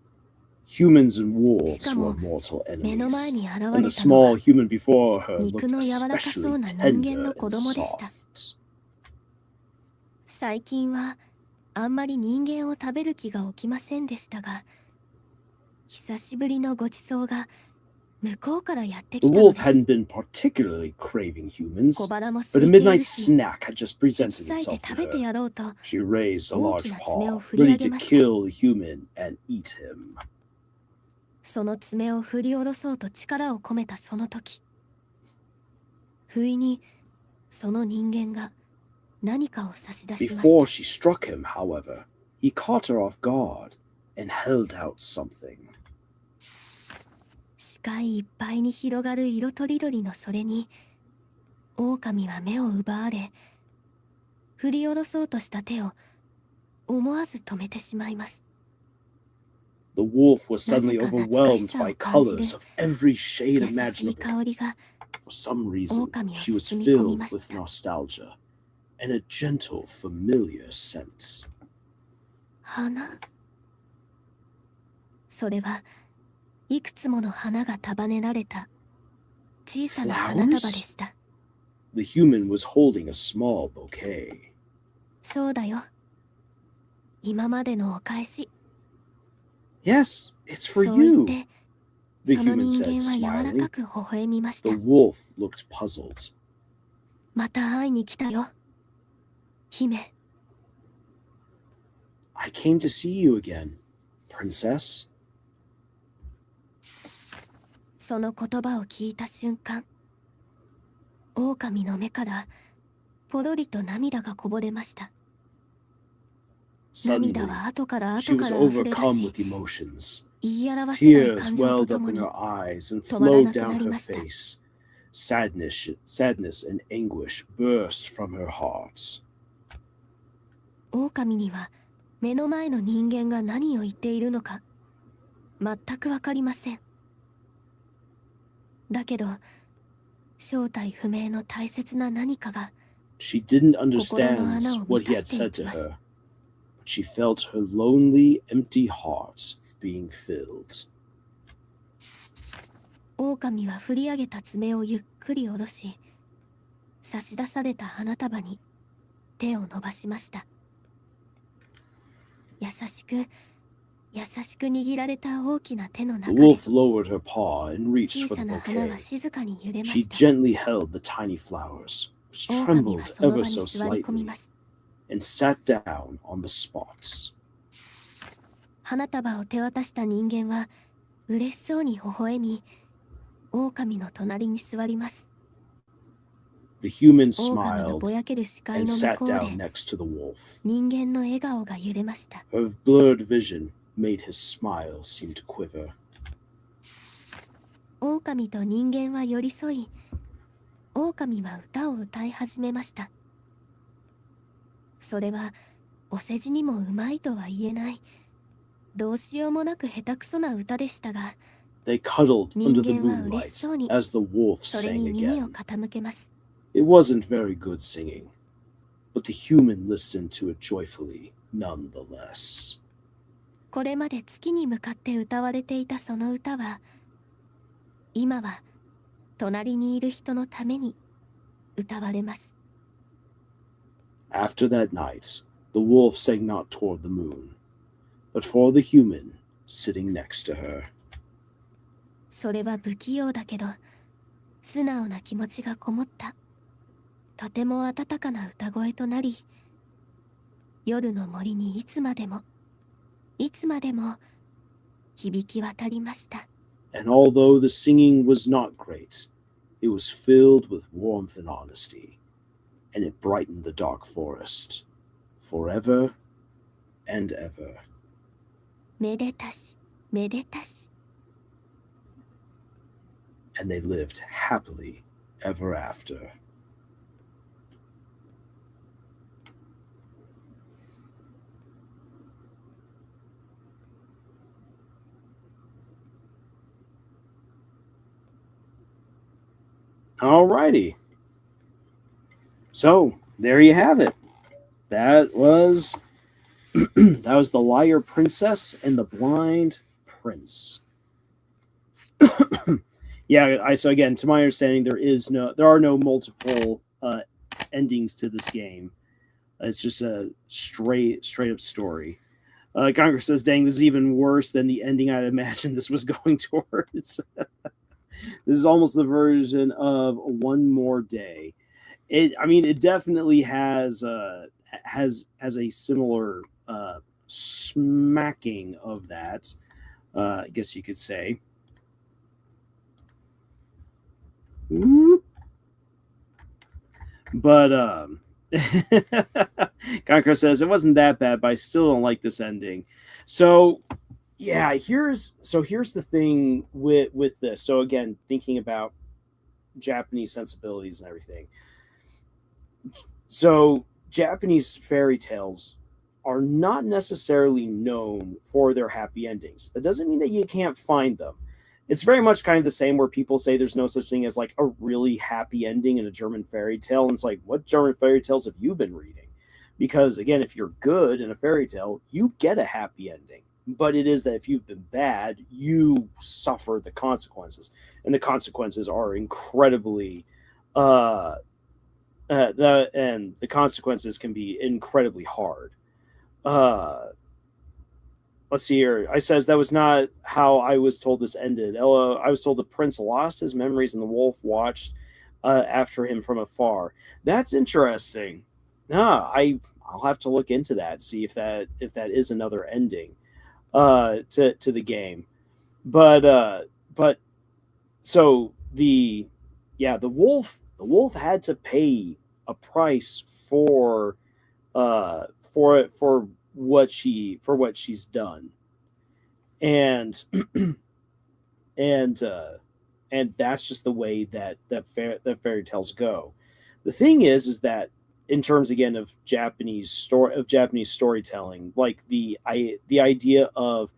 Speaker 1: Humans and wolves
Speaker 2: しかも、
Speaker 1: were mortal
Speaker 2: 目の前
Speaker 1: enemies,
Speaker 2: に現
Speaker 1: and
Speaker 2: れ
Speaker 1: the
Speaker 2: たの
Speaker 1: small
Speaker 2: は
Speaker 1: human before her
Speaker 2: 肉
Speaker 1: looked
Speaker 2: の柔らかそう
Speaker 1: especially
Speaker 2: な人
Speaker 1: tender
Speaker 2: 間の
Speaker 1: and
Speaker 2: 子供でした。
Speaker 1: soft.
Speaker 2: 最近はあんまり人間を食べる気が起きませんでしたが、久しぶりのごちそうが向こうからやって
Speaker 1: The
Speaker 2: きたの
Speaker 1: wolf
Speaker 2: です。
Speaker 1: hadn't been particularly craving humans,
Speaker 2: 小腹も
Speaker 1: but
Speaker 2: 空
Speaker 1: a
Speaker 2: いている
Speaker 1: midnight
Speaker 2: し、
Speaker 1: snack had just
Speaker 2: エキ
Speaker 1: presented
Speaker 2: サいて
Speaker 1: itself to
Speaker 2: 食べて
Speaker 1: her.
Speaker 2: やろうと
Speaker 1: She raised a
Speaker 2: 大
Speaker 1: large
Speaker 2: きな爪を
Speaker 1: paw,
Speaker 2: 振り上
Speaker 1: ready
Speaker 2: げ
Speaker 1: to
Speaker 2: ました。
Speaker 1: kill the human and eat him.
Speaker 2: その爪を振り下ろそうと力を込めたその時、不意にその人間が何かを差し出しまし
Speaker 1: Before
Speaker 2: た。
Speaker 1: she struck him, however, he caught her off guard and held out something.
Speaker 2: 視界いっぱいに広がる色とりどりのそれに、狼は目を奪われ、振り下ろそうとした手を思わず止めてしまいます。
Speaker 1: The wolf was
Speaker 2: なぜ
Speaker 1: suddenly
Speaker 2: か懐かし
Speaker 1: overwhelmed
Speaker 2: さ
Speaker 1: by
Speaker 2: を感じる
Speaker 1: colors of every shade
Speaker 2: 優しい
Speaker 1: imaginable.
Speaker 2: 香りが
Speaker 1: For some reason,
Speaker 2: Okami
Speaker 1: she was
Speaker 2: を包み込み
Speaker 1: filled
Speaker 2: ました。
Speaker 1: with nostalgia and a gentle, familiar scent.
Speaker 2: 花。それはいくつもの花が束ねられた小さな花束でした。
Speaker 1: The human was holding a small bouquet.
Speaker 2: そうだよ。今までのお返し。
Speaker 1: Yes, it's
Speaker 2: そ
Speaker 1: for
Speaker 2: う言っ
Speaker 1: you,
Speaker 2: て、
Speaker 1: the
Speaker 2: その
Speaker 1: human
Speaker 2: 人
Speaker 1: said,
Speaker 2: 間は柔ら
Speaker 1: smiling.
Speaker 2: かく微笑みました。
Speaker 1: The wolf looked puzzled.
Speaker 2: また会いに来たよ、姫。
Speaker 1: I came to see you again, princess.
Speaker 2: その言葉を聞いた瞬間、狼の目からポロリと涙がこぼれました。
Speaker 1: Suddenly,
Speaker 2: 涙は後から
Speaker 1: she
Speaker 2: 後か
Speaker 1: was
Speaker 2: ら溢れ出
Speaker 1: overcome
Speaker 2: し、
Speaker 1: with emotions.
Speaker 2: 言い表せない
Speaker 1: Tears
Speaker 2: 感情と
Speaker 1: welled
Speaker 2: と
Speaker 1: up
Speaker 2: も
Speaker 1: in
Speaker 2: に
Speaker 1: her eyes and
Speaker 2: 止まらな
Speaker 1: flowed
Speaker 2: くな
Speaker 1: down
Speaker 2: り
Speaker 1: her
Speaker 2: ました。
Speaker 1: face. Sadness and anguish burst from her heart.
Speaker 2: 狼には目の前の人間が何を言っているのか全くわかりません。だけど正体不明の大切な何かが
Speaker 1: She didn't
Speaker 2: 心の穴
Speaker 1: understand
Speaker 2: を
Speaker 1: what
Speaker 2: 満
Speaker 1: he
Speaker 2: た
Speaker 1: had
Speaker 2: してい
Speaker 1: said
Speaker 2: き
Speaker 1: to
Speaker 2: ます。
Speaker 1: her, but she felt her lonely, empty heart being filled.
Speaker 2: 狼は振り上げた爪をゆっくり下ろし、差し出された花束に手を伸ばしました。優しく握られた大きな手の
Speaker 1: The
Speaker 2: 中で
Speaker 1: wolf lowered her paw and reached
Speaker 2: 小
Speaker 1: for
Speaker 2: さ
Speaker 1: the
Speaker 2: な花は
Speaker 1: bouquet.
Speaker 2: 静かに揺れま
Speaker 1: She
Speaker 2: した。
Speaker 1: gently held the tiny flowers, which
Speaker 2: 狼
Speaker 1: trembled
Speaker 2: はその
Speaker 1: ever
Speaker 2: 場に
Speaker 1: so
Speaker 2: 座り込み
Speaker 1: slightly,
Speaker 2: ます。
Speaker 1: and sat down on the spot.
Speaker 2: 花束を手渡した人間は嬉しそうに微笑み、狼の隣に座ります。
Speaker 1: The human
Speaker 2: 狼のぼ
Speaker 1: smiled
Speaker 2: やける視界
Speaker 1: and
Speaker 2: の向
Speaker 1: sat
Speaker 2: こうで
Speaker 1: down next to the wolf.
Speaker 2: 人間の笑顔が揺れました。
Speaker 1: Her blurred vision made his smile seem to quiver.
Speaker 2: 狼と人間は寄り添い、狼狼は歌を歌い始めました。それはお世辞にもうまいとは言えない、どうしようもなく下手くそな歌でしたが、
Speaker 1: They cuddled
Speaker 2: 人
Speaker 1: under the
Speaker 2: 間は嬉し
Speaker 1: moonlight
Speaker 2: そうに
Speaker 1: as the wolf
Speaker 2: それ
Speaker 1: sang
Speaker 2: に耳を
Speaker 1: again.
Speaker 2: 傾けます。
Speaker 1: It wasn't very good singing, but the human listened to it joyfully nonetheless.
Speaker 2: これまで月に向かって歌われていたその歌は、今は隣にいる人のために歌われます。
Speaker 1: After that night, the wolf sang not toward the moon, but for the human sitting next to her.
Speaker 2: それは不器用だけど素直な気持ちがこもったとても温かな歌声となり、夜の森にいつまでも響き渡りました。
Speaker 1: And although the singing was not great, it was filled with warmth and honesty, and it brightened the dark forest forever and ever.
Speaker 2: めでたしめでたし。
Speaker 1: And they lived happily ever after. Alrighty. So there you have it. That was that was The Liar Princess and the Blind Prince. Yeah, so again, to my understanding, there are no multiple endings to this game. It's just a straight up story. Congress says, "Dang, this is even worse than the ending I'd imagined this was going towards." This is almost the version of One More Day. It definitely has a similar smacking of that. I guess you could say. But Conqueror says it wasn't that bad, but I still don't like this ending. So yeah, here's the thing with this. So again, thinking about Japanese sensibilities and everything. So Japanese fairy tales are not necessarily known for their happy endings. That doesn't mean that you can't find them. It's very much kind of the same where people say there's no such thing as like a really happy ending in a German fairy tale. And it's like, what German fairy tales have you been reading? Because again, if you're good in a fairy tale, you get a happy ending. But it is that if you've been bad, you suffer the consequences. And the consequences are incredibly the consequences can be incredibly hard. Let's see here. I says that was not how I was told this ended. I was told the prince lost his memories and the wolf watched after him from afar. That's interesting. I'll have to look into that, see if that is another ending to the game. But so the wolf had to pay a price for what she's done, and and that's just the way that fairy tales go. The thing is that in terms again of Japanese storytelling, like the idea of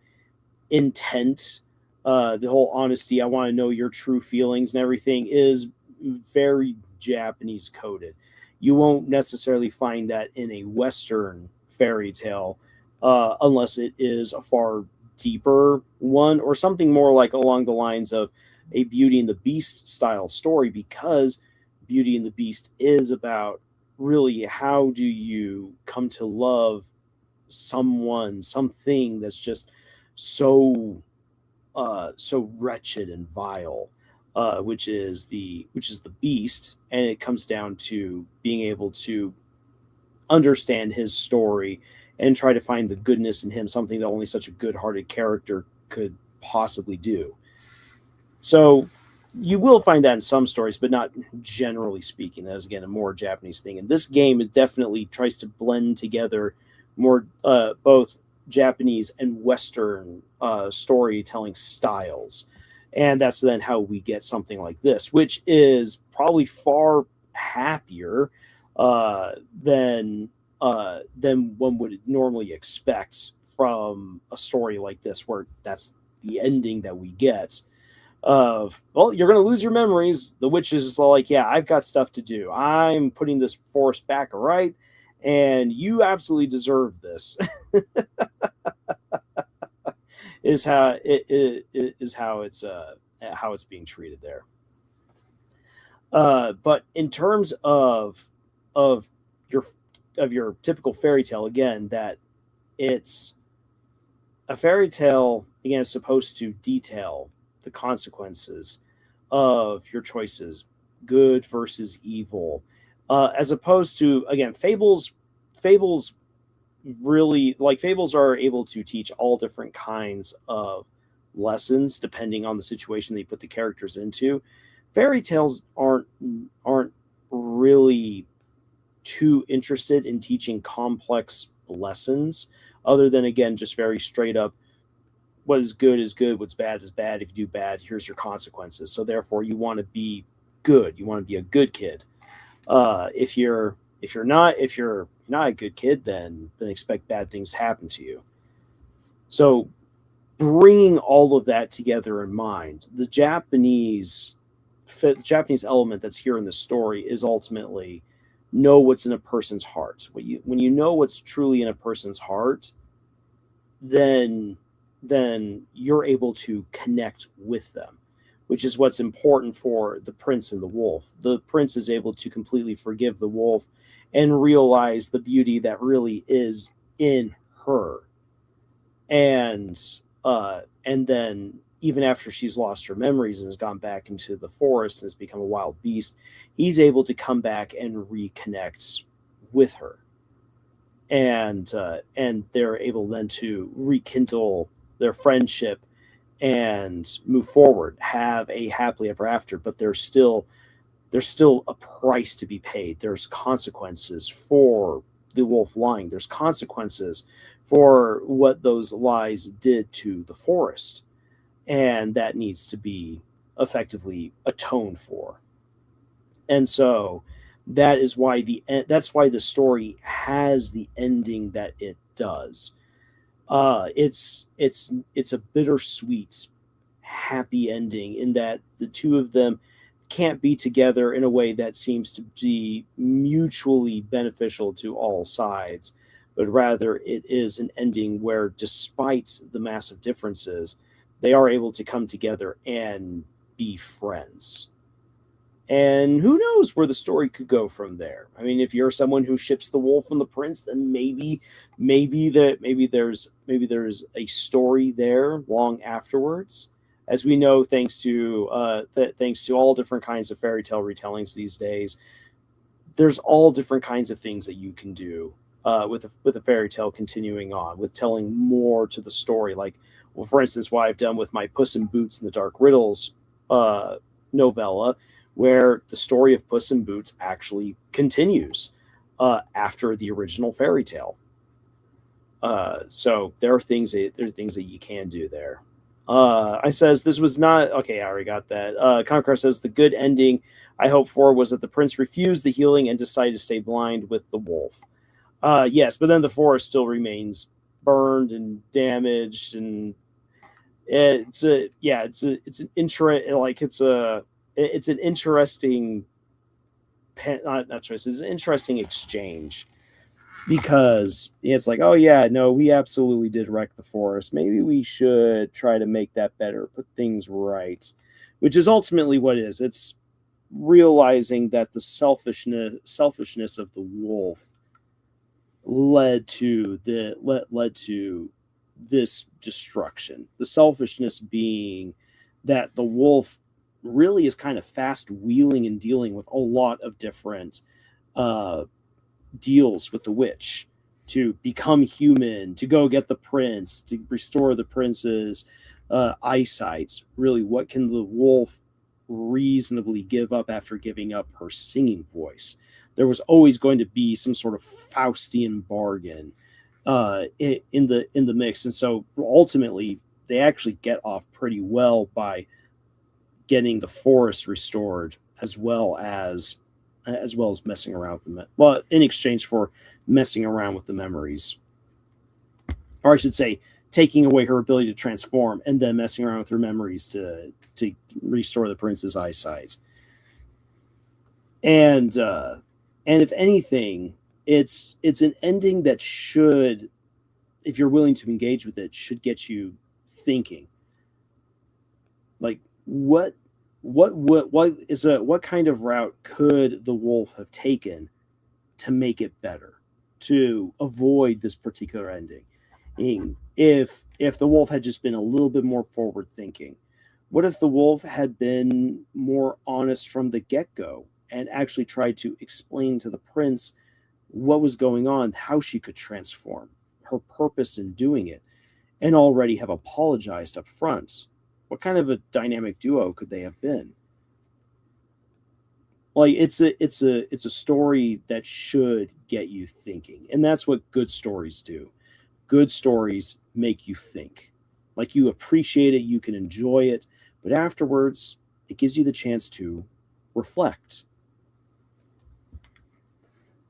Speaker 1: intent, the whole honesty, I want to know your true feelings and everything is very Japanese coded. You won't necessarily find that in a Western fairy tale unless it is a far deeper one or something more like along the lines of a Beauty and the Beast style story, because Beauty and the Beast is about really how do you come to love something that's just so wretched and vile, which is the beast, and it comes down to being able to understand his story and try to find the goodness in him, something that only such a good-hearted character could possibly do. So you will find that in some stories, but not generally speaking. That is, again, a more Japanese thing. And this game definitely tries to blend together more both Japanese and Western storytelling styles. And that's then how we get something like this, which is probably far happier uh, than than one would normally expect from a story like this, where that's the ending that we get. Of, well, you're going to lose your memories. The witch is like, yeah, I've got stuff to do. I'm putting this forest back right, and you absolutely deserve this. Is how how it's being treated there. But in terms of your of your typical fairy tale, again, that it's a fairy tale, again, is supposed to detail the consequences of your choices, good versus evil, as opposed to, again, fables really, like, fables are able to teach all different kinds of lessons depending on the situation they put the characters into. Fairy tales aren't really too interested in teaching complex lessons, other than, again, just very straight up, what is good, what's bad is bad. If you do bad, here's your consequences. So therefore, you want to be good. You want to be a good kid. If you're not a good kid, then expect bad things to happen to you. So bringing all of that together in mind, the Japanese element that's here in the story is ultimately know what's in a person's heart. When you know what's truly in a person's heart, then you're able to connect with them, which is what's important for the prince and the wolf. The prince is able to completely forgive the wolf and realize the beauty that really is in her. And then, even after she's lost her memories and has gone back into the forest and has become a wild beast, he's able to come back and reconnect with her. And they're able then to rekindle their friendship and move forward, have a happily ever after. But there's still a price to be paid. There's consequences for the wolf lying. There's consequences for what those lies did to the forest, and that needs to be effectively atoned for. And so that's why the story has the ending that it does. It's a bittersweet, happy ending, in that the two of them can't be together in a way that seems to be mutually beneficial to all sides, but rather it is an ending where, despite the massive differences, they are able to come together and be friends. And who knows where the story could go from there? I mean, if you're someone who ships the wolf and the prince, then maybe there's a story there long afterwards. As we know, thanks to all different kinds of fairy tale retellings these days, there's all different kinds of things that you can do with a fairy tale continuing on, with telling more to the story. Like, well, for instance, what I've done with my Puss in Boots and the Dark Riddles novella, where the story of Puss in Boots actually continues after the original fairy tale. So there are things that you can do there. I says this was not okay. I already got that. Conqueror says the good ending I hoped for was that the prince refused the healing and decided to stay blind with the wolf. Yes, but then the forest still remains burned and damaged, and it's an interesting not choice. It's an interesting exchange, because it's like, oh yeah, no, we absolutely did wreck the forest. Maybe we should try to make that better, put things right, which is ultimately what it is. It's realizing that the selfishness of the wolf led to this destruction. The selfishness being that the wolf really is kind of fast wheeling and dealing with a lot of different deals with the witch to become human, to go get the prince, to restore the prince's eyesight. Really, what can the wolf reasonably give up after giving up her singing voice? There was always going to be some sort of Faustian bargain in the mix, and so ultimately they actually get off pretty well by getting the forest restored, as well as messing around with them. Well, in exchange for messing around with the memories, or I should say, taking away her ability to transform and then messing around with her memories to restore the prince's eyesight. And if anything, it's an ending that should, if you're willing to engage with it, should get you thinking. Like, what kind of route could the wolf have taken to make it better, to avoid this particular ending? If the wolf had just been a little bit more forward thinking, what if the wolf had been more honest from the get-go and actually tried to explain to the prince what was going on, how she could transform, her purpose in doing it, and already have apologized up front? What kind of a dynamic duo could they have been? Like, it's a story that should get you thinking, and that's what good stories do. Good stories make you think. Like, you appreciate it, you can enjoy it, but afterwards, it gives you the chance to reflect.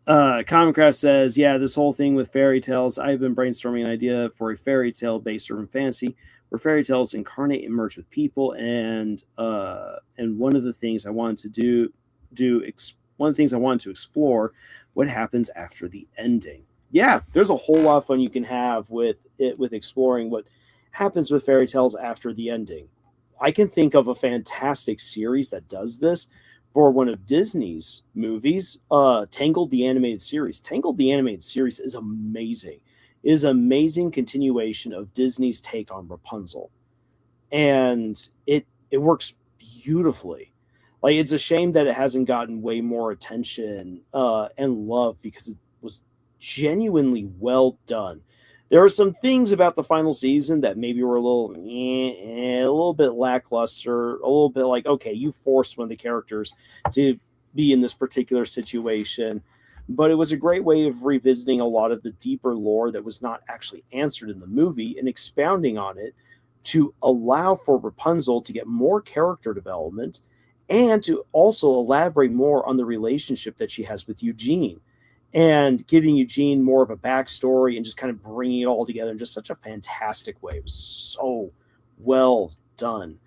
Speaker 1: Commoncraft says, yeah, this whole thing with fairy tales, I've been brainstorming an idea for a fairy tale based urban fantasy where fairy tales incarnate and merge with people, and one of the things I wanted to one of the things I wanted to explore, what happens after the ending. Yeah, there's a whole lot of fun you can have with exploring what happens with fairy tales after the ending. I can think of a fantastic series that does this for one of Disney's movies, Tangled the Animated Series. Tangled the Animated Series is amazing. It is an amazing continuation of Disney's take on Rapunzel. And it works beautifully. Like, it's a shame that it hasn't gotten way more attention and love, because it was genuinely well done. There are some things about the final season that maybe were a little bit lackluster, a little bit like, okay, you forced one of the characters to be in this particular situation. But it was a great way of revisiting a lot of the deeper lore that was not actually answered in the movie and expounding on it to allow for Rapunzel to get more character development and to also elaborate more on the relationship that she has with Eugene, and giving Eugene more of a backstory and just kind of bringing it all together in just such a fantastic way. It was so well done.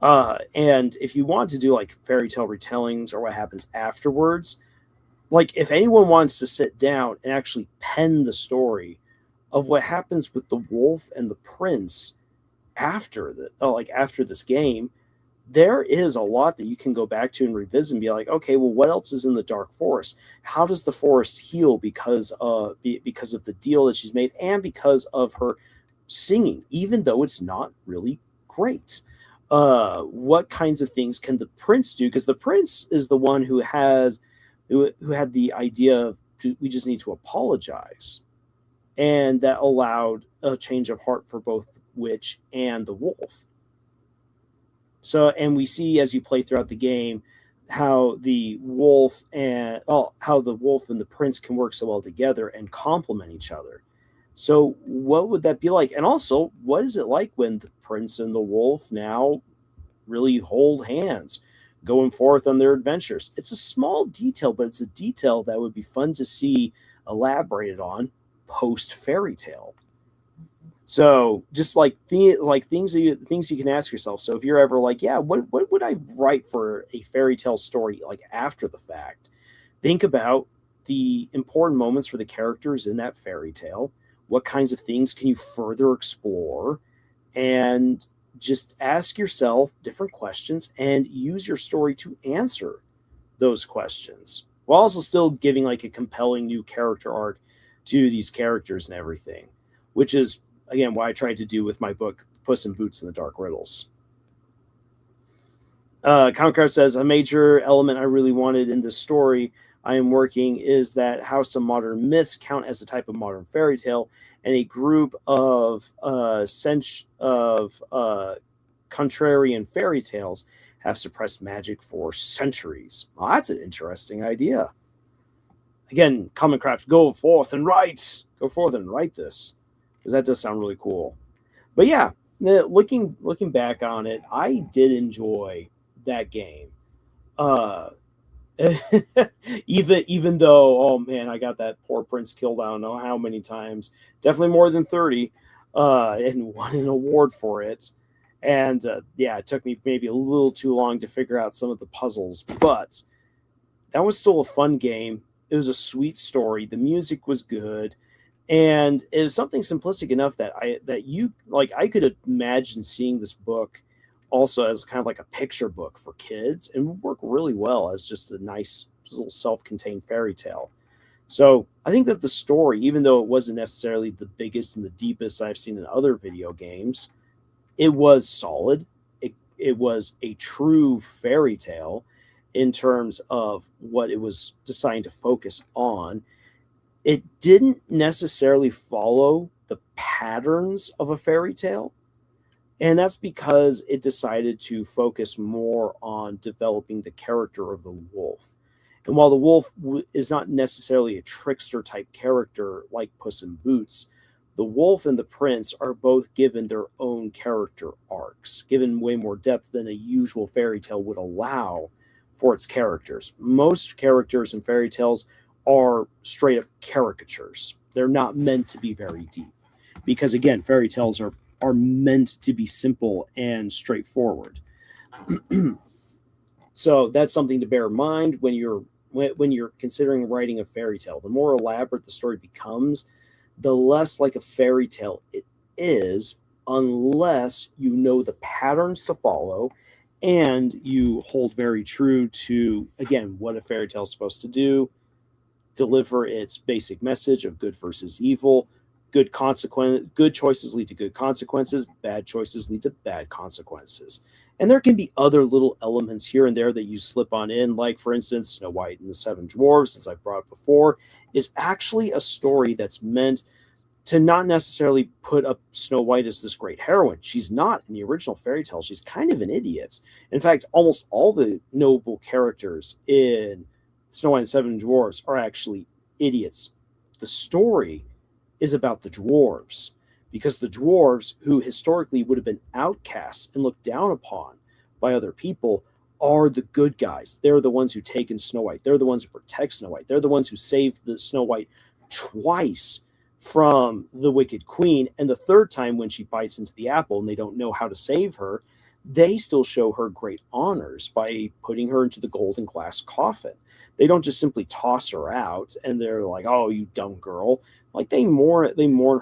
Speaker 1: And if you want to do like fairy tale retellings or what happens afterwards, like, if anyone wants to sit down and actually pen the story of what happens with the wolf and the prince after this game, there is a lot that you can go back to and revisit and be like, okay, well, what else is in the dark forest? How does the forest heal because of the deal that she's made and because of her singing, even though it's not really great? What kinds of things can the prince do? Because the prince is the one who had the idea of, we just need to apologize. And that allowed a change of heart for both the witch and the wolf. So, and we see as you play throughout the game how the wolf and the prince can work so well together and complement each other. So what would that be like? And also, what is it like when the prince and the wolf now really hold hands, going forth on their adventures? It's a small detail, but it's a detail that would be fun to see elaborated on post fairy tale. So just like things you can ask yourself. So if you're ever like, yeah, what would I write for a fairy tale story like after the fact? Think about the important moments for the characters in that fairy tale. What kinds of things can you further explore? And just ask yourself different questions and use your story to answer those questions, while also still giving like a compelling new character arc to these characters and everything, which is, again, what I tried to do with my book, Puss in Boots and the Dark Riddles. Concar says, a major element I really wanted in this story I am working is that how some modern myths count as a type of modern fairy tale, and a group of contrarian fairy tales have suppressed magic for centuries. Well, that's an interesting idea. Again, Commoncraft, go forth and write this, because that does sound really cool. But yeah, looking back on it, I did enjoy that game. Uh, even though, oh man, I got that poor prince killed I don't know how many times, definitely more than 30, and won an award for it. And yeah, it took me maybe a little too long to figure out some of the puzzles, but that was still a fun game. It was a sweet story. The music was good, and it was something simplistic enough that I could imagine seeing this book also as kind of like a picture book for kids, and would work really well as just a nice little self-contained fairy tale. So I think that the story, even though it wasn't necessarily the biggest and the deepest I've seen in other video games, it was solid. It was a true fairy tale in terms of what it was designed to focus on. It didn't necessarily follow the patterns of a fairy tale, and that's because it decided to focus more on developing the character of the wolf. And while the wolf is not necessarily a trickster type character like Puss in Boots, the wolf and the prince are both given their own character arcs, given way more depth than a usual fairy tale would allow for its characters. Most characters in fairy tales are straight up caricatures. They're not meant to be very deep. Because again, fairy tales are meant to be simple and straightforward. So that's something to bear in mind when you're considering writing a fairy tale. The more elaborate the story becomes, the less like a fairy tale it is, unless you know the patterns to follow and you hold very true to, again, what a fairy tale is supposed to do, deliver its basic message of good versus evil. Good choices lead to good consequences, bad choices lead to bad consequences. And there can be other little elements here and there that you slip on in, like, for instance, Snow White and the Seven Dwarfs, as I brought up before, is actually a story that's meant to not necessarily put up Snow White as this great heroine. She's not in the original fairy tale. She's kind of an idiot. In fact, almost all the noble characters in Snow White and the Seven Dwarfs are actually idiots. The story is about the dwarves, because the dwarves, who historically would have been outcasts and looked down upon by other people, are the good guys. They're the ones who take in Snow White. They're the ones who protect Snow White. They're the ones who saved the Snow White twice from the Wicked Queen. And the third time, when she bites into the apple and they don't know how to save her, they still show her great honors by putting her into the golden glass coffin. They don't just simply toss her out and they're like, "Oh, you dumb girl." Like, they mourn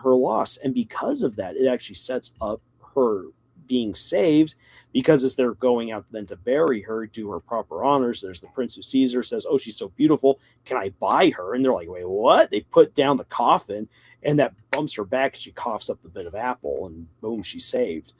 Speaker 1: her loss. And because of that, it actually sets up her being saved, because as they're going out then to bury her, do her proper honors, there's the prince who sees her, says, "Oh, she's so beautiful. Can I buy her?" And they're like, "Wait, what?" They put down the coffin, and that bumps her back, and she coughs up the bit of apple, and boom, she's saved.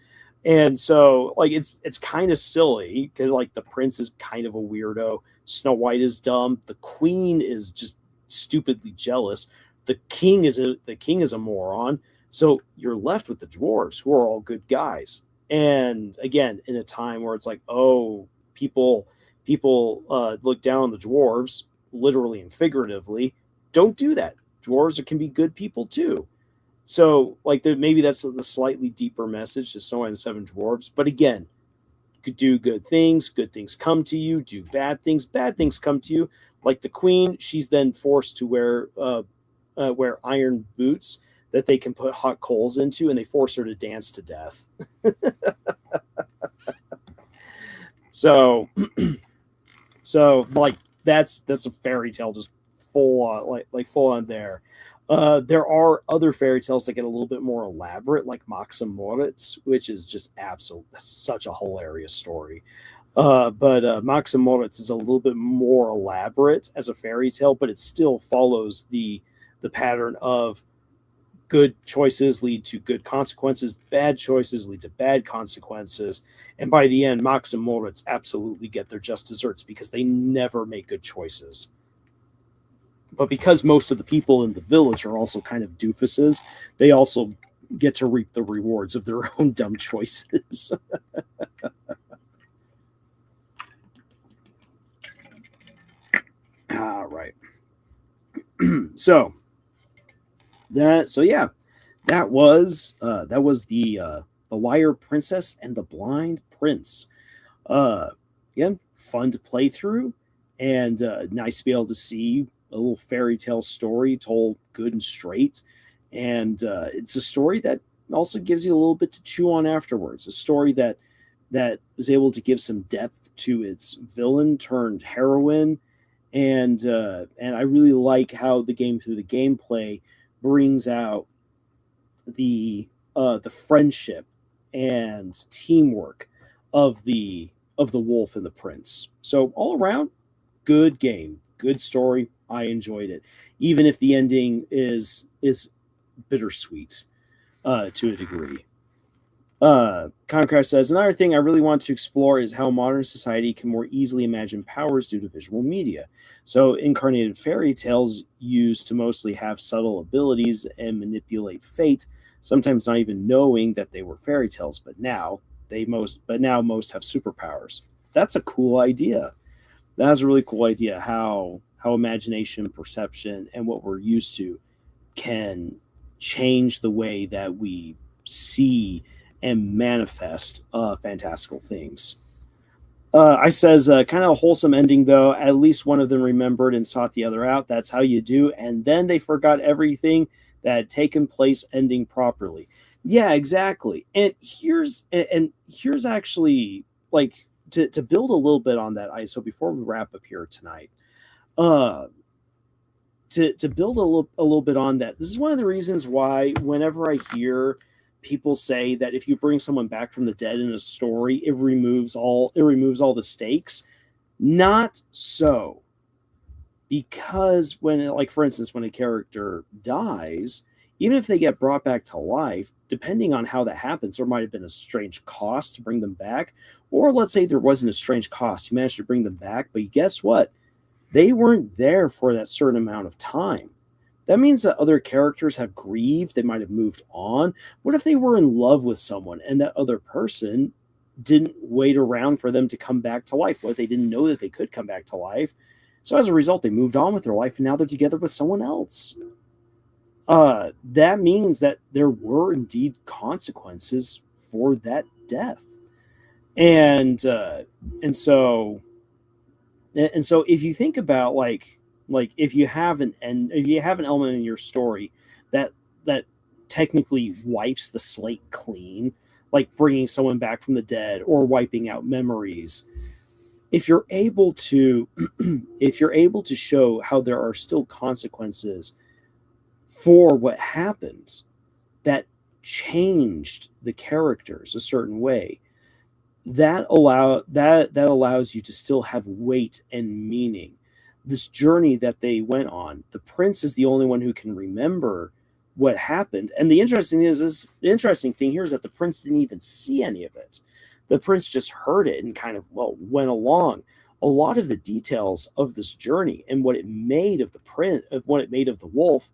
Speaker 1: And so, like, it's kind of silly, because, like, the prince is kind of a weirdo. Snow White is dumb. The queen is just stupidly jealous. The king is a moron. So you're left with the dwarves, who are all good guys. And again, in a time where it's like, oh, people look down on the dwarves, literally and figuratively. Don't do that. Dwarves can be good people too. So, like, maybe that's the slightly deeper message to Snow White and the Seven Dwarfs. But again, could do good things come to you. Do bad things come to you. Like the queen, she's then forced to wear iron boots that they can put hot coals into, and they force her to dance to death. So like, that's a fairy tale, just full on, like full on there. There are other fairy tales that get a little bit more elaborate, like Max and Moritz, which is just such a hilarious story. But Max and Moritz is a little bit more elaborate as a fairy tale, but it still follows the pattern of good choices lead to good consequences, bad choices lead to bad consequences, and by the end, Max and Moritz absolutely get their just desserts, because they never make good choices. But because most of the people in the village are also kind of doofuses, they also get to reap the rewards of their own dumb choices. All right. So that was the Liar Princess and the Blind Prince. again, fun to play through, and nice to be able to see a little fairy tale story told good and straight. And it's a story that also gives you a little bit to chew on afterwards. A story that was able to give some depth to its villain turned heroine, and I really like how the game, through the gameplay, brings out the friendship and teamwork of the wolf and the prince. So all around, good game, good story. I enjoyed it, even if the ending is bittersweet to a degree. Concraft says, another thing I really want to explore is how modern society can more easily imagine powers due to visual media. So incarnated fairy tales used to mostly have subtle abilities and manipulate fate, sometimes not even knowing that they were fairy tales, but now most have superpowers. That's a cool idea. That's a really cool idea, how imagination, perception, and what we're used to can change the way that we see and manifest fantastical things. I says, kind of a wholesome ending, though. At least one of them remembered and sought the other out. That's how you do. And then they forgot everything that had taken place, ending properly. Yeah, exactly. And here's actually, like, to build a little bit on that, ISO, before we wrap up here tonight. To build a little bit on that, this is one of the reasons why whenever I hear people say that if you bring someone back from the dead in a story, it removes all the stakes. Not so. Because when, like, for instance, when a character dies, even if they get brought back to life, depending on how that happens, there might have been a strange cost to bring them back. Or let's say there wasn't a strange cost. You managed to bring them back, but guess what? They weren't there for that certain amount of time. That means that other characters have grieved. They might have moved on. What if they were in love with someone and that other person didn't wait around for them to come back to life? What if they didn't know that they could come back to life? So as a result, they moved on with their life, and now they're together with someone else. That means that there were indeed consequences for that death. And so if you think about like if you have an element in your story that technically wipes the slate clean, like bringing someone back from the dead or wiping out memories, if you're able to show how there are still consequences for what happened that changed the characters a certain way, that allows you to still have weight and meaning. This journey that they went on, the prince is the only one who can remember what happened. And the interesting thing here is that the prince didn't even see any of it. The prince just heard it and kind of, went along. A lot of the details of this journey and what it made of the wolf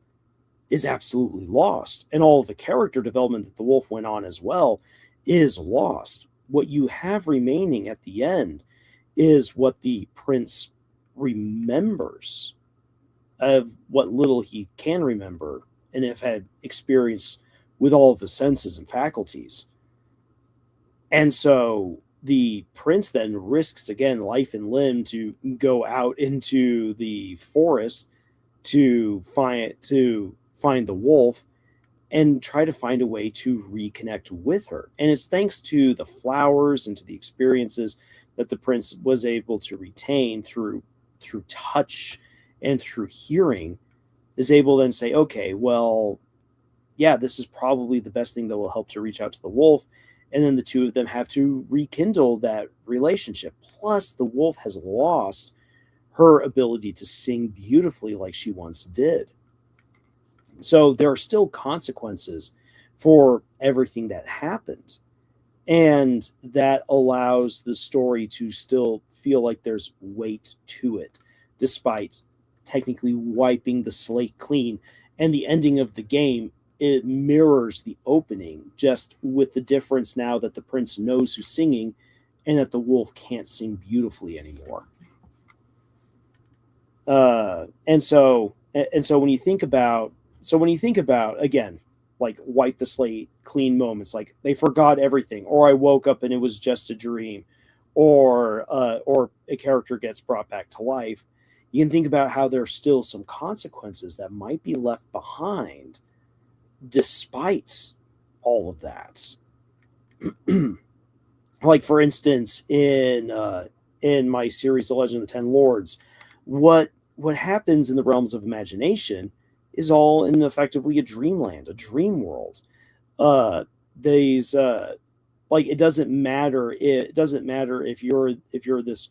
Speaker 1: is absolutely lost. And all of the character development that the wolf went on as well is lost. What you have remaining at the end is what the prince remembers of what little he can remember and have had experience with all of his senses and faculties. And so the prince then risks, again, life and limb to go out into the forest to find the wolf and try to find a way to reconnect with her. And it's thanks to the flowers and to the experiences that the prince was able to retain through touch and through hearing, is able then say, okay, well, yeah, this is probably the best thing that will help to reach out to the wolf. And then the two of them have to rekindle that relationship. Plus, the wolf has lost her ability to sing beautifully like she once did. So there are still consequences for everything that happened. And that allows the story to still feel like there's weight to it, despite technically wiping the slate clean. And the ending of the game, it mirrors the opening, just with the difference now that the prince knows who's singing and that the wolf can't sing beautifully anymore. And so when you think about, again, like wipe the slate clean moments, like they forgot everything, or I woke up and it was just a dream, or a character gets brought back to life, you can think about how there are still some consequences that might be left behind despite all of that. Like, for instance, in my series, The Legend of the Ten Lords, what happens in the realms of imagination is all in effectively a dreamland, a dream world. These like, it doesn't matter. It doesn't matter if you're this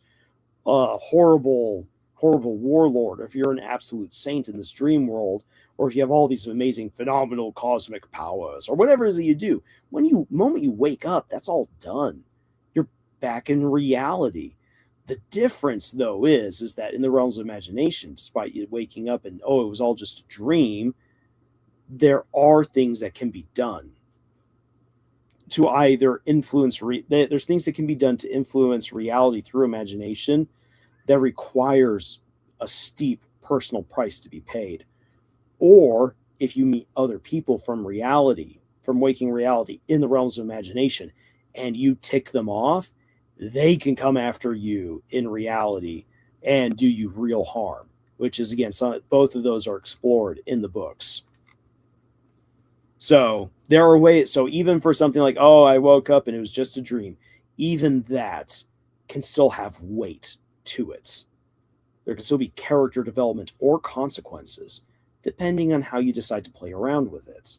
Speaker 1: horrible warlord, if you're an absolute saint in this dream world, or if you have all these amazing phenomenal cosmic powers, or whatever it is that you do. Moment you wake up, that's all done. You're back in reality. The difference, though, is that in the realms of imagination, despite you waking up and, oh, it was all just a dream, there are things that can be done to either influence. There's things that can be done to influence reality through imagination that requires a steep personal price to be paid. Or if you meet other people from reality, from waking reality in the realms of imagination, and you tick them off, they can come after you in reality and do you real harm, which is, again, both of those are explored in the books. So there are ways. So even for something like, oh, I woke up and it was just a dream, even that can still have weight to it. There can still be character development or consequences, depending on how you decide to play around with it.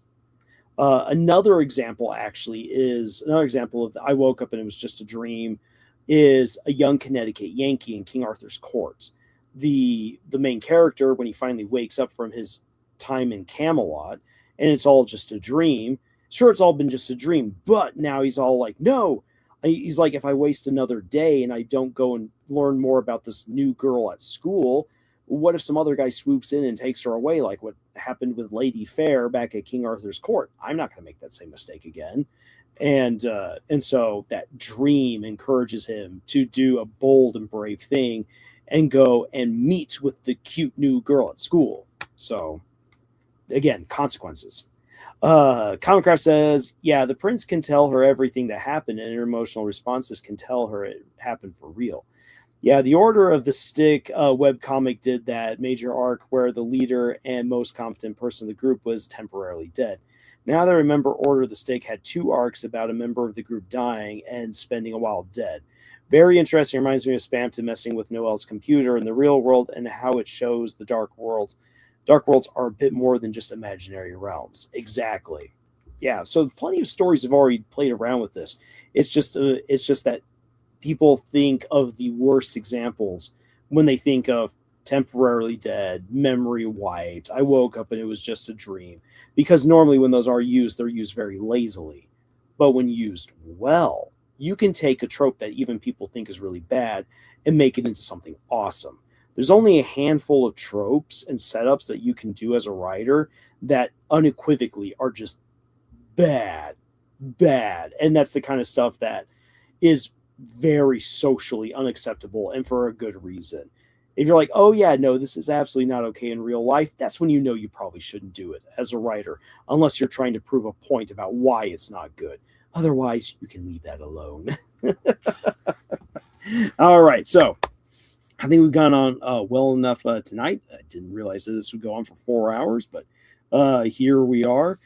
Speaker 1: Another example of I woke up and it was just a dream is a young Connecticut Yankee in King Arthur's court. The main character, when he finally wakes up from his time in Camelot, and it's all just a dream. Sure, it's all been just a dream, but now he's all like, no. He's like, if I waste another day and I don't go and learn more about this new girl at school, what if some other guy swoops in and takes her away, like what happened with Lady Fair back at King Arthur's court? I'm not going to make that same mistake again. And so that dream encourages him to do a bold and brave thing and go and meet with the cute new girl at school. So, again, consequences. Comicraft says, yeah, the prince can tell her everything that happened, and her emotional responses can tell her it happened for real. Yeah, the Order of the Stick webcomic did that major arc where the leader and most competent person of the group was temporarily dead. Now that I remember, Order of the Stick had 2 arcs about a member of the group dying and spending a while dead. Very interesting. Reminds me of Spamton messing with Noel's computer in the real world and how it shows the dark world. Dark worlds are a bit more than just imaginary realms. Exactly. Yeah, so plenty of stories have already played around with this. It's just that people think of the worst examples when they think of temporarily dead, memory wiped, I woke up and it was just a dream. Because normally when those are used, they're used very lazily. But when used well, you can take a trope that even people think is really bad and make it into something awesome. There's only a handful of tropes and setups that you can do as a writer that unequivocally are just bad. And that's the kind of stuff that is very socially unacceptable, and for a good reason. If you're like, oh yeah, no, this is absolutely not okay in real life, that's when you know you probably shouldn't do it as a writer, unless you're trying to prove a point about why it's not good. Otherwise, you can leave that alone. All right, so I think we've gone on well enough tonight. I didn't realize that this would go on for 4 hours, but here we are.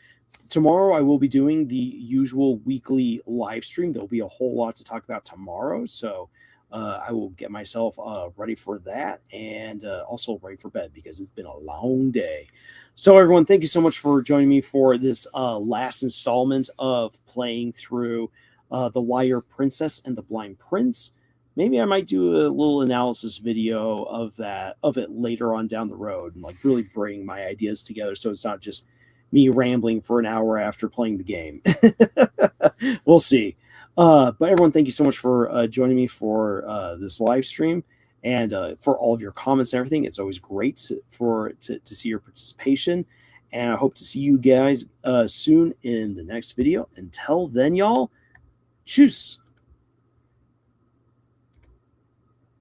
Speaker 1: Tomorrow I will be doing the usual weekly live stream. There'll be a whole lot to talk about tomorrow, so I will get myself ready for that, and also ready for bed because it's been a long day. So everyone, thank you so much for joining me for this last installment of playing through The Liar Princess and the Blind Prince. Maybe I might do a little analysis video of it later on down the road and like really bring my ideas together so it's not just me rambling for an hour after playing the game. We'll see. But everyone, thank you so much for joining me for this live stream and for all of your comments and everything. It's always great to see your participation. And I hope to see you guys soon in the next video. Until then, y'all, tschüss.